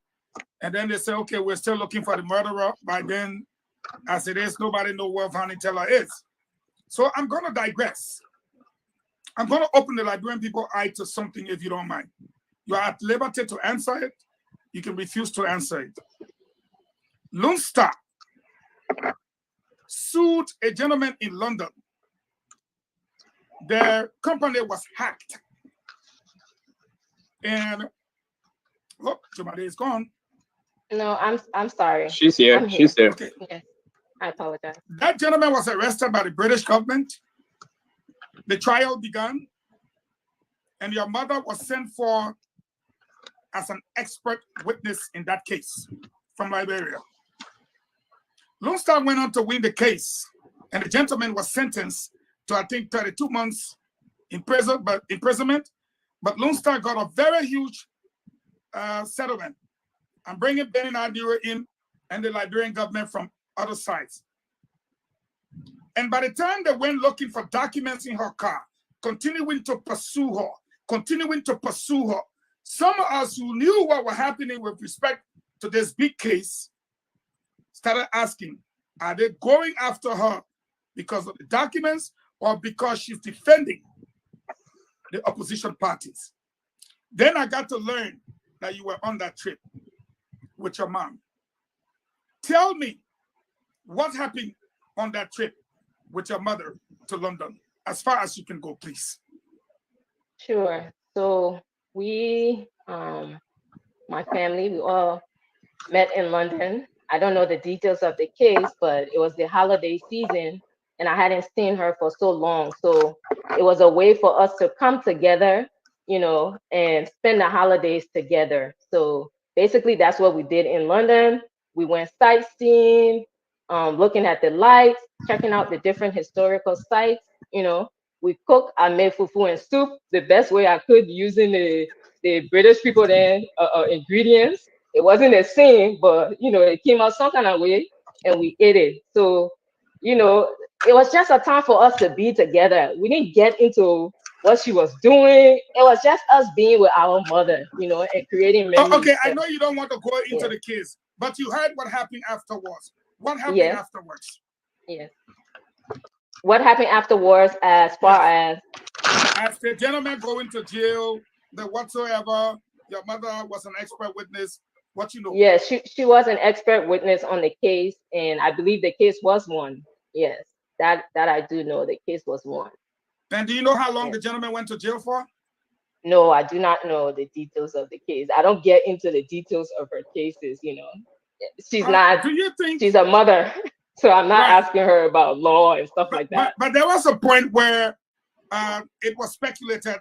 And then they say, okay, we're still looking for the murderer. By then, as it is, nobody knows where Vanity Teller is. So I'm going to digress. I'm going to open the Liberian people eye to something, if you don't mind. You are at liberty to answer it. You can refuse to answer it. Lone Star sued a gentleman in London. Their company was hacked. And look, Jumade is gone. No, I'm sorry. She's here. I'm here. She's there. Okay. Yes, I apologize. That gentleman was arrested by the British government. The trial began, and your mother was sent for as an expert witness in that case from Liberia. Lone Star went on to win the case, and the gentleman was sentenced to, I think, 32 months imprisonment. But Lone Star got a very huge settlement. I'm bringing Benin Adira in and the Liberian government from other sides. And by the time they went looking for documents in her car, continuing to pursue her, some of us who knew what was happening with respect to this big case started asking, are they going after her because of the documents or because she's defending the opposition parties? Then I got to learn that you were on that trip with your mom. Tell me what happened on that trip with your mother to London, as far as you can go, please. Sure. So we, my family, we all met in London. I don't know the details of the case, but it was the holiday season and I hadn't seen her for so long. So it was a way for us to come together, you know, and spend the holidays together. So basically that's what we did in London. We went sightseeing, looking at the lights, checking out the different historical sites, you know. We cooked, I made fufu and soup the best way I could using the British people there ingredients. It wasn't the same, but you know, it came out some kind of way and we ate it. So, you know, it was just a time for us to be together. We didn't get into what she was doing. It was just us being with our mother, you know, and creating memories. Okay, I know you don't want to go into the case, but you heard what happened afterwards. What happened afterwards? Yes. What happened afterwards as far as the gentleman going to jail, the whatsoever, your mother was an expert witness. What you know? Yeah, she was an expert witness on the case, and I believe the case was won. Yes, that I do know. The case was won. And do you know how long the gentleman went to jail for? No, I do not know the details of the case. I don't get into the details of her cases, you know. She's not. Do you think she's a mother? So I'm not asking her about law and stuff like that. But there was a point where it was speculated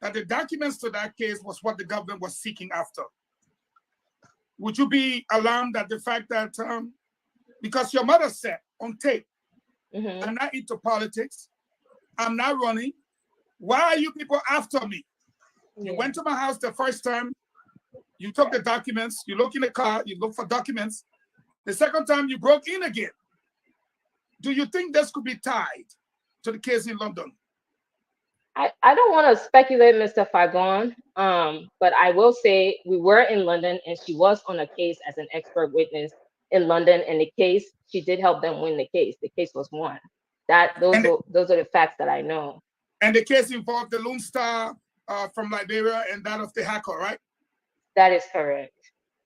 that the documents to that case was what the government was seeking after. Would you be alarmed at the fact that, because your mother said on tape, I'm not into politics, I'm not running, why are you people after me? You went to my house the first time, you took the documents, you look in the car, you look for documents. The second time you broke in again. Do you think this could be tied to the case in London? I don't want to speculate, Mr. Fagon, but I will say we were in London and she was on a case as an expert witness in London. And the case, she did help them win the case. The case was won. Those are the facts that I know. And the case involved the Lone Star from Liberia and that of the hacker, right? That is correct.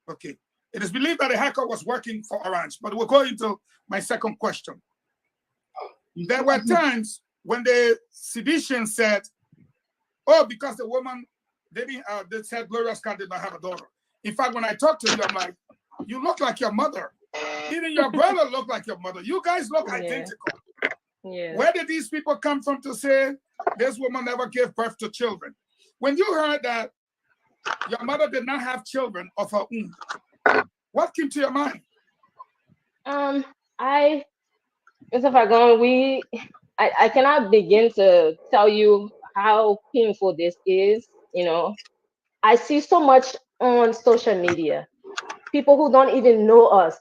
Okay. It is believed that the hacker was working for Orange, but we'll go into my second question. There were times when the sedition said, oh, because the woman, they said Gloria Scott did not have a daughter. In fact, when I talked to you, I'm like, you look like your mother. Even your brother looked like your mother. You guys look identical. Yeah. Where did these people come from to say this woman never gave birth to children? When you heard that your mother did not have children of her own, what came to your mind? Mr. Fagon, I cannot begin to tell you how painful this is. You know, I see so much on social media. People who don't even know us,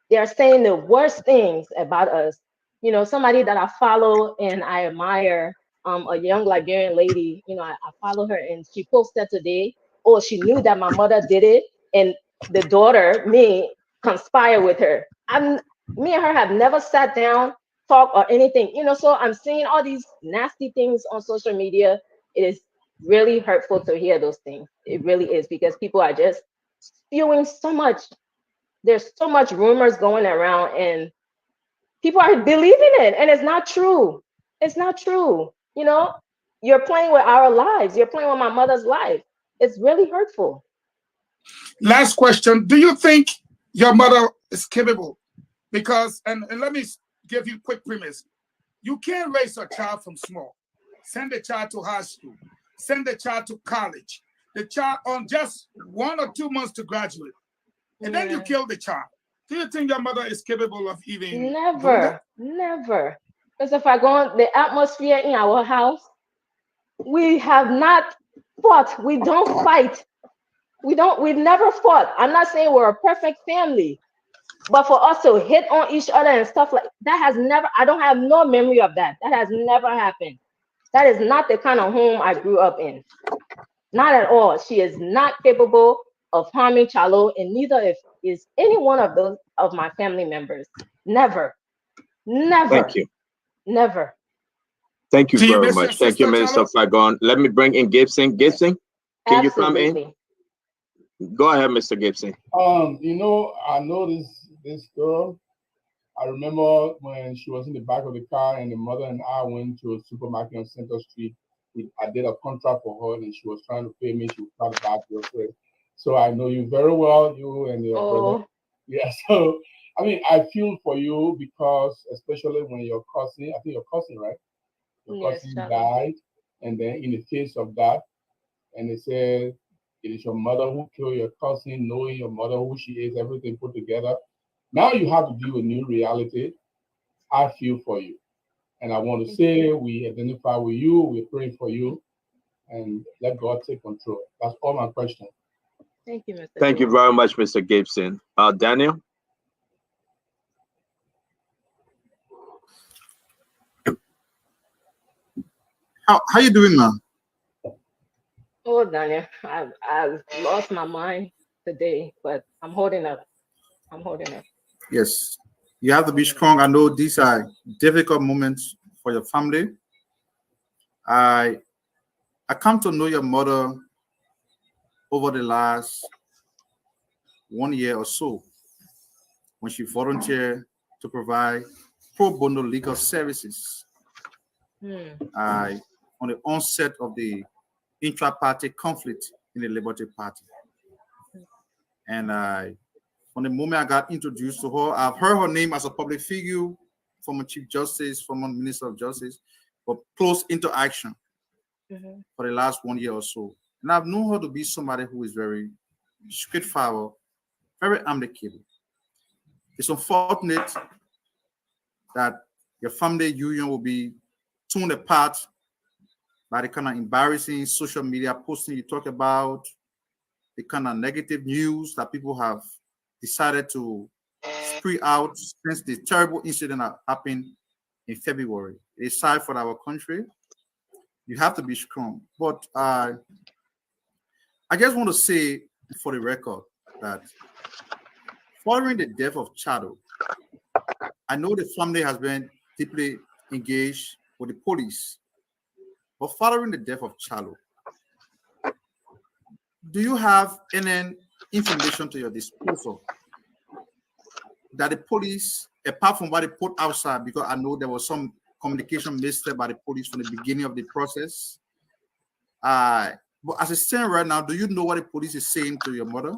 they are saying the worst things about us. You know, somebody that I follow and I admire, a young Liberian lady, you know, I follow her and she posted today, oh, she knew that my mother did it and the daughter, me, conspire with her. Me and her have never sat down, talk or anything, you know, so I'm seeing all these nasty things on social media. It is really hurtful to hear those things. It really is, because people are just spewing so much. There's so much rumors going around and people are believing it, and it's not true. It's not true. You know, you're playing with our lives. You're playing with my mother's life. It's really hurtful. Last question. Do you think your mother is capable? Because, and let me give you a quick premise. You can't raise a child from small. Send the child to high school. Send the child to college. The child on just 1 or 2 months to graduate. And then you kill the child. Do you think your mother is capable of even? Never. Because if I go on the atmosphere in our house, we have not fought. We don't fight. We've never fought. I'm not saying we're a perfect family, but for us to hit on each other and stuff like that has never, I don't have no memory of that. That has never happened. That is not the kind of home I grew up in. Not at all. She is not capable of harming Chalo, and neither is any one of those of my family members. Never. Thank you. Never. Thank you very much. Thank you, Mr. Fagon. Let me bring in Gibson. Gibson, can you come in? Go ahead, Mr. Gibson. You know, I know this girl. I remember when she was in the back of the car and the mother and I went to a supermarket on Center Street. I did a contract for her and she was trying to pay me. She was trying to buy groceries. So I know you very well, you and your brother. Yeah, so I mean, I feel for you because especially when your cousin, I think your cousin, right? Your cousin died, and then in the face of that, and they said it is your mother who killed your cousin, knowing your mother who she is, everything put together. Now you have to deal with new reality. I feel for you. And I want to say we identify with you, we're praying for you, and let God take control. That's all my question. Thank you, Mr. Thank you very much, Mr. Gibson. Daniel? How you doing, man? Oh, Daniel, I've lost my mind today, but I'm holding up. Yes, you have to be strong. I know these are difficult moments for your family. I come to know your mother over the last 1 year or so when she volunteered to provide pro bono legal services. On the onset of the intra-party conflict in the Liberty Party. And from the moment I got introduced to her, I've heard her name as a public figure, former Chief Justice, former Minister of Justice, but close interaction for the last 1 year or so. And I've known her to be somebody who is very straightforward, very amicable. It's unfortunate that your family union will be torn apart by the kind of embarrassing social media posting you talk about, the kind of negative news that people have decided to spree out since the terrible incident that happened in February. It's sad for our country. You have to be strong. But I just want to say for the record that following the death of Chado, I know the family has been deeply engaged with the police. But following the death of Chalo, do you have any information to your disposal that the police, apart from what they put outside, because I know there was some communication missed by the police from the beginning of the process. But as it stands right now, do you know what the police is saying to your mother?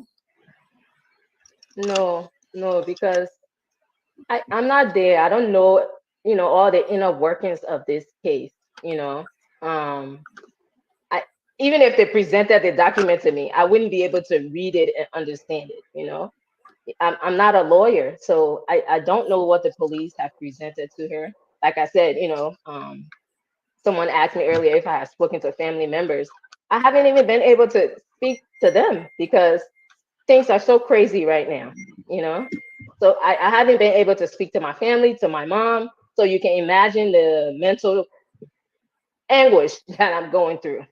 No, because I'm not there. I don't know, all the inner workings of this case, even if they presented the document to me, I wouldn't be able to read it and understand it, I'm not a lawyer, so I don't know what the police have presented to her. Like I said, someone asked me earlier if I had spoken to family members. I haven't even been able to speak to them because things are so crazy right now, So I haven't been able to speak to my family, to my mom. So you can imagine the mental anguish that I'm going through.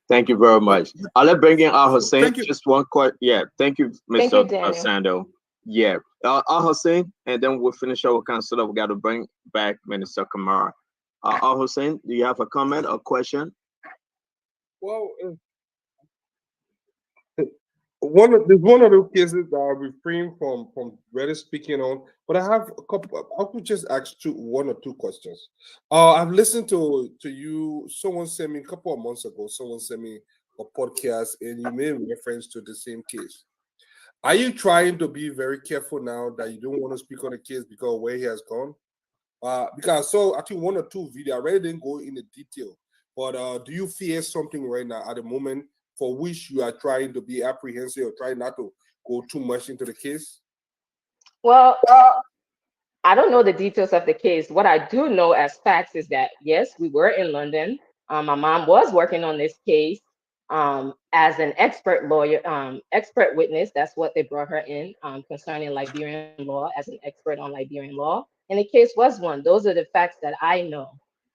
Thank you very much. Let's bring in Al Hussein. Just one question. Yeah, thank you, Mr. Sando. Yeah, Al Hussein, and then we'll finish our council. We got to bring back Minister Kamara. Al Hussein, do you have a comment or question? Well, one of the cases that I refrain from really speaking on, but I have a couple. I could just ask one or two questions. I've listened to you. Someone sent me a couple of months ago. Someone sent me a podcast, and you made reference to the same case. Are you trying to be very careful now that you don't want to speak on the case because of where he has gone? Because I think one or two videos. I really didn't go into detail, but do you fear something right now at the moment for which you are trying to be apprehensive or trying not to go too much into the case? Well, I don't know the details of the case. What I do know as facts is that, yes, we were in London. My mom was working on this case as an expert lawyer, expert witness. That's what they brought her in concerning Liberian law, as an expert on Liberian law. And the case was won. Those are the facts that I know.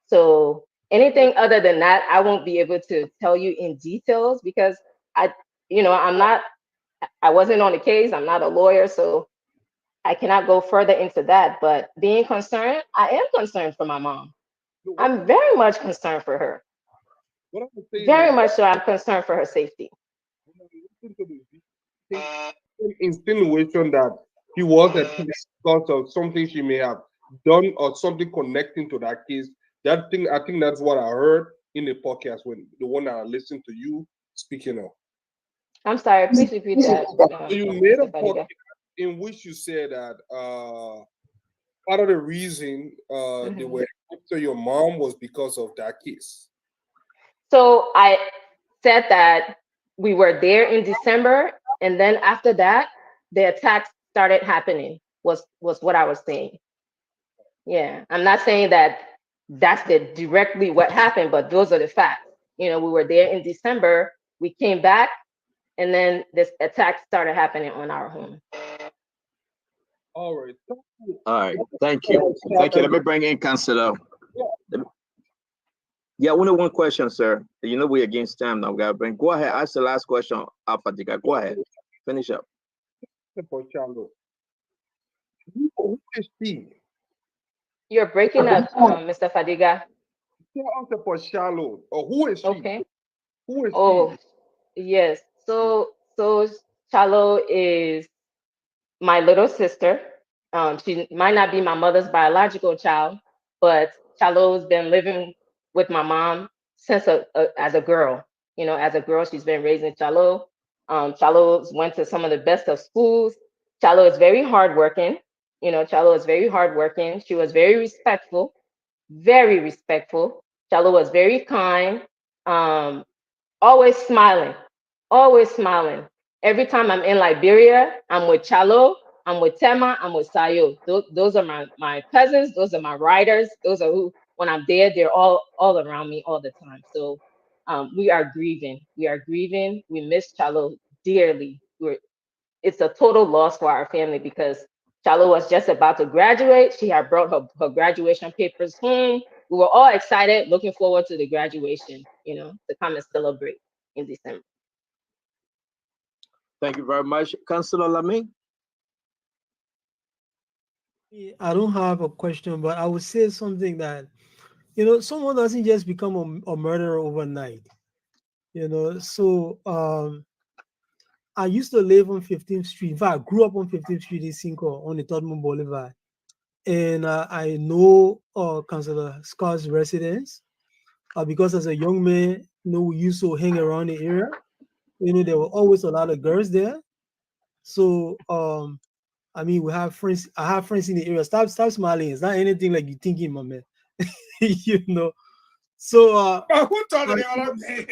So anything other than that, I won't be able to tell you in details because I wasn't on the case. I'm not a lawyer, so I cannot go further into that. But being concerned, I am concerned for my mom. I'm very much concerned for her. Very much so. I'm concerned for her safety. Insinuation that he was at peace because of something she may have done or something connecting to that case. That thing, I think that's what I heard in the podcast when the one that I listened to you speaking of. I'm sorry, please repeat that. So you made a podcast in which you said that part of the reason they were after your mom was because of that case. So I said that we were there in December, and then after that, the attacks started happening. Was what I was saying. Yeah, I'm not saying that that's directly what happened, but those are the facts. We were there in December. We came back, and then this attack started happening on our home. All right. All right. Thank you. Thank you. Let me bring in Councilor. Yeah, only one question, sir. We're against time now. We gotta bring. Go ahead. Ask the last question, Al-Fatiga. Go ahead. Finish up. Who is she? You're breaking up, Mr. Fadiga. For Shallow. Or who is she? Okay. Who is she? Yes. So Shallow is my little sister. She might not be my mother's biological child, but Shalow's been living with my mom since as a girl. As a girl, she's been raising Chalo. Chalo went to some of the best of schools. Chalo is very hardworking. Chalo is very hardworking. She was very respectful. Chalo was very kind. Always smiling. Every time I'm in Liberia, I'm with Chalo, I'm with Tema, I'm with Sayo. Those are my cousins. Those are my riders. Those are who, when I'm there, they're all around me all the time. So we are grieving. We miss Chalo dearly. It's a total loss for our family because Chalo was just about to graduate. She had brought her graduation papers home. we were all excited, looking forward to the graduation, you know, to come and celebrate in December. Thank you very much. Councillor Laming? I don't have a question, but I would say something that, you know, someone doesn't just become a murderer overnight. You know, so I used to live on 15th Street. In fact, I grew up on 15th Street in Cinco on the Todman Boulevard. And I know Councillor Scott's residence because as a young man, you know, we used to hang around the area. You know, there were always a lot of girls there. So, I mean, we have friends. I have friends in the area. Stop smiling. It's not anything like you thinking, my man. You know. So, who told the other man?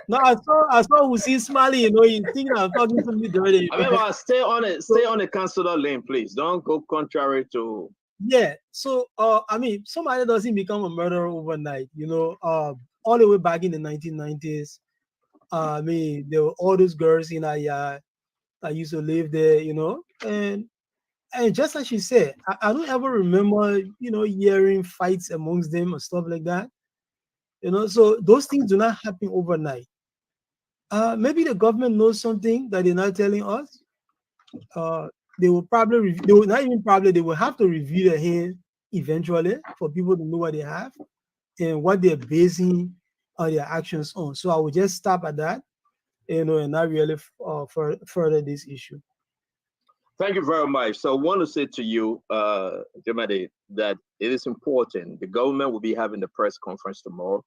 no, I saw who see smiling. You know, you think I'm talking to me dirty. I mean, stay on it. Stay on the councillor lane, please. Don't go contrary to. Yeah. So, I mean, somebody doesn't become a murderer overnight. You know, all the way back in the 1990s. I mean, there were all those girls in our yard that used to live there. You know, and just like she said, I don't ever remember, you know, hearing fights amongst them or stuff like that. You know, so those things do not happen overnight. Maybe the government knows something that they're not telling us. They will probably, they will not even probably, they will have to review their hand eventually for people to know what they have and what they're basing their actions on. So I will just stop at that, you know, and not really further this issue. Thank you very much. So I want to say to you, Jemade, that it is important. The government will be having the press conference tomorrow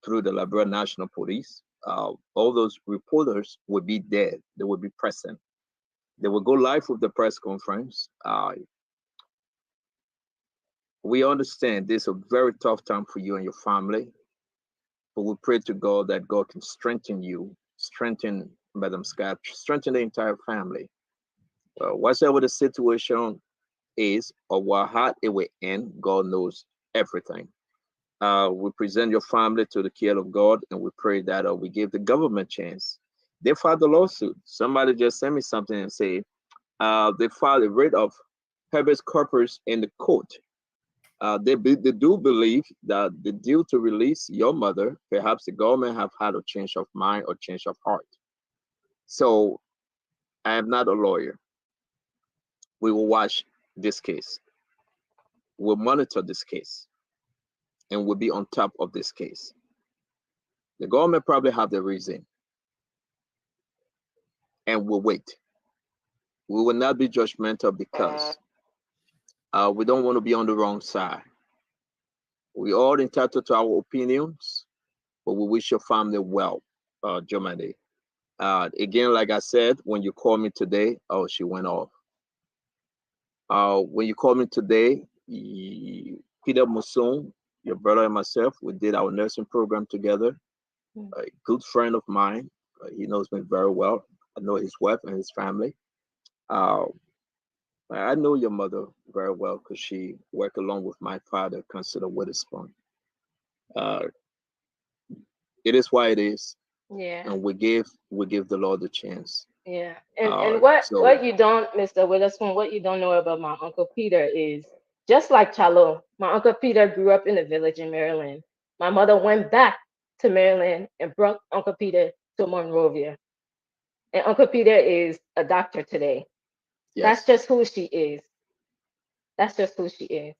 through the Liberia National Police. All those reporters will be there. They will be present. They will go live with the press conference. We understand this is a very tough time for you and your family, but we pray to God that God can strengthen you, strengthen Madam Scott, strengthen the entire family. Whatever the situation is or what hard it will end, God knows everything. We present your family to the care of God, and we pray that we give the government a chance. They filed the lawsuit. Somebody just sent me something and say they filed a writ of habeas corpus in the court. They do believe that the deal to release your mother, perhaps the government have had a change of mind or change of heart. So I am not a lawyer. We will watch this case. We'll monitor this case. And we'll be on top of this case. The government probably have the reason. And we'll wait. We will not be judgmental because we don't want to be on the wrong side. We all entitled to our opinions, but we wish your family well, Jomade. Again, like I said, when you called me today, oh, she went off. When you called me today, Peter Muson, your brother and myself, we did our nursing program together. A good friend of mine. He knows me very well. I know his wife and his family. I know your mother very well because she worked along with my father, Councillor Witherspoon. It is why it is. Yeah. And we give the Lord a chance. Yeah. And what you don't, Mr. Witherspoon, what you don't know about my Uncle Peter is just like Chalo, my Uncle Peter grew up in a village in Maryland. My mother went back to Maryland and brought Uncle Peter to Monrovia. And Uncle Peter is a doctor today. Yes. That's just who she is. That's just who she is.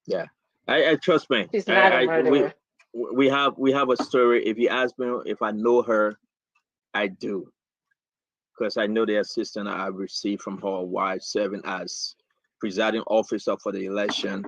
Yeah. I trust me. She's not a murderer. We have a story. If you ask me if I know her, I do. Because I know the assistance I received from her while serving as presiding officer for the election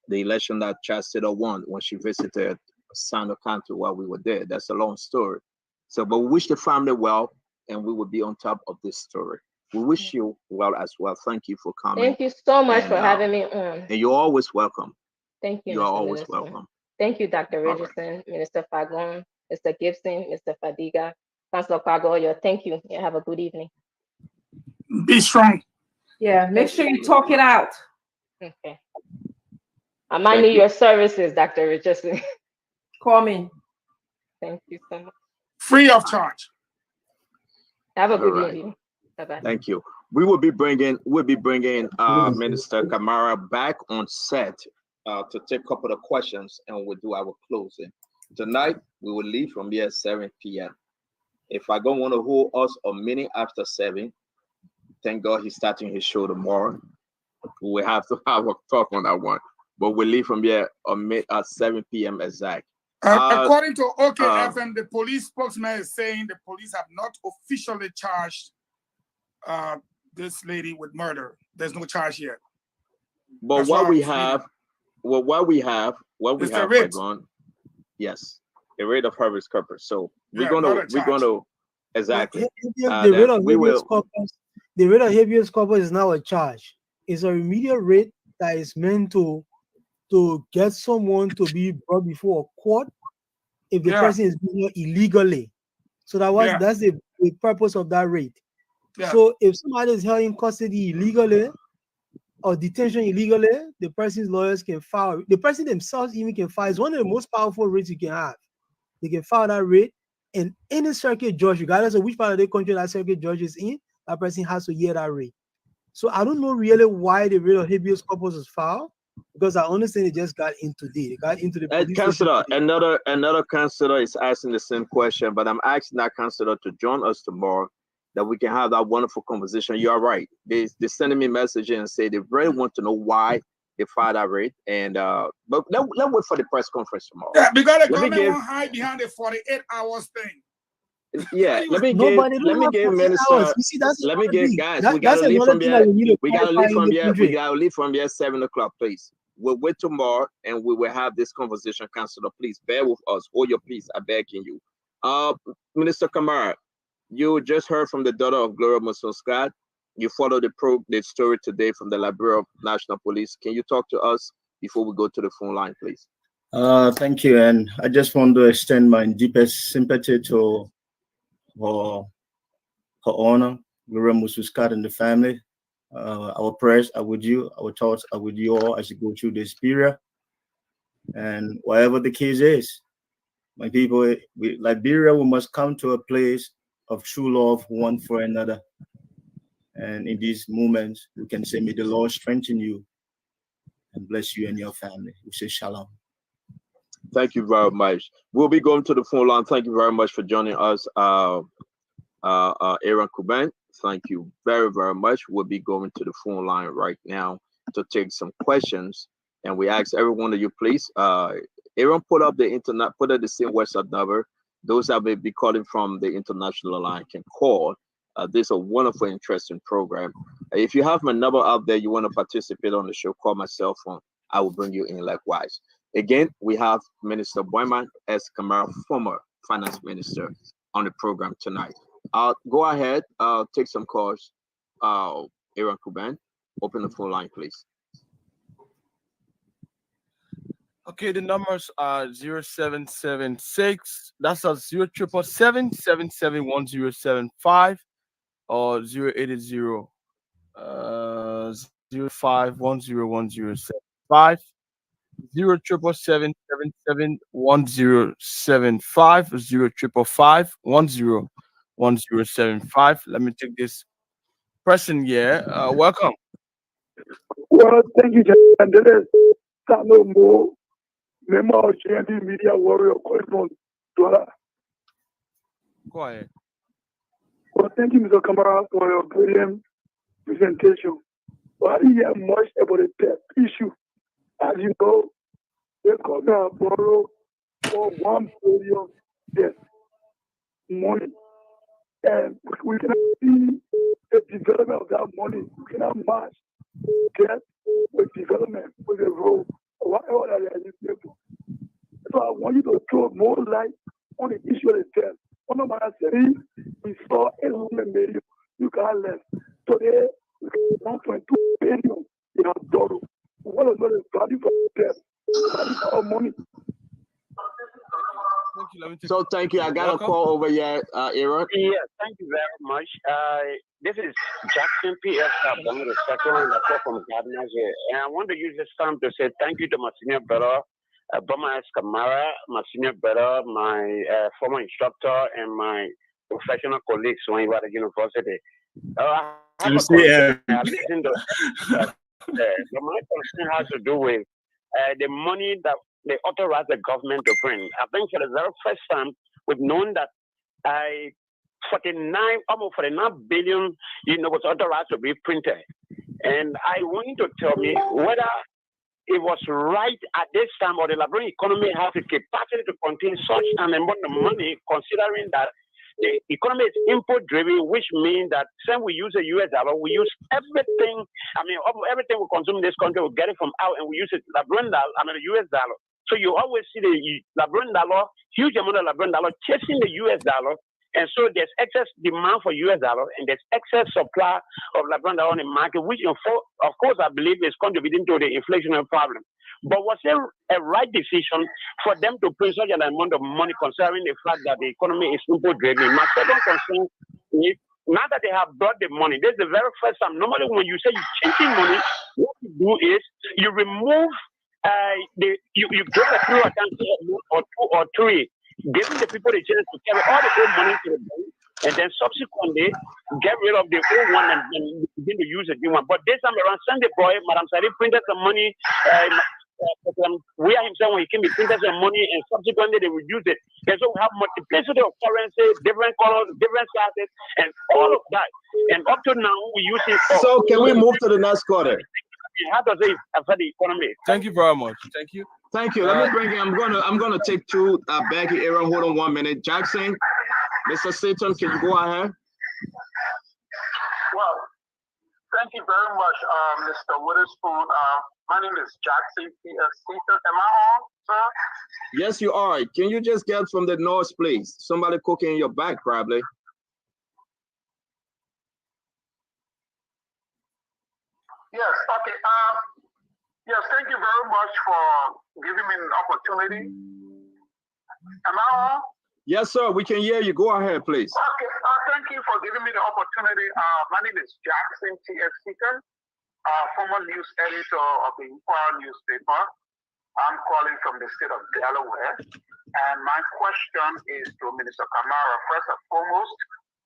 that Chastity won when she visited Sano County while we were there. That's a long story. So, but we wish the family well, and we will be on top of this story. We wish you well as well. Thank you for coming. Thank you so much for having me on. And you're always welcome. Thank you. You are always welcome. Thank you, Dr. Richardson, right. Minister Fagon, Mr. Gibson, Mr. Fadiga, Councilor Pagoya. Thank you. Yeah, have a good evening. Be strong. Yeah, make sure you talk it out. Okay. I might need your services, Dr. Richardson. Call me. Thank you so much. Free of charge. Have a good evening. Bye-bye. Thank you. We'll be bringing Minister Kamara back on set to take a couple of questions, and we'll do our closing. Tonight, we will leave from here at 7 p.m. If I don't want to hold us a minute after 7, thank God he's starting his show tomorrow. We have to have a talk on that one. But we'll leave from here at 7 p.m. exact. According to OKFM, the police spokesman is saying the police have not officially charged this lady with murder. There's no charge yet. But That's what what we I'm have, Gone, yes, a rate of habeas corpus. So we're gonna exactly. The rate of habeas corpus is now a charge. It's a remedial rate that is meant to get someone to be brought before a court if the person is being held illegally. So that's the purpose of that rate. Yeah. So if somebody is held in custody illegally or detention illegally, the person's lawyers can file. The person themselves even can file. It's one of the most powerful rates you can have. They can file that rate, and any circuit judge, regardless of which part of the country that circuit judge is in, that person has to hear that rate. So I don't know really why the rate of habeas corpus is filed, because I understand it just got in today. They got into the police counselor. Another counselor is asking the same question, but I'm asking that counselor to join us tomorrow, that we can have that wonderful conversation. You are right. They're sending me a message and say they really want to know why they filed that rate. And but let's wait for the press conference tomorrow. Yeah, because the government won't hide behind the 48 hours thing. Yeah, let me give minister. Let me give guys. We gotta leave from here. We gotta leave from here. We gotta leave from here 7 o'clock, please. We'll wait tomorrow and we will have this conversation. Counselor, please bear with us. Hold your peace. I'm begging you. Minister Kamara, you just heard from the daughter of Gloria Muson-Scott. You followed the story today from the Liberia National Police. Can you talk to us before we go to the phone line, please? Thank you, and I just want to extend my deepest sympathy to her honor, Gloria Muson-Scott, and the family. Our prayers are with you. Our thoughts are with you all as you go through this period. And whatever the case is, my people, Liberia, we must come to a place of true love one for another. And in these moments, we can say, may the Lord strengthen you and bless you and your family. We say shalom. Thank you very much. We'll be going to the phone line. Thank you very much for joining us, Aaron Kuban. Thank you very, very much. We'll be going to the phone line right now to take some questions. And we ask every one of you, please. Aaron put up the same WhatsApp number. Those that may be calling from the international line can call. This is a wonderful, interesting program. If you have my number out there, you want to participate on the show, call my cell phone. I will bring you in likewise. Again, we have Minister Boyman S. Kamara, former finance minister, on the program tonight. Go ahead, take some calls. Aaron Kuban, open the phone line, please. Okay, the numbers are 0776. That's 0777-771075 or 080 05101075. 0777-771075 0555101075. Let me take this person here. Welcome. Well, thank you, and this is Samuel Moore, member of GND Media Warrior Correspondent. Go ahead. Well, thank you, Mr. Kamara, for your brilliant presentation. Well, I didn't hear much about the debt issue. As you know, the government borrowed for $1 billion debt money. And we cannot see the development of that money. We cannot match debt with development, with the road, whatever that is. So I want you to throw more light on the issue of the debt. On the city, we saw 800 million you got left. Today, 1.2 billion in our dollar. What is the value for debt? Value for our money. So thank you. I got a call over here, Aaron. Yeah, thank you very much. This is Jackson P.S. Sabon, the second one that call from Gardner here. And I want to use this time to say thank you to my senior brother, Bama S. Kamara, my senior brother, my former instructor, and my professional colleagues when he was at the university. I have a question. But my question has to do with the money that they authorized the government to print. I think for the very first time, we've known that almost 49 billion, was authorized to be printed. And I want you to tell me whether it was right at this time or the Liberian economy has the capacity to contain such an amount of money, considering that the economy is import driven, which means that since we use the US dollar, we use everything. Everything we consume in this country, we get it from out and we use it Liberian dollar, the US dollar. So you always see the Liberian dollar, huge amount of Liberian dollar chasing the US dollar. And so there's excess demand for US dollar and there's excess supply of Liberian dollar in the market, which of course I believe is contributing to the inflationary problem. But was it a right decision for them to print such an amount of money, considering the fact that the economy is import driven? My second concern is, now that they have brought the money, this is the very first time. Normally when you say you're changing money, what you do is you remove you give a few accounts or 2 or 3, giving the people the chance to carry all the old money to the bank, and then subsequently get rid of the old one and begin to use the new one. But this time around, Sunday boy, Madam Sadi printed some money. Where himself when he came, he printed some money, and subsequently they reduced it. And so we have multiplicity of currency, different colors, different sizes, and all of that. And up to now, we use it. So can we move to the next quarter? How does it affect the economy? Thank you very much. Thank you. Thank you. Let me bring in. I'm gonna take two Becky, Aaron. Hold on 1 minute. Jackson, Mr. Satan, can you go ahead? Well, thank you very much, Mr. Witherspoon. My name is Jackson P.S. Satan. Am I on, sir? Yes, you are. Can you just get from the noise, please? Somebody cooking in your back, probably. Yes, okay. Yes, thank you very much for giving me an opportunity. Am I on? Yes, sir. We can hear you. Go ahead, please. Okay, thank you for giving me the opportunity. My name is Jackson T.S. Seaton, former news editor of the Inquirer newspaper. I'm calling from the state of Delaware. And my question is to Minister Kamara. First and foremost,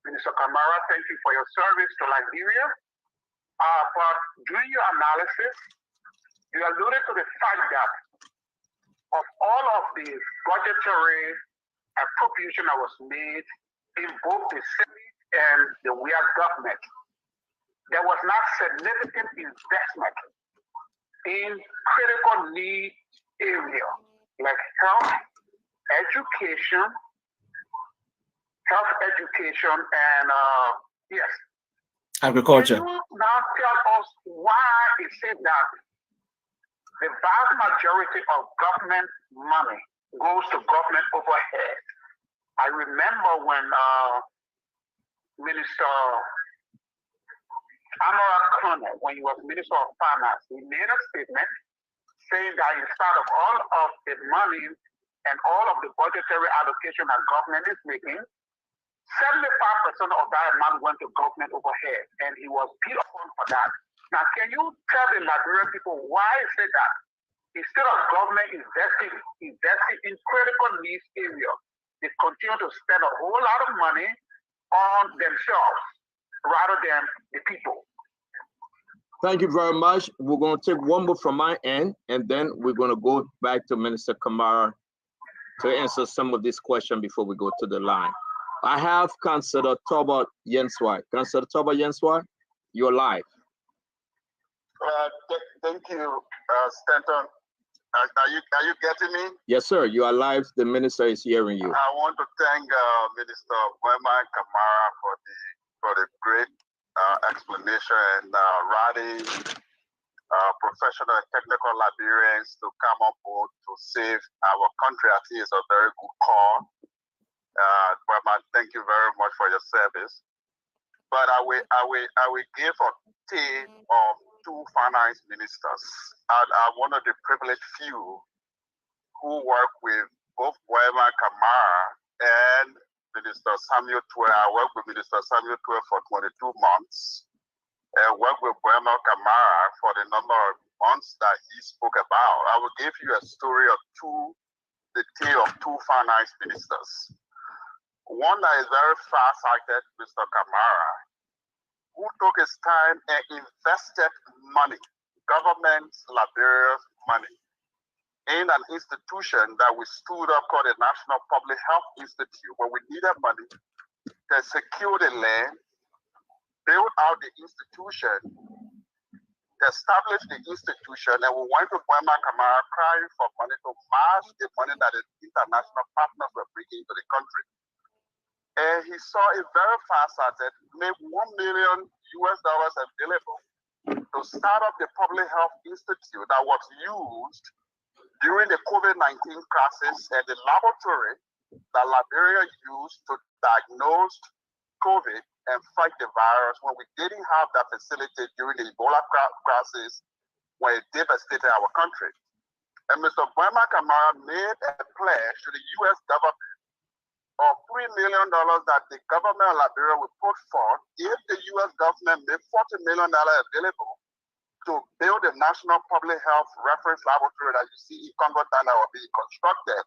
Minister Kamara, thank you for your service to Liberia. But during your analysis, you alluded to the fact that of all of the budgetary appropriation that was made in both the city and the WIA government, there was not significant investment in critical need areas like health education, and yes. Agriculture. Can you now tell us why is it that the vast majority of government money goes to government overhead? I remember when Minister Amara Kone, when he was Minister of Finance, he made a statement saying that in spite of all of the money and all of the budgetary allocation that government is making, 75% of that amount went to government overhead, and he was beat upon for that. Now, can you tell the Liberian people why is it that instead of government investing in critical needs areas, they continue to spend a whole lot of money on themselves rather than the people? Thank you very much. We're going to take one more from my end, and then we're going to go back to Minister Kamara to answer some of these questions before we go to the line. I have Councillor Toba Yenswai. Councillor Toba Yenswai, you're live. Thank you, Stanton. Are you getting me? Yes, sir. You are live. The minister is hearing you. I want to thank Minister Wema Kamara for the great explanation and rallying professional and technical Liberians to come on board to save our country. I think it's a very good call. Wema, thank you very much for your service. But I will give a team of 2 finance ministers. I'm one of the privileged few who work with both Wema Kamara and Minister Samuel Twe. I worked with Minister Samuel Twe for 22 months and worked with Wema Kamara for the number of months that he spoke about. I will give you a story of the tale of 2 finance ministers. One that is very far-sighted, Mr. Kamara, who took his time and invested money, government Liberia's money, in an institution that we stood up called the National Public Health Institute, where we needed money to secure the land, build out the institution, establish the institution, and we went to Buema Camara crying for money to match the money that the international partners were bringing to the country. And he saw it very fast at it, made $1 million available to start up the Public Health Institute that was used during the COVID-19 crisis and the laboratory that Liberia used to diagnose COVID and fight the virus when we didn't have that facility during the Ebola crisis when it devastated our country. And Mr. Buema Camara made a pledge to the U.S. government of $3 million that the government of Liberia would put forth if the U.S. government made $40 million available to build a national public health reference laboratory that you see in Congo Tana will be constructed.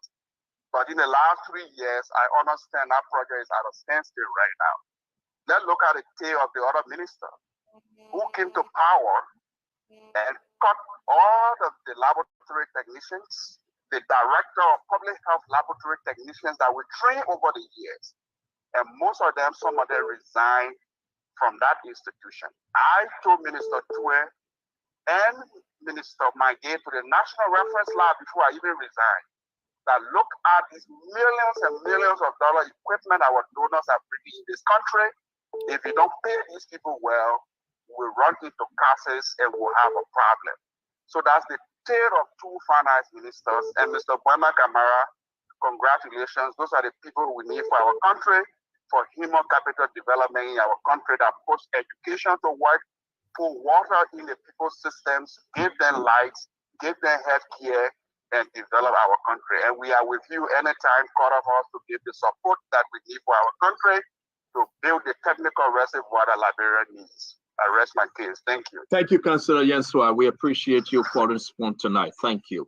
But in the last 3 years, I understand that project is at a standstill right now. Let's look at the tale of the other minister who came to power and cut all of the laboratory technicians, the director of public health laboratory technicians that we trained over the years. And most of them, some of them resigned from that institution. I told Minister Tue and Minister Magay to the National Reference Lab before I even resigned, that look at these millions and millions of dollar equipment our donors are bringing in this country. If you don't pay these people well, we'll run into crisis and we'll have a problem. So that's the tale of two finance ministers. And Mr. Buema Camara, congratulations. Those are the people we need for our country, for human capital development in our country that puts education to work, put water in the people's systems, give them lights, give them health care, and develop our country. And we are with you anytime, call of us to give the support that we need for our country to build the technical reservoir that Liberia needs. I rest my case. Thank you. Thank you, Councillor Yensua. We appreciate you for the response tonight. Thank you.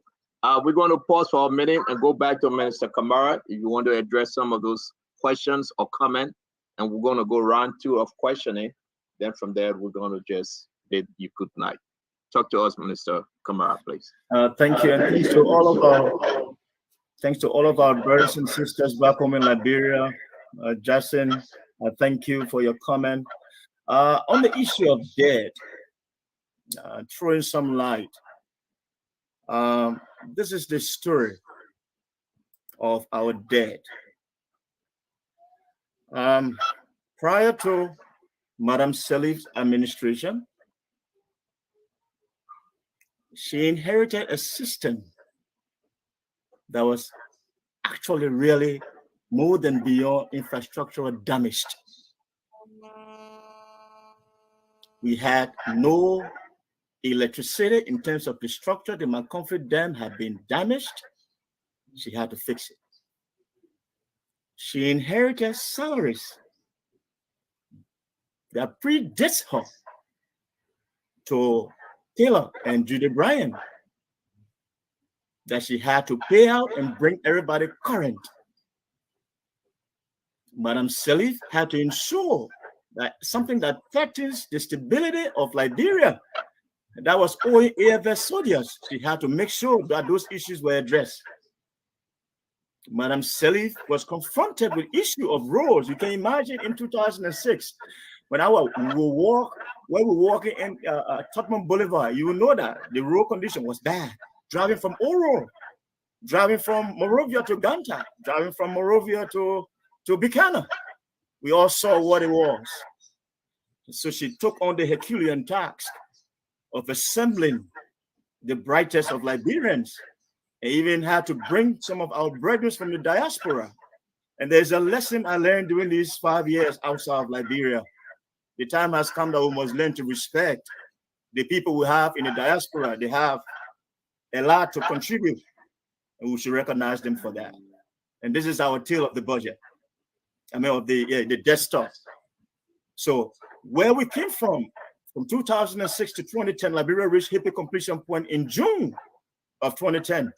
We're going to pause for a minute and go back to Minister Camara if you want to address some of those questions or comment. And we're going to go round 2 of questioning. Then from there, we're going to just bid you good night. Talk to us, Minister Camara, please. Thank you, and thanks to all of our brothers and sisters back home in Liberia. Jason, thank you for your comment. On the issue of debt, throwing some light. This is the story of our debt. Prior to Madam Sirleaf's administration, she inherited a system that was actually really more than beyond infrastructural damaged. We had no electricity in terms of the structure. The Maconfit Dam had been damaged. She had to fix it. She inherited salaries that predates her to Taylor and Judy Bryan that she had to pay out and bring everybody current. Madam Sirleaf had to ensure that something that threatens the stability of Liberia, that was owing AFS soldiers. She had to make sure that those issues were addressed. Madam Sirleaf was confronted with issue of roads. You can imagine in 2006, when we were walking in Tottenham Boulevard, you will know that the road condition was bad. Driving from Oro, driving from Monrovia to Ganta, driving from Monrovia to Buchanan. We all saw what it was. So she took on the Herculean task of assembling the brightest of Liberians, and even had to bring some of our brethren from the diaspora. And there's a lesson I learned during these 5 years outside of Liberia. The time has come that we must learn to respect the people we have in the diaspora. They have a lot to contribute, and we should recognize them for that. And this is our tale of the budget. I mean, of the desktop. So where we came from 2006 to 2010, Liberia reached HIPAA completion point in June of 2010.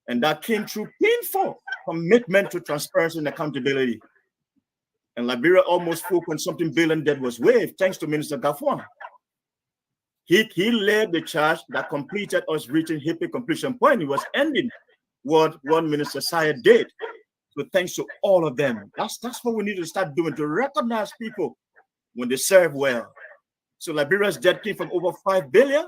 And that came through painful commitment to transparency and accountability. And Liberia almost $4.something billion debt was waived thanks to Minister Gaffwan. He led the charge that completed us reaching hippie completion point. It was ending what one Minister Syed did. So thanks to all of them. That's what we need to start doing, to recognize people when they serve well. So Liberia's debt came from over 5 billion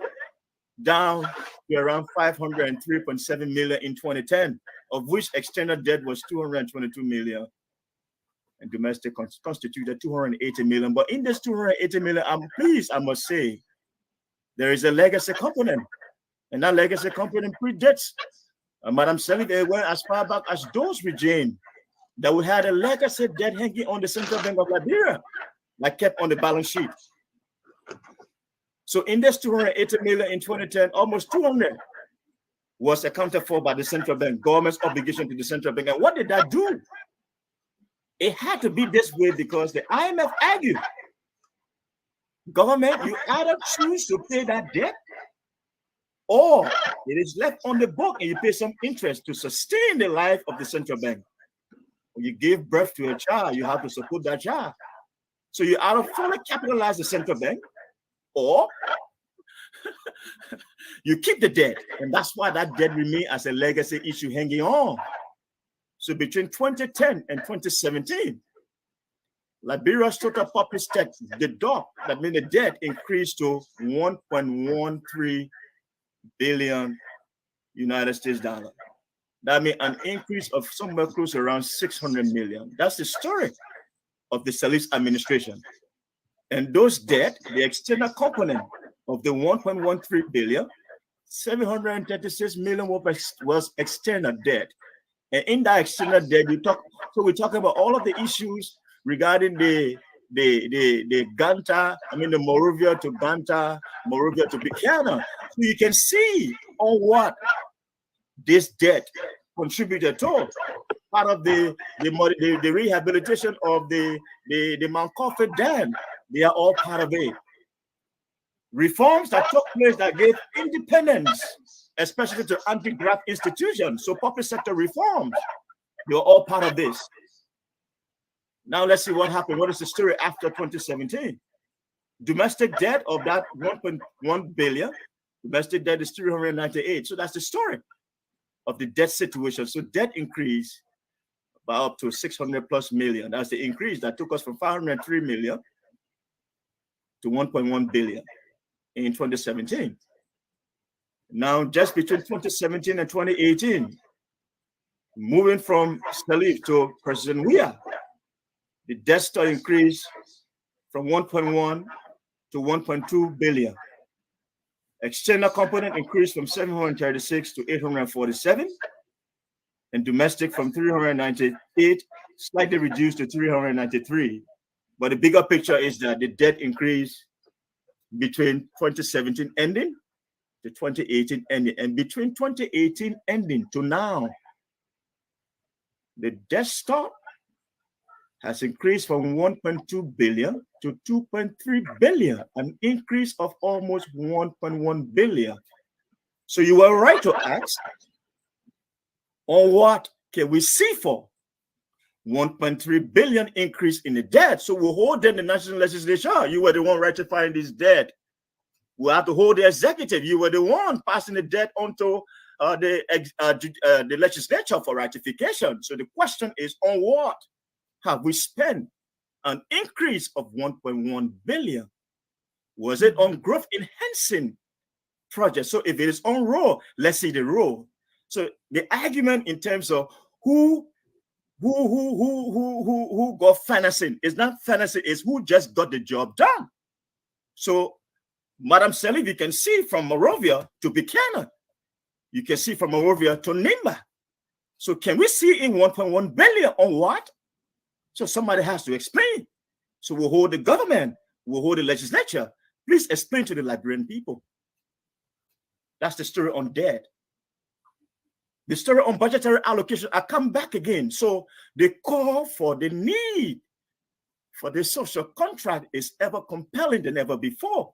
down to around 503.7 million in 2010, of which external debt was 222 million and domestic constituted 280 million. But in this 280 million, I'm pleased, I must say, there is a legacy component, and that legacy component predates Madam Salive went as far back as those regime that we had a legacy debt hanging on the Central Bank of Liberia, like kept on the balance sheet. So in this 280 million in 2010, almost 200 was accounted for by the central bank, government's obligation to the central bank. And what did that do? It had to be this way because the IMF argued, government, you either choose to pay that debt or it is left on the book and you pay some interest to sustain the life of the central bank. When you give birth to a child, you have to support that child. So you either fully capitalize the central bank or you keep the debt. And that's why that debt remains as a legacy issue hanging on. So between 2010 and 2017, Liberia's total public debt, the DOC, that means the debt increased to 1.13 billion United States dollars. That means an increase of somewhere close to around 600 million. That's the story of the Salive administration. And those debt, the external component of the 1.13 billion, 736 million was external debt. And in that external debt, we're talking about all of the issues regarding the Ganta, the Morovia to Ganta, Morovia to Buchanan. So you can see on what this debt contributed to. Part of the rehabilitation of the Mount Coffee Dam, they are all part of it. Reforms that took place that gave independence, especially to anti-graft institutions, so public sector reforms, they are all part of this. Now let's see what happened. What is the story after 2017? Domestic debt of that 1.1 billion, domestic debt is 398. So that's the story of the debt situation. So debt increased by up to 600 plus million. That's the increase that took us from 503 million to 1.1 billion in 2017. Now, just between 2017 and 2018, moving from Salive to President Weah, the debt still increased from 1.1 to 1.2 billion. External component increased from 736 to 847, and domestic from 398, slightly reduced to 393. But the bigger picture is that the debt increased between 2017 ending to 2018 ending. And between 2018 ending to now, the debt stock has increased from 1.2 billion to 2.3 billion, an increase of almost 1.1 billion. So you were right to ask, on what can we see for 1.3 billion increase in the debt? So we'll hold them the national legislature. You were the one ratifying this debt. We have to hold the executive. You were the one passing the debt onto the legislature for ratification. So the question is, on what have we spent an increase of 1.1 billion? Was it on growth enhancing projects? So if it is on road, let's see the road. So the argument in terms of who got financing is not financing, is who just got the job done. So Madam Salive, you can see from Morovia to Buchanan. You can see from Morovia to Nimba. So can we see in 1.1 billion on what? So somebody has to explain. So we'll hold the government, we'll hold the legislature. Please explain to the Liberian people. That's the story on debt. The story on budgetary allocation, I come back again. So the call for the need for the social contract is ever compelling than ever before.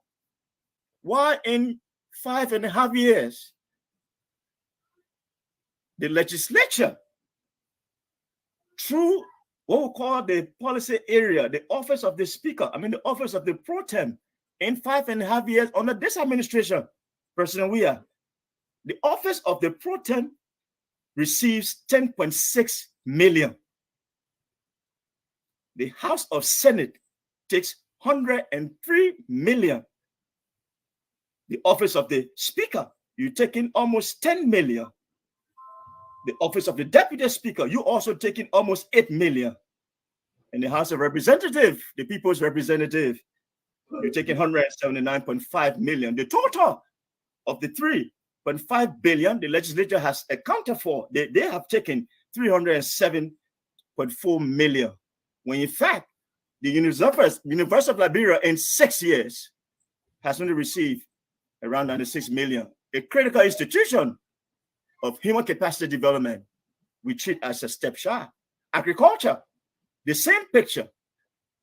Why in 5.5 years, the legislature, through what we call the policy area, the office of the speaker, the office of the pro tem, in 5.5 years under this administration, President Weah, the office of the pro tem receives 10.6 million. The House of Senate takes 103 million. The office of the Speaker, you're taking almost 10 million. The office of the Deputy Speaker, you also taking almost 8 million. And the House of Representatives, the People's Representative, you're taking 179.5 million. The total of the 3.5 billion the legislature has accounted for, they have taken 307.4 million. When in fact, the University of Liberia in 6 years has only received around 96 million. A critical institution of human capacity development, we treat as a step shy. Agriculture, the same picture.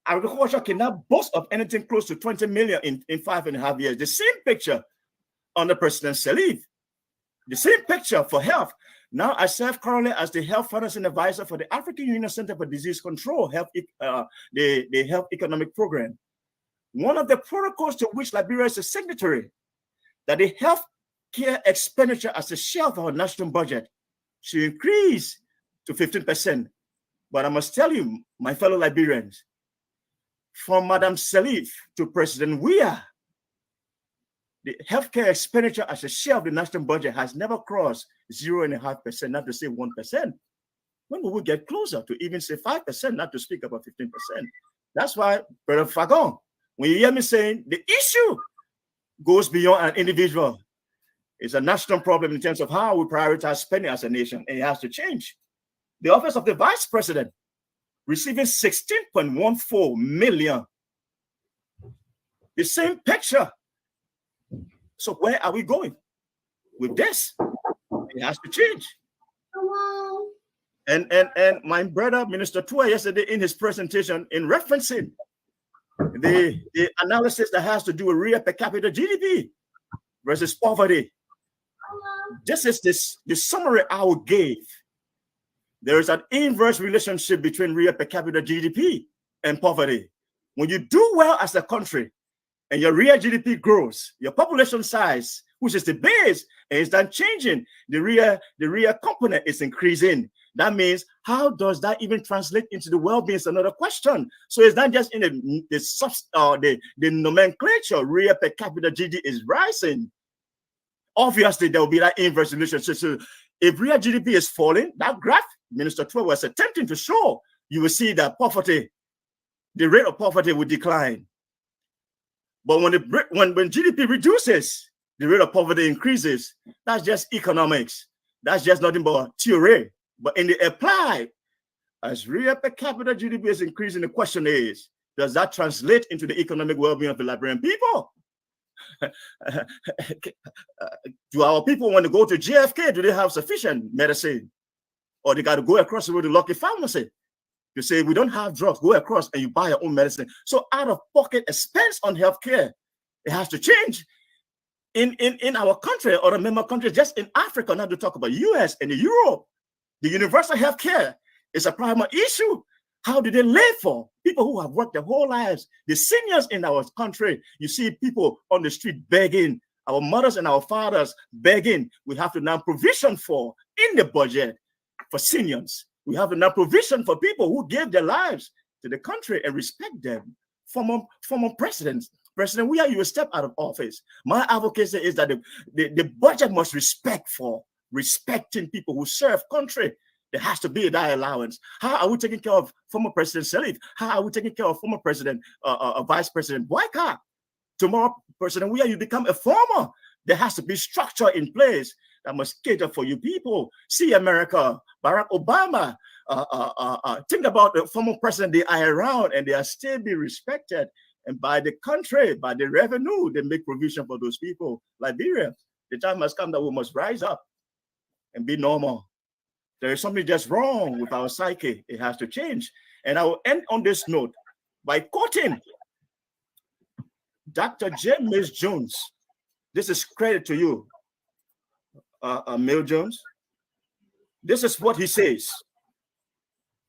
Agriculture cannot boast of anything close to 20 million in 5.5 years. The same picture under President Salif. The same picture for health. Now I serve currently as the health financing advisor for the African Union Center for Disease Control, the Health Economic Program. One of the protocols to which Liberia is a signatory, that the health care expenditure as a share of our national budget should increase to 15%. But I must tell you, my fellow Liberians, from Madam Salif to President Weah, the healthcare expenditure as a share of the national budget has never crossed 0.5%, not to say 1%. When will we get closer to even say 5%, not to speak about 15%? That's why, Brother Fagon, when you hear me saying the issue goes beyond an individual, it's a national problem in terms of how we prioritize spending as a nation, and it has to change. The office of the Vice President receiving 16.14 million. The same picture. So where are we going with this? It has to change. And my brother, Minister Tua, yesterday in his presentation, in referencing the analysis that has to do with real per capita GDP versus poverty. This is the summary I gave. There is an inverse relationship between real per capita GDP and poverty. When you do well as a country and your real GDP grows, your population size, which is the base, is then changing. The real component is increasing. That means, how does that even translate into the well-being is another question. So it's not just in the nomenclature, real per capita GDP is rising. Obviously, there will be that inverse relationship. So if real GDP is falling, that graph Minister Tua was attempting to show, you will see that poverty, the rate of poverty will decline. But when GDP reduces, the rate of poverty increases. That's just economics. That's just nothing but theory. But in the applied, as real per capita GDP is increasing, the question is, does that translate into the economic well-being of the Liberian people? Do our people, when they go to JFK, do they have sufficient medicine? Or they got to go across the road to Lucky Pharmacy? You say, we don't have drugs, go across and you buy your own medicine. So out-of-pocket expense on healthcare, it has to change. In our country or the member countries, just in Africa, not to talk about US and Europe, the universal healthcare is a primary issue. How do they live for? People who have worked their whole lives, the seniors in our country, you see people on the street begging, our mothers and our fathers begging. We have to now provision for in the budget for seniors. We have enough provision for people who gave their lives to the country and respect them. Former presidents. President Weah, you will step out of office. My advocacy is that the budget must respecting people who serve country. There has to be that allowance. How are we taking care of former President Salif? How are we taking care of former President, Vice President Boyka? Tomorrow, President Weah, you become a former. There has to be structure in place that must cater for you people. See America, Barack Obama. Think about the former president, they are around and they are still be respected. And by the country, by the revenue, they make provision for those people. Liberia, the time has come that we must rise up and be normal. There is something just wrong with our psyche. It has to change. And I will end on this note by quoting Dr. James Jones. This is credit to you, Mill Jones. This is what he says.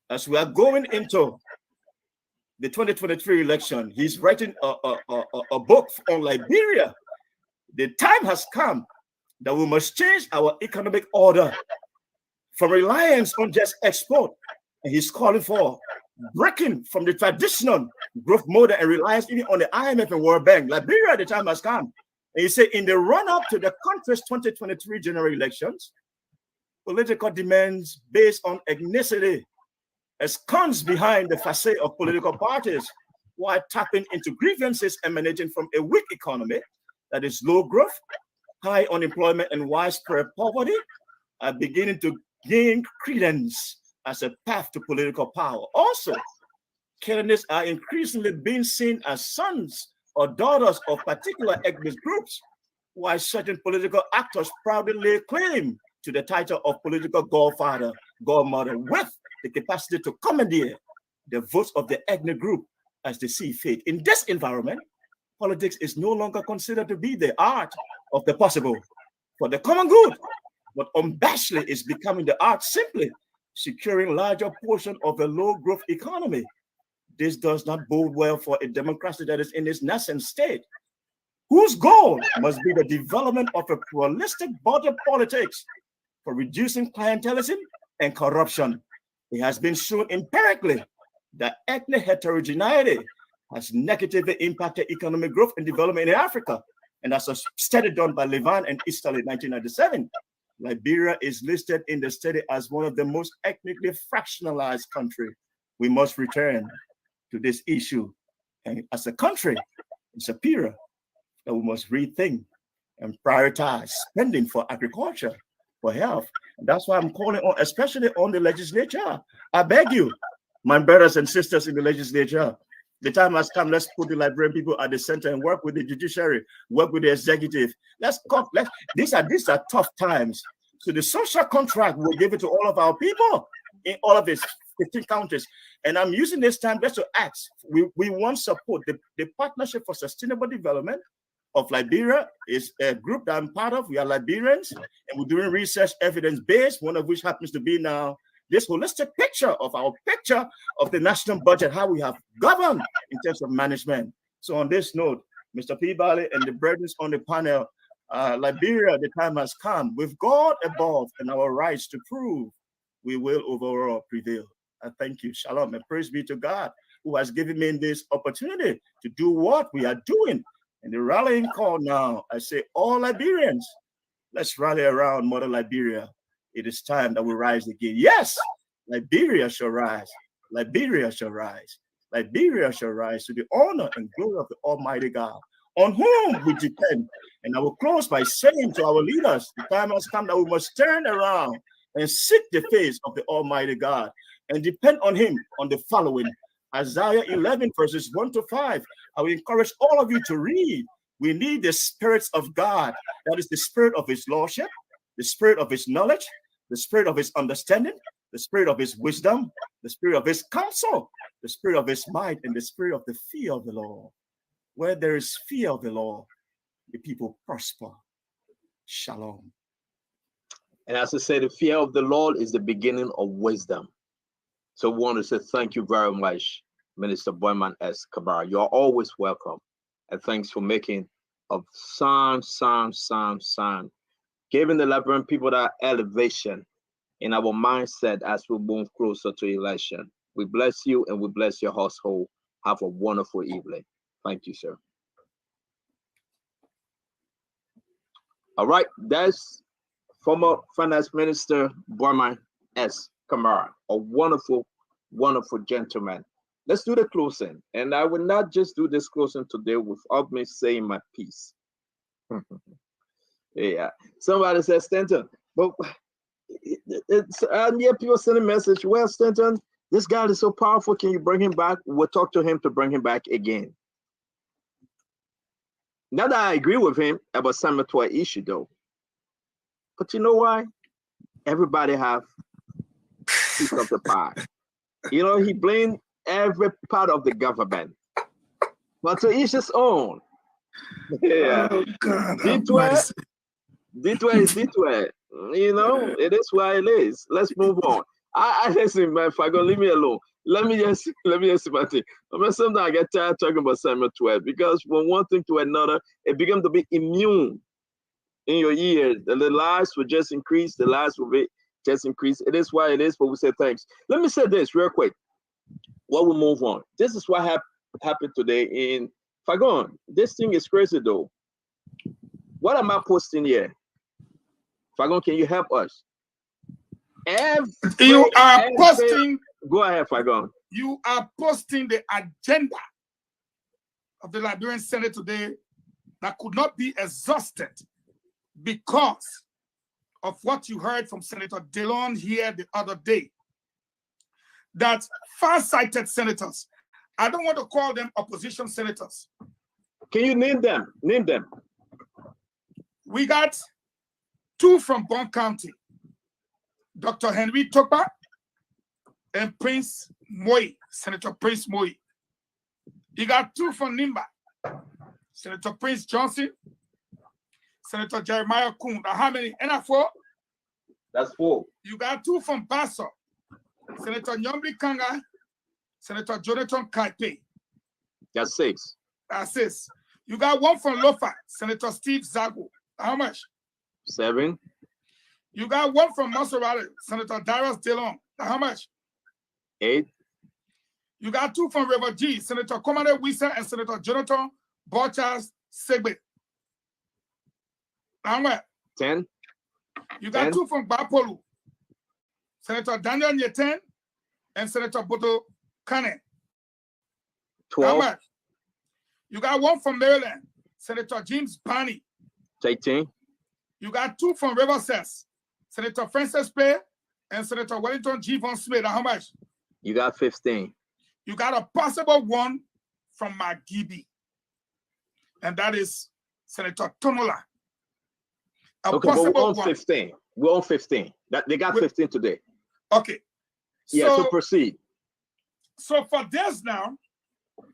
As we are going into the 2023 election. He's writing a book on Liberia. The time has come that we must change our economic order from reliance on just export. And he's calling for breaking from the traditional growth model and reliance even on the IMF and World Bank. Liberia, the time has come. And he said, in the run-up to the country's 2023 general elections, political demands based on ethnicity ensconced behind the facade of political parties while tapping into grievances emanating from a weak economy that is low growth, high unemployment, and widespread poverty are beginning to gain credence as a path to political power. Also, candidates are increasingly being seen as sons or daughters of particular ethnic groups, while certain political actors proudly lay claim to the title of political godfather, godmother, with the capacity to commandeer the votes of the ethnic group as they see fit. In this environment, politics is no longer considered to be the art of the possible for the common good, but unabashedly is becoming the art simply securing larger portion of a low-growth economy. This does not bode well for a democracy that is in its nascent state, whose goal must be the development of a pluralistic border politics for reducing clientelism and corruption. It has been shown empirically that ethnic heterogeneity has negatively impacted economic growth and development in Africa. And as a study done by Levin and Easterly in 1997, Liberia is listed in the study as one of the most ethnically fractionalized countries. We must return to this issue. And as a country, it's superior that we must rethink and prioritize spending for agriculture, for health. And that's why I'm calling on, especially on the legislature. I beg you, my brothers and sisters in the legislature, the time has come. Let's put the Liberian people at the center and work with the judiciary, work with the executive. These are tough times. So the social contract will give it to all of our people in all of these 15 counties. And I'm using this time just to ask. We want support. The Partnership for Sustainable Development of Liberia is a group that I'm part of. We are Liberians, and we're doing research evidence-based, one of which happens to be now this holistic picture of the national budget, how we have governed in terms of management. So on this note, Mr. Peabody and the brethren on the panel, Liberia, the time has come. With God above and our rights to prove, we will overall prevail. I thank you. Shalom and praise be to God who has given me this opportunity to do what we are doing. And the rallying call now, I say, all Liberians, let's rally around Mother Liberia. It is time that we rise again. Yes, Liberia shall rise. Liberia shall rise. Liberia shall rise to the honor and glory of the Almighty God, on whom we depend. And I will close by saying to our leaders, the time has come that we must turn around and seek the face of the Almighty God and depend on him on the following. Isaiah 11 verses 1-5. I will encourage all of you to read. We need the spirits of God. That is the spirit of his lordship, the spirit of his knowledge, the spirit of his understanding, the spirit of his wisdom, the spirit of his counsel, the spirit of his might, and the spirit of the fear of the Lord. Where there is fear of the Lord, the people prosper. Shalom. And as I said, the fear of the Lord is the beginning of wisdom. So we want to say thank you very much, Minister Boyman S. Kabara. You're always welcome. And thanks for making of sound, giving the Liberian people that elevation in our mindset as we move closer to election. We bless you and we bless your household. Have a wonderful evening. Thank you, sir. All right, that's former Finance Minister Boyman S. Kamara, a wonderful, wonderful gentleman. Let's do the closing. And I will not just do this closing today without me saying my piece. Yeah, somebody says, Stanton, but yeah, people send a message. Well, Stanton, this guy is so powerful. Can you bring him back? We'll talk to him to bring him back again. Not that I agree with him about some issue, though. But you know why? Everybody have piece of the pie. You know, he blamed every part of the government. But to each his own. Yeah. Oh, God. This way. You know, it is why it is. Let's move on. I listen, man, if I go leave me alone. let me just say my thing. I mean, sometimes I get tired talking about Samuel 12 because from one thing to another, it becomes to be immune in your ears. The lies will just increase. The lies will be just increase. It is why it is, but we say thanks. Let me say this real quick. While we move on, this is what happened today in Fagon. This thing is crazy though. What am I posting here? Fagon, can you help us? You are posting. Go ahead, Fagon. You are posting the agenda of the Liberian Senate today that could not be exhausted because of what you heard from Senator Dillon here the other day. That far-sighted senators, I don't want to call them opposition senators. Can you name them? Name them. We got 2 from Bond County, Dr. Henry Topa and Prince Moy, Senator Prince Moy. You got 2 from Nimba, Senator Prince Johnson, Senator Jeremiah Kuhn. Now how many? And 4? That's 4. You got 2 from Basso, Senator Nyombi Kanga, Senator Jonathan Kaipe. That's 6. That's 6. You got 1 from Lofa, Senator Steve Zago. How much? 7. You got 1 from Maserati, Senator Darius Dillon. How much? 8. You got 2 from River G, Senator Commander Wisa and Senator Jonathan Borchas Segbe. How much? 10. You got 10. 2 from Bapolu, Senator Daniel Nyeten and Senator Bodo Kane. 12. How much? You got 1 from Maryland, Senator James Barney. 18. You got 2 from Riverside, Senator Francis Pay and Senator Wellington G. Von Smith. How much? You got 15. You got a possible 1 from Magibi, and that is Senator Tonola. Okay, but we're on 15. We're on 15. They got 15 today. Okay. Yeah, so proceed. So for this now,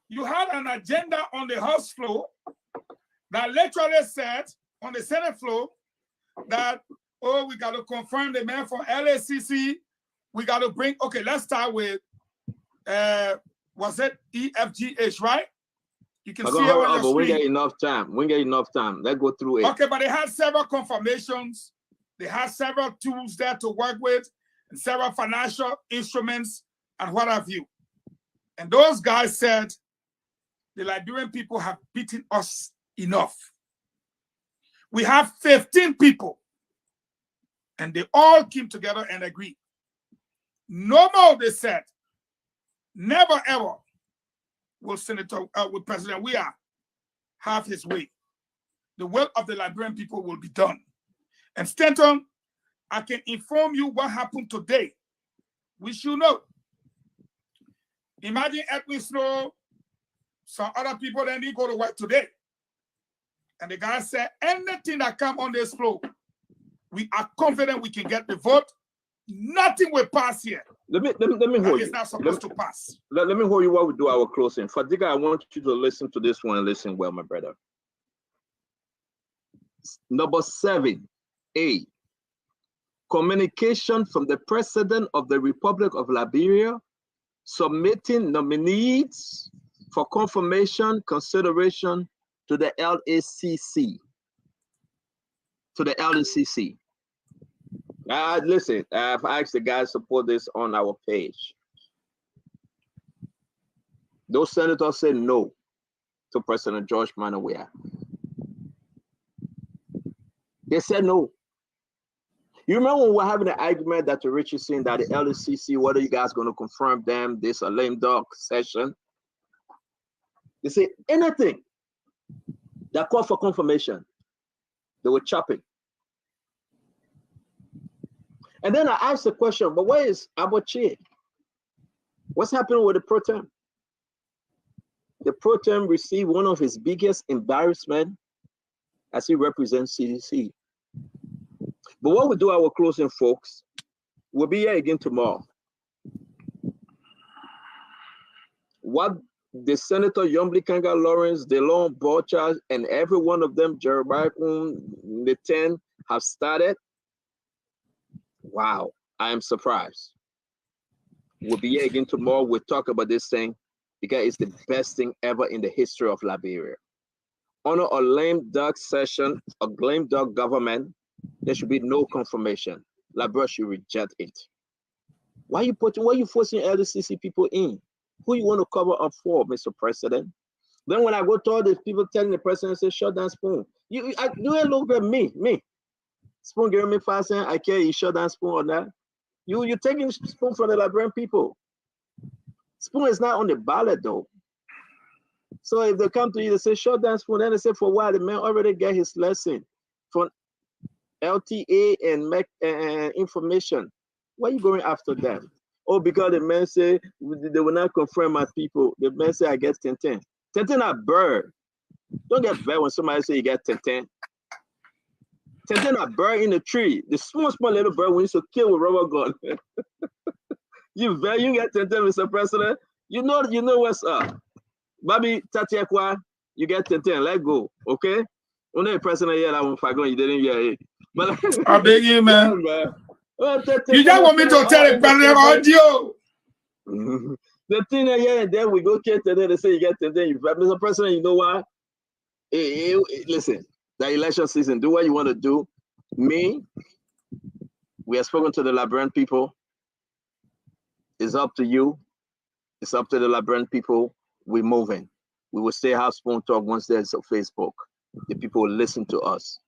you had an agenda on the House floor that literally said on the Senate floor that, oh, we got to confirm the man from LACC. We got to bring, okay, let's start with, was it EFGH, right? You can see it on your screen. We get enough time. Let's go through it. Okay, but they had several confirmations. They had several tools there to work with and several financial instruments and what have you. And those guys said, the Liberian people have beaten us enough. We have 15 people, and they all came together and agreed. No more, they said, never ever will President Weah have his way. The will of the Liberian people will be done. And Stanton, I can inform you what happened today, which you know. Imagine Edwin Snow, some other people, then they go to work today. And the guy said, anything that come on this floor, we are confident we can get the vote. Nothing will pass here. Let me hold you. It's not supposed to pass. Let me hold you while we do our closing. Fadiga, I want you to listen to this one and listen well, my brother. Number 7A, communication from the President of the Republic of Liberia submitting nominees for confirmation consideration to the LACC. Listen, I've asked the guys to put this on our page. Those senators said no to President George Manneh Weah. They said no. You remember when we were having an argument that Richie saying that the LACC, what are you guys going to confirm them? This a lame dog session. They say anything that called for confirmation, they were chopping. And then I asked the question, but where is Abochie? What's happening with the pro tem? The pro tem received one of his biggest embarrassment as he represents CDC. But what we do our closing, folks, we'll be here again tomorrow. What the Senator Yombli Kanga Lawrence, Delon Borchas, and every one of them, Jeremiah Kuhn, the 10 have started. Wow, I am surprised. We'll be here again tomorrow. We'll talk about this thing because it's the best thing ever in the history of Liberia. Under a lame duck session, a lame duck government, there should be no confirmation. Liberia should reject it. Why you forcing LDCC people in? Who you want to cover up for, Mr. President? Then when I go to all these people telling the president, say, shut down Spoon. You ain't look at me. Spoon giving me 5 cents. I care you shut down Spoon or not. You're taking Spoon from the Liberian people. Spoon is not on the ballot though. So if they come to you, they say shut down Spoon. Then they say for a while the man already get his lesson from LTA and information. Why are you going after them? Oh, because the man say they will not confirm my people. The man say I get 10. 10 a bird. Don't get bad when somebody say you get 10. 10 a bird in the tree. The small little bird we used to kill with rubber gun. You get 10, Mr. President. You know what's up. Baby Tatiakwa, you get 10. Let go. Okay? When the president here, you didn't hear it. But I beg you, man. You just want me to tell the president audio. The thing here and then we go get today, they say you get 10. Mr. President, you know why? Listen, the election season, do what you want to do. We have spoken to the Liberian people. It's up to you. It's up to the Liberian people. We're moving. We will stay have Spoon Talk once there's a Facebook. The people will listen to us.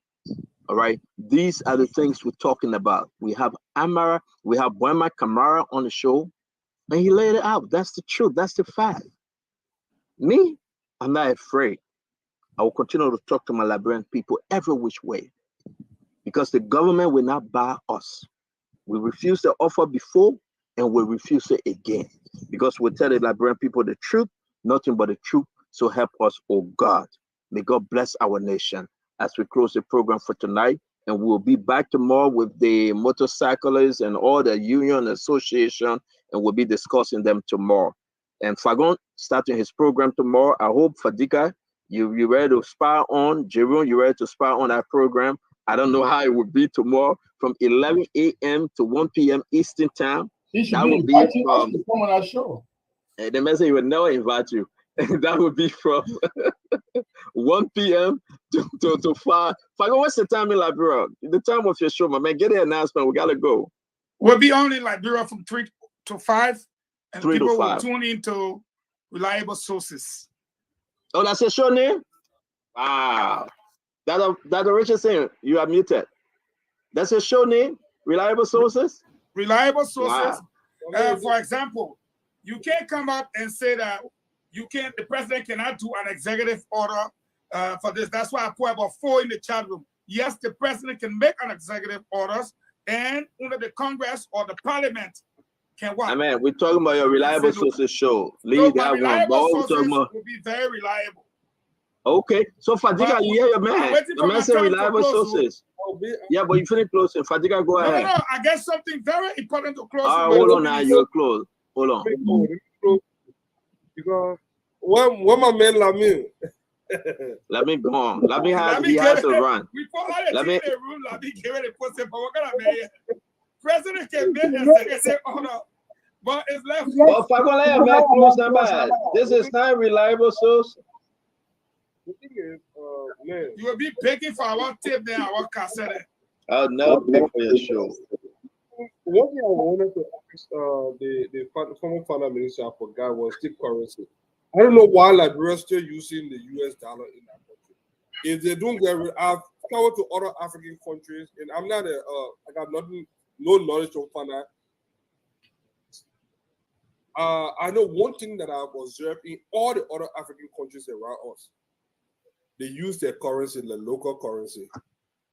All right. These are the things we're talking about. We have Amara, we have Boema Kamara on the show, and he laid it out. That's the truth. That's the fact. Me, I'm not afraid. I will continue to talk to my Liberian people every which way because the government will not buy us. We refused the offer before and we refuse it again because we tell the Liberian people the truth, nothing but the truth. So help us, oh God. May God bless our nation as we close the program for tonight. And we'll be back tomorrow with the motorcyclists and all the union association, and we'll be discussing them tomorrow. And Fagon starting his program tomorrow. I hope Fadika, you ready to spy on? Jerome, you ready to spy on that program? I don't know how it will be tomorrow from 11 a.m. to 1 p.m. Eastern time. That will be from to come on our show. The message will never invite you. That would be from 1 p.m. to 5. Fagon, what's the time in Liberia? The time of your show, my man. Get the announcement. We gotta go. We'll be on in Liberia from 3 to 5, and 3 to people 5. will tune into Reliable Sources. Oh, that's your show name? Wow. That Richardson, you are muted. That's your show name? Reliable Sources? Reliable Sources. Wow. For example, you can't come up and say that the president cannot do an executive order for this. That's why I put about 4 in the chat room. Yes, the president can make an executive orders, and under the Congress or the Parliament can what? I mean, we're talking about your Reliable Sources show. Leave that one. Reliable Sources will be very reliable. Okay, so Fadiga, you hear your man. The man said Reliable Sources. Yeah, but you finish closing. Fadiga, go ahead. No, I got something very important to close. Hold on now, you're close. Hold on. Because when my man Lamine. Let me go on. Let me have he has to run. Let me President can make a executive order, but it's left. Well, if I'm gonna let man close that bad. This is not Reliable Source. The thing is, you will be picking for our tape there, our cassette. I'll never pay for your show. One thing I wanted to ask the former finance minister, I forgot, was the currency. I don't know why Liberia is still using the US dollar in that country. If they don't get rid, I've traveled to other African countries, and I'm not I got no knowledge of finance. I know one thing that I've observed in all the other African countries around us, they use their currency, the local currency.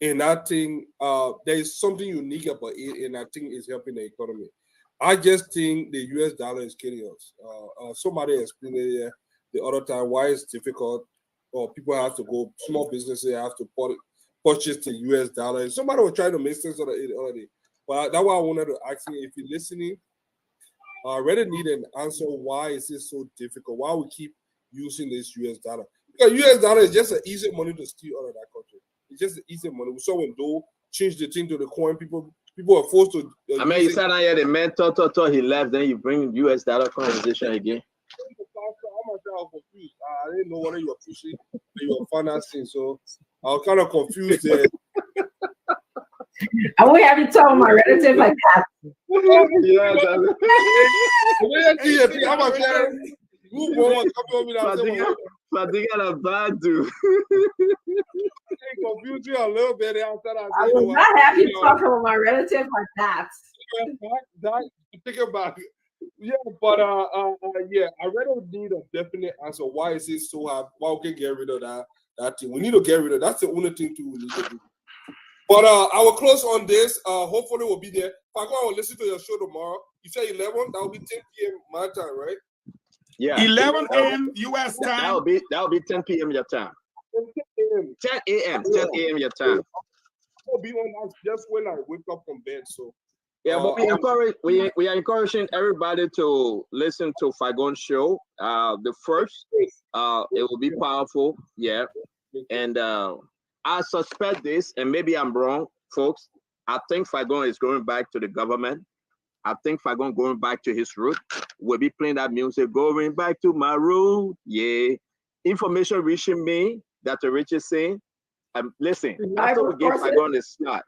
And I think there is something unique about it, and I think it's helping the economy. I just think the US dollar is killing us. Somebody explained it the other time why it's difficult, or people have to go, small businesses have to purchase the US dollar. And somebody was trying to make sense of it already. But that's why I wanted to ask you, if you're listening, I really need an answer. Why is it so difficult? Why we keep using this US dollar? Because US dollar is just an easy money to steal out of that country. It's just an easy money. We saw when Doe changed the thing to the coin, people people are forced to. I mean, you said I had a mentor, he left, then you bring US dollar conversation again. I'm confused. I didn't know whether you were pushing or you were financing, so I was kind of confused there. I won't have you tell my relative like that. Fadiga bad dude. Confused you a little bit after that. I will not have you talking with my relative like that. Think about it. Yeah, but yeah, I really need a definite answer. Why is it so hard? Why we can get rid of that thing? We need to get rid of that's the only thing we need to do. But I will close on this. Hopefully we'll be there. Fagon, I will listen to your show tomorrow. You say 11, that will be 10 p.m. my time, right? Yeah. 11 a.m. US time. That'll be 10 p.m. your time. 10 a.m. 10 a.m. your time. I'll be on that just when I wake up from bed. So yeah, but we are encouraging everybody to listen to Fagon's show. The first, it will be powerful. Yeah. And I suspect this, and maybe I'm wrong, folks. I think Fagon is going back to the government. I think Fagon going back to his root. We'll be playing that music, going back to my root. Yeah. Information reaching me that the Rich is saying. Listen, after we give Fagon a start,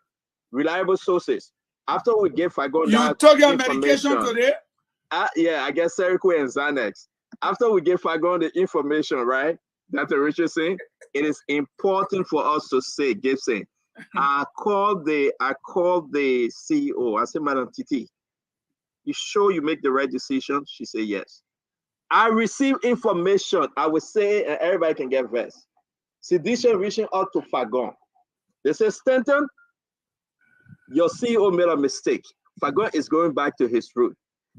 reliable sources. After we give Fagon you took your medication today? Yeah, I guess Seroquel and Xanax. After we give Fagon the information, right, that the Rich is saying, it is important for us to say, Gibson, I called the CEO. I said, Madam Titi, you sure you make the right decision? She said, yes. I received information. I would say, and everybody can get versed. Sedition reaching out to Fagon. They say, Stanton, your CEO made a mistake. Fagon is going back to his root.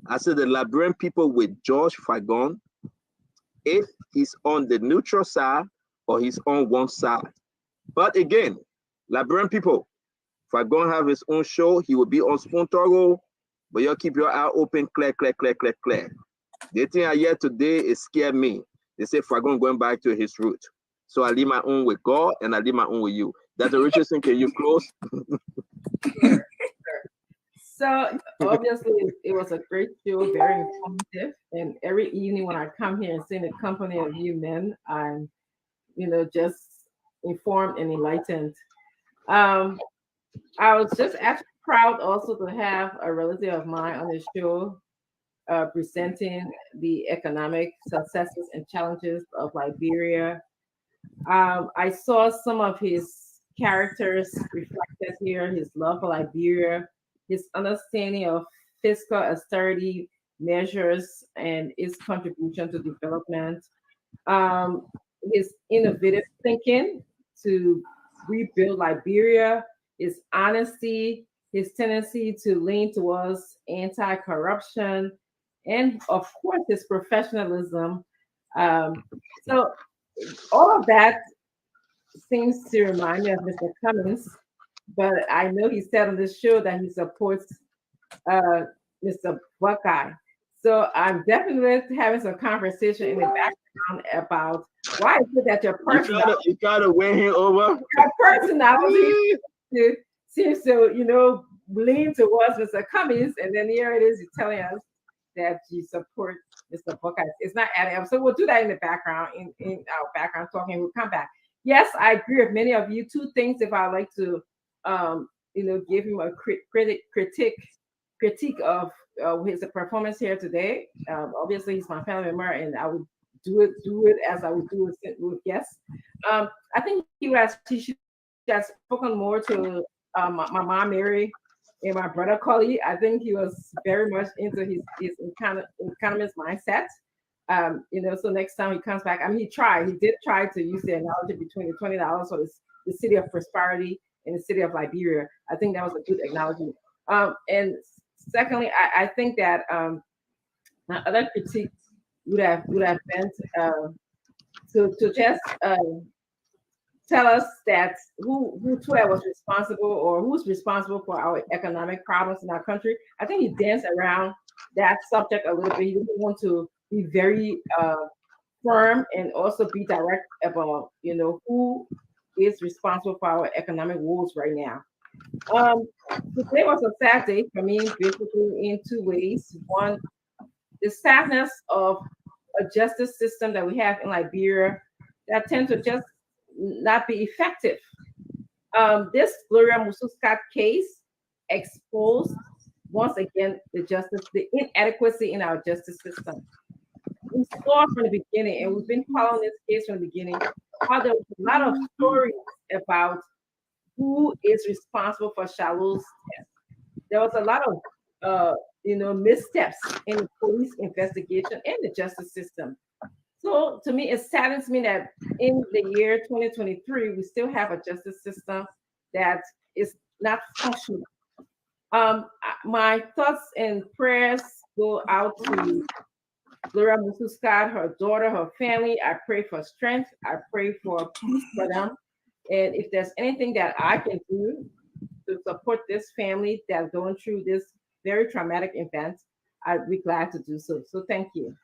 I said, the Liberian people with George Fagon, if he's on the neutral side or he's on one side. But again, Liberian people, Fagon have his own show. He will be on Spoon Toggle, but you keep your eye open, clear. The thing I hear today is scare me. They say Fagon going back to his root. So I leave my own with God and I leave my own with you. That's the richest thing. Can you close? So obviously it was a great show, very informative. And every evening when I come here and see the company of you men, I'm, just informed and enlightened. I was just actually proud also to have a relative of mine on the show presenting the economic successes and challenges of Liberia. I saw some of his characters reflected here, his love for Liberia, his understanding of fiscal austerity measures and its contribution to development, his innovative thinking to rebuild Liberia, his honesty, his tendency to lean towards anti-corruption, and of course his professionalism. So all of that seems to remind me of Mr. Cummings, but I know he said on this show that he supports Mr. Buckeye. So I'm definitely having some conversation in the background about why is it that your personality, you try to win him over? Your personality seems to, lean towards Mr. Cummings, and then here it is, you're telling us that you support Mr. Buckeye. It's not adding up. So we'll do that in the background, in our background talking. We'll come back. Yes, I agree with many of you. Two things, if I like to, give him a critique of his performance here today. Obviously, he's my family member, and I would do it as I would do it with guests. I think he should have spoken more to my mom Mary and my brother Cully. I think he was very much into his economist mindset. So next time he comes back, he did try to use the analogy between the $20 for the city of prosperity and the city of Liberia. I think that was a good analogy. And secondly, I think that my other critique would have been to just tell us that who was responsible or who's responsible for our economic problems in our country. I think he danced around that subject a little bit. He didn't want to be very firm and also be direct about who is responsible for our economic woes right now. Today was a sad day for me, basically in two ways. One, the sadness of a justice system that we have in Liberia that tends to just not be effective. This Gloria Mususcat case exposed once again the inadequacy in our justice system. We saw from the beginning, and we've been following this case from the beginning, how there was a lot of stories about who is responsible for Charlotte's death. There was a lot of missteps in the police investigation and the justice system. So to me, it saddens me that in the year 2023, we still have a justice system that is not functional. My thoughts and prayers go out to Gloria Mususcat, her daughter, her family. I pray for strength. I pray for peace for them. And if there's anything that I can do to support this family that's going through this very traumatic event, I'd be glad to do so. So thank you.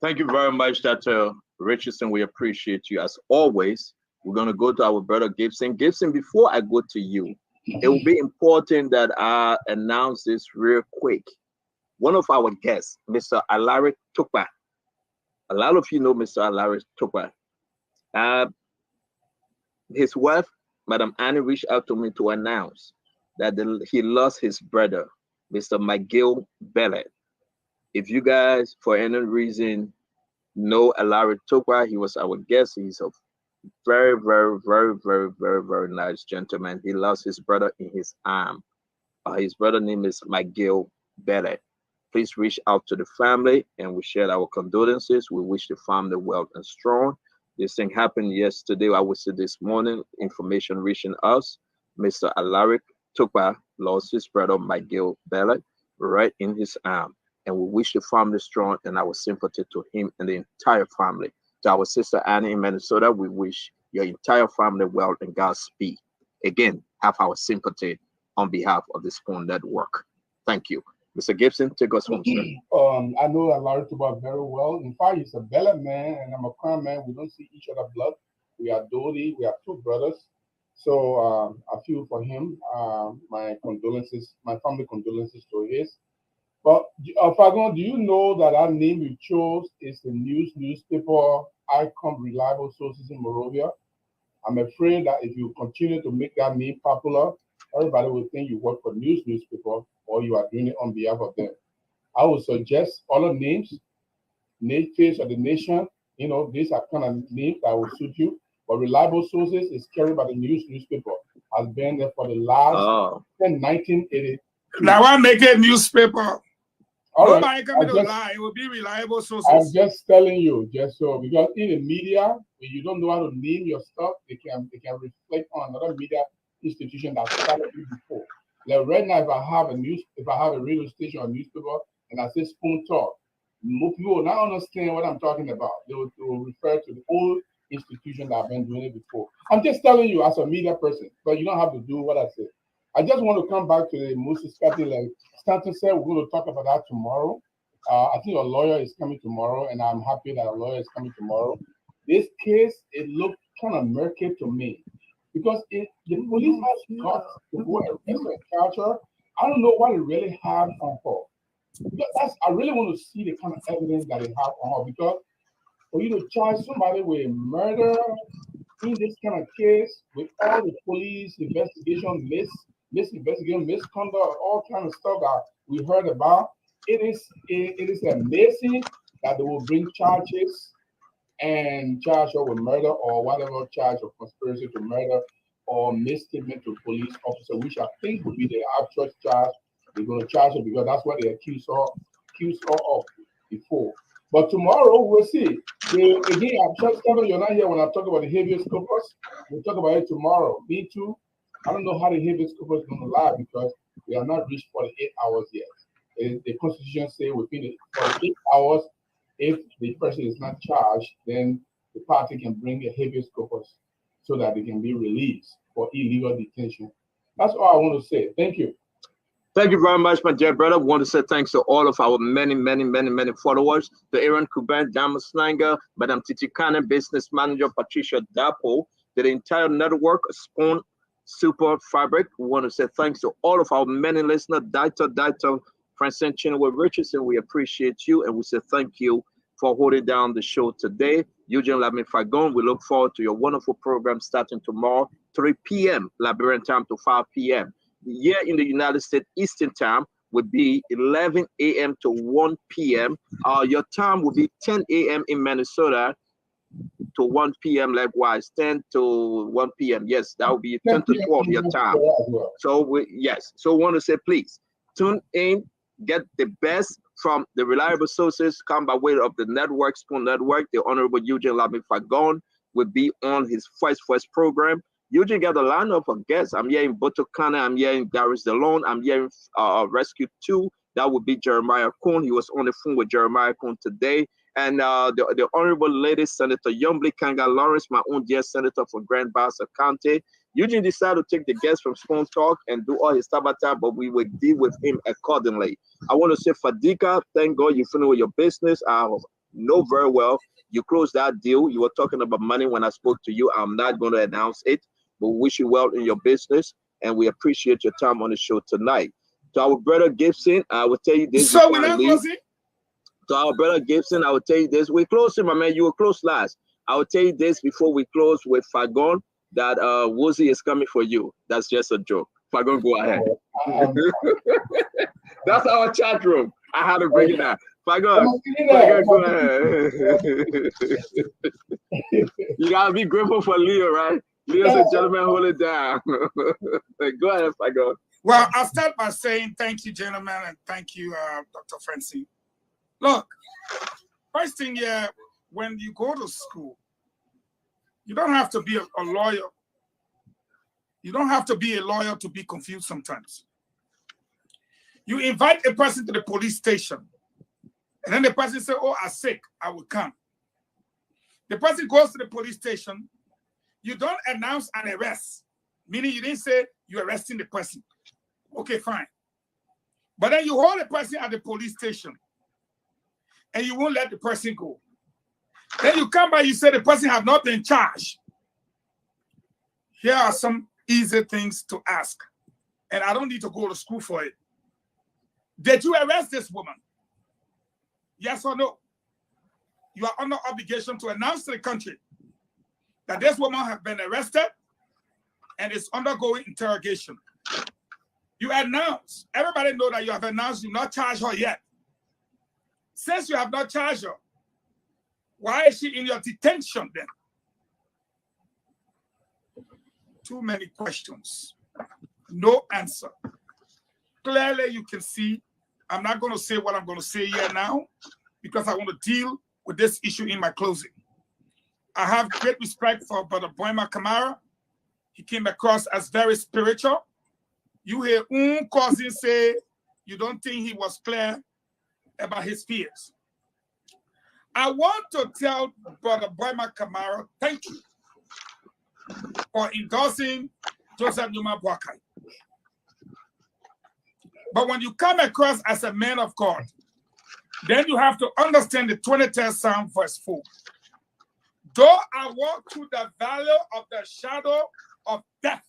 Thank you very much, Dr. Richardson. We appreciate you as always. We're going to go to our brother Gibson. Gibson, before I go to you, it will be important that I announce this real quick. One of our guests, Mr. Alaric Tukpa. A lot of you know Mr. Alaric Tukpa. His wife, Madam Annie, reached out to me to announce that he lost his brother, Mr. McGill Bellet. If you guys, for any reason, know Alaric Tukpa, he was our guest. He's a very, very, very, very, very, very nice gentleman. He lost his brother in his arm. His brother name is McGill Bellet. Please reach out to the family and we share our condolences. We wish the family well and strong. This thing happened yesterday. I would say this morning, information reaching us. Mr. Alaric Tukpa lost his brother McGill Bellet right in his arm. And we wish the family strong and our sympathy to him and the entire family. To our sister Annie in Minnesota, we wish your entire family well and Godspeed. Again, have our sympathy on behalf of the Spoon Network. Thank you. Mr. Gibson, take us home, sir. I know Alaric Tukpa very well. In fact, he's a Bellet man and I'm a Crown man. We don't see each other blood. We are Dodi. We have two brothers. So I feel for him. My condolences, my family condolences to his. But Fagon, do you know that our name you chose is the newspaper Icon Reliable Sources in Morovia? I'm afraid that if you continue to make that name popular, everybody will think you work for newspaper or you are doing it on behalf of them. I would suggest other names, Face of the Nation. You know, these are kind of names that will suit you. But Reliable Sources is carried by the newspaper. Has been there for the last since 1980. Now I make a newspaper. All nobody right. coming to lie. It will be Reliable Sources. I'm just telling you, just so because in the media, when you don't know how to name your stuff, they can reflect on another media institution that started you before. Like right now, if I have a radio station or newspaper and I say Spoon Talk, most people will not understand what I'm talking about. They will refer to the old institution that have been doing it before. I'm just telling you as a media person, but you don't have to do what I say. I just want to come back to the Mususcat. Like Stanton said, we're going to talk about that tomorrow. I think a lawyer is coming tomorrow, and I'm happy that a lawyer is coming tomorrow. This case, it looked kind of murky to me because the police has got to go arrest and catch her. I don't know what it really had on her. Because I really want to see the kind of evidence that it had on her because for you to charge somebody with murder in this kind of case with all the police investigation misinvestigation, misconduct, all kind of stuff that we heard about, it is amazing that they will bring charges and charge her with murder or whatever charge of conspiracy to murder or misstatement to police officer, which I think would be the actual charge. They're going to charge her because that's what they accused her of before. But tomorrow we'll see. Again, I'm sure Stephen, you're not here when I talk about the habeas corpus. We'll talk about it tomorrow. Me too. I don't know how the habeas corpus is going to lie because we have not reached 48 hours yet. The Constitution says within the 48 hours, if the person is not charged, then the party can bring a habeas corpus so that they can be released for illegal detention. That's all I want to say. Thank you. Thank you very much, my dear brother. We want to say thanks to all of our many followers, to Aaron Kuban, Dama Slanger, Madam Titi Kane, Business Manager Patricia Dapo, to the entire network, Spoon Super Fabric. We want to say thanks to all of our many listeners. Dr. Francine Chinua Richardson, we appreciate you, and we say thank you for holding down the show today. Eugene Lamin Fagon, we look forward to your wonderful program starting tomorrow, 3 p.m. Liberian time to 5 p.m. Here in the United States, Eastern time would be 11 a.m. to 1 p.m. Your time will be 10 a.m. in Minnesota to 1 p.m. likewise, 10 to 1 p.m. Yes, that will be 10 to 12 your time. So we want to say, please tune in, get the best from the reliable sources, come by way of the network, Spoon Network. The Honorable Eugene Lamin Fagon will be on his first program. Eugene got a lineup of guests. I'm hearing Boto Kana, I'm hearing Darius DeLone, I'm hearing Rescue 2. That would be Jeremiah Kuhn. He was on the phone with Jeremiah Kuhn today. And the Honorable Lady Senator Yombly Kanga Lawrence, my own dear Senator for Grand Bassa County. Eugene decided to take the guests from Spoon Talk and do all his tabata, but we will deal with him accordingly. I want to say, Fadika, thank God you finished with your business. I know very well you closed that deal. You were talking about money when I spoke to you. I'm not going to announce it, but we wish you well in your business, and we appreciate your time on the show tonight. To our brother Gibson, I will tell you this. So we're not closing? To our brother Gibson, I will tell you this. We closed him, my man. You were close last. I will tell you this before we close with Fagon, that Woozy is coming for you. That's just a joke. Fagon, go ahead. That's our chat room. I had to bring it out. Fagon, go ahead. You gotta be grateful for Leo, right? Leo's a gentleman, hold it down. Go ahead, Fagon. Well, I'll start by saying thank you, gentlemen, and thank you, Dr. Francine. Look, first thing, when you go to school, you don't have to be a lawyer. You don't have to be a lawyer to be confused sometimes. You invite a person to the police station, and then the person says, oh, I'm sick, I will come. The person goes to the police station. You don't announce an arrest, meaning you didn't say you're arresting the person. Okay, fine. But then you hold the person at the police station, and you won't let the person go. Then you come by, you say the person have not been charged. Here are some easy things to ask, and I don't need to go to school for it. Did you arrest this woman? Yes or no? You are under obligation to announce to the country that this woman has been arrested and is undergoing interrogation. You announce. Everybody know that you have announced you not charged her yet. Since you have not charged her, why is she in your detention then? Too many questions. No answer. Clearly, you can see, I'm not going to say what I'm going to say here now because I want to deal with this issue in my closing. I have great respect for Brother Boima Kamara. He came across as very spiritual. You hear cousin say you don't think he was clear about his fears. I want to tell Brother Boima Kamara, thank you for endorsing Joseph Numa Boakai. But when you come across as a man of God, then you have to understand the 23rd Psalm verse 4. Though I walk through the valley of the shadow of death,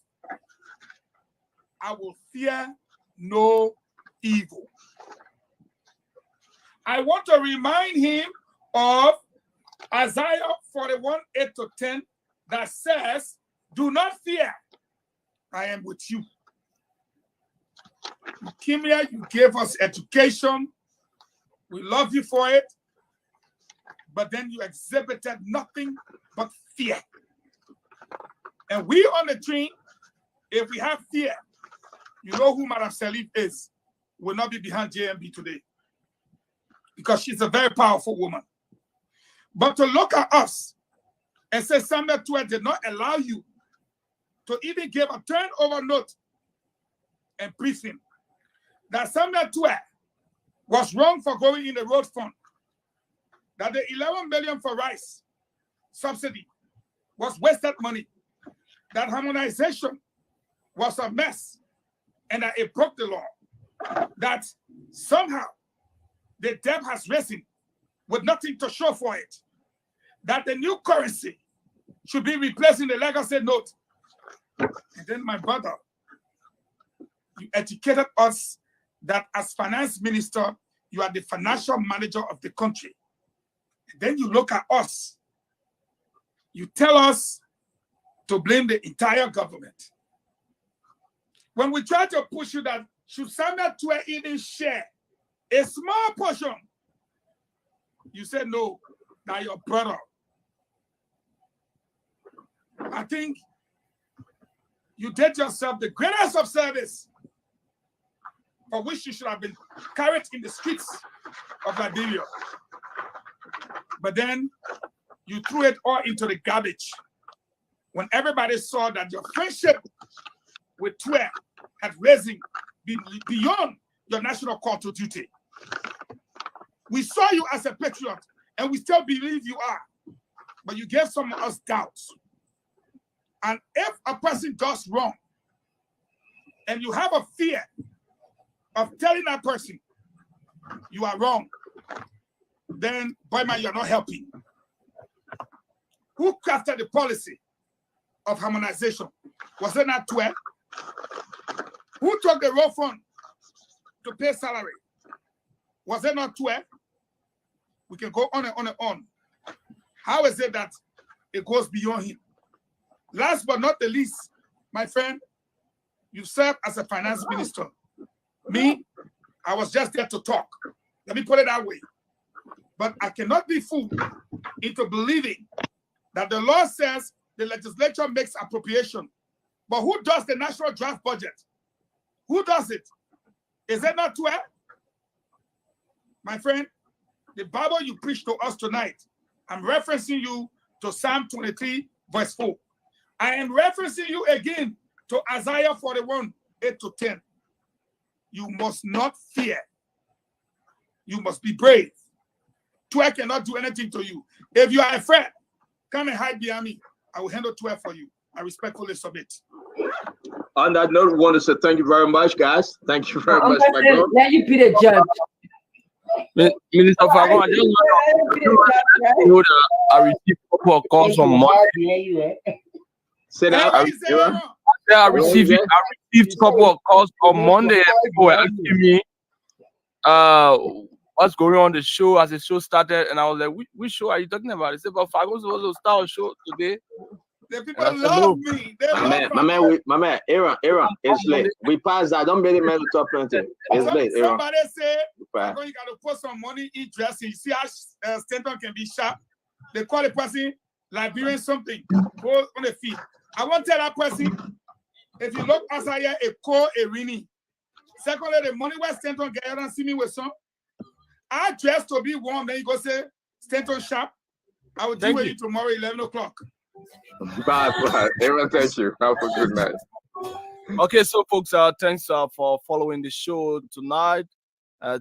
I will fear no evil. I want to remind him of Isaiah 41, 8-10, that says, do not fear, I am with you. You came here, you gave us education, we love you for it, but then you exhibited nothing but fear. And we on the train, if we have fear, you know who Madam Salif is, will not be behind JMB today, because she's a very powerful woman. But to look at us and say Samuel 12 did not allow you to even give a turnover note and briefing that Samuel 12 was wrong for going in the road fund, that the 11 million for rice subsidy was wasted money, that harmonization was a mess, and that it broke the law, that somehow the debt has risen with nothing to show for it, that the new currency should be replacing the legacy note, And then my brother, you educated us that as finance minister, you are the financial manager of the country. And then you look at us. You tell us to blame the entire government. When we try to push you that should Samuel Tuer even share a small portion, you said no, now your brother. I think you did yourself the greatest of service for which you should have been carried in the streets of Liberia. But then you threw it all into the garbage when everybody saw that your friendship with Tuer had risen beyond your national call to duty. We saw you as a patriot, and we still believe you are, but you gave some of us doubts. And if a person does wrong, and you have a fear of telling that person you are wrong, then, boy, man, you're not helping. Who crafted the policy of harmonization? Was it not Tuer? Who took the road fund to pay salary? Was it not Tuer? We can go on and on and on. How is it that it goes beyond him? Last but not the least, my friend, you serve as a finance minister. Me, I was just there to talk. Let me put it that way. But I cannot be fooled into believing that the law says the legislature makes appropriation. But who does the national draft budget? Who does it? Is it not Tuer? My friend, the Bible you preach to us tonight, I'm referencing you to Psalm 23, verse 4. I am referencing you again to Isaiah 41, 8 to 10. You must not fear. You must be brave. Tuer cannot do anything to you. If you are afraid, come and hide behind me. I will handle Tuer for you. I respectfully submit. On that note, we want to say thank you very much, guys. Thank you very much, my God. Let you be the judge. Minister Fagon, I just want to I received a couple of calls from Monday. Say that. I received a couple of calls on Monday. People were asking me what's going on the show as the show started, and I was like, which show are you talking about? They said, but Fagon's supposed to start a show today. The people love me. My man, Aaron, it's late. We passed that. Don't really matter to plenty. It's late, Aaron. Somebody say, you got to put some money in dressing. You see how Stanton can be sharp? They call the person Liberian something. Go on the feet. I want to tell that person, if you look outside here, a call a rini. Secondly, the money where Stanton get out and see me with some. I dress to be warm. Then you go say, Stanton sharp. I will do it tomorrow, 11 o'clock. Bye. Aaron, thank you. Have a good night. Okay, so folks, thanks for following the show tonight.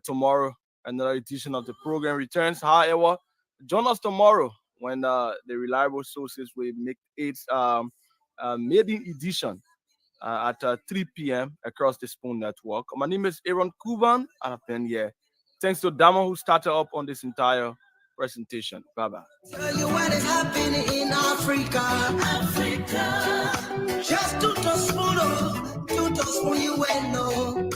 Tomorrow, another edition of the program returns. However, join us tomorrow when the Reliable Sources will make its maiden edition at 3 p.m. across the Spoon Network. My name is Aaron Kuban, and I've been here. Thanks to Dama who started up on this entire presentation. Bye-bye. Tell you what is happening in Africa. Just to spoon you and know.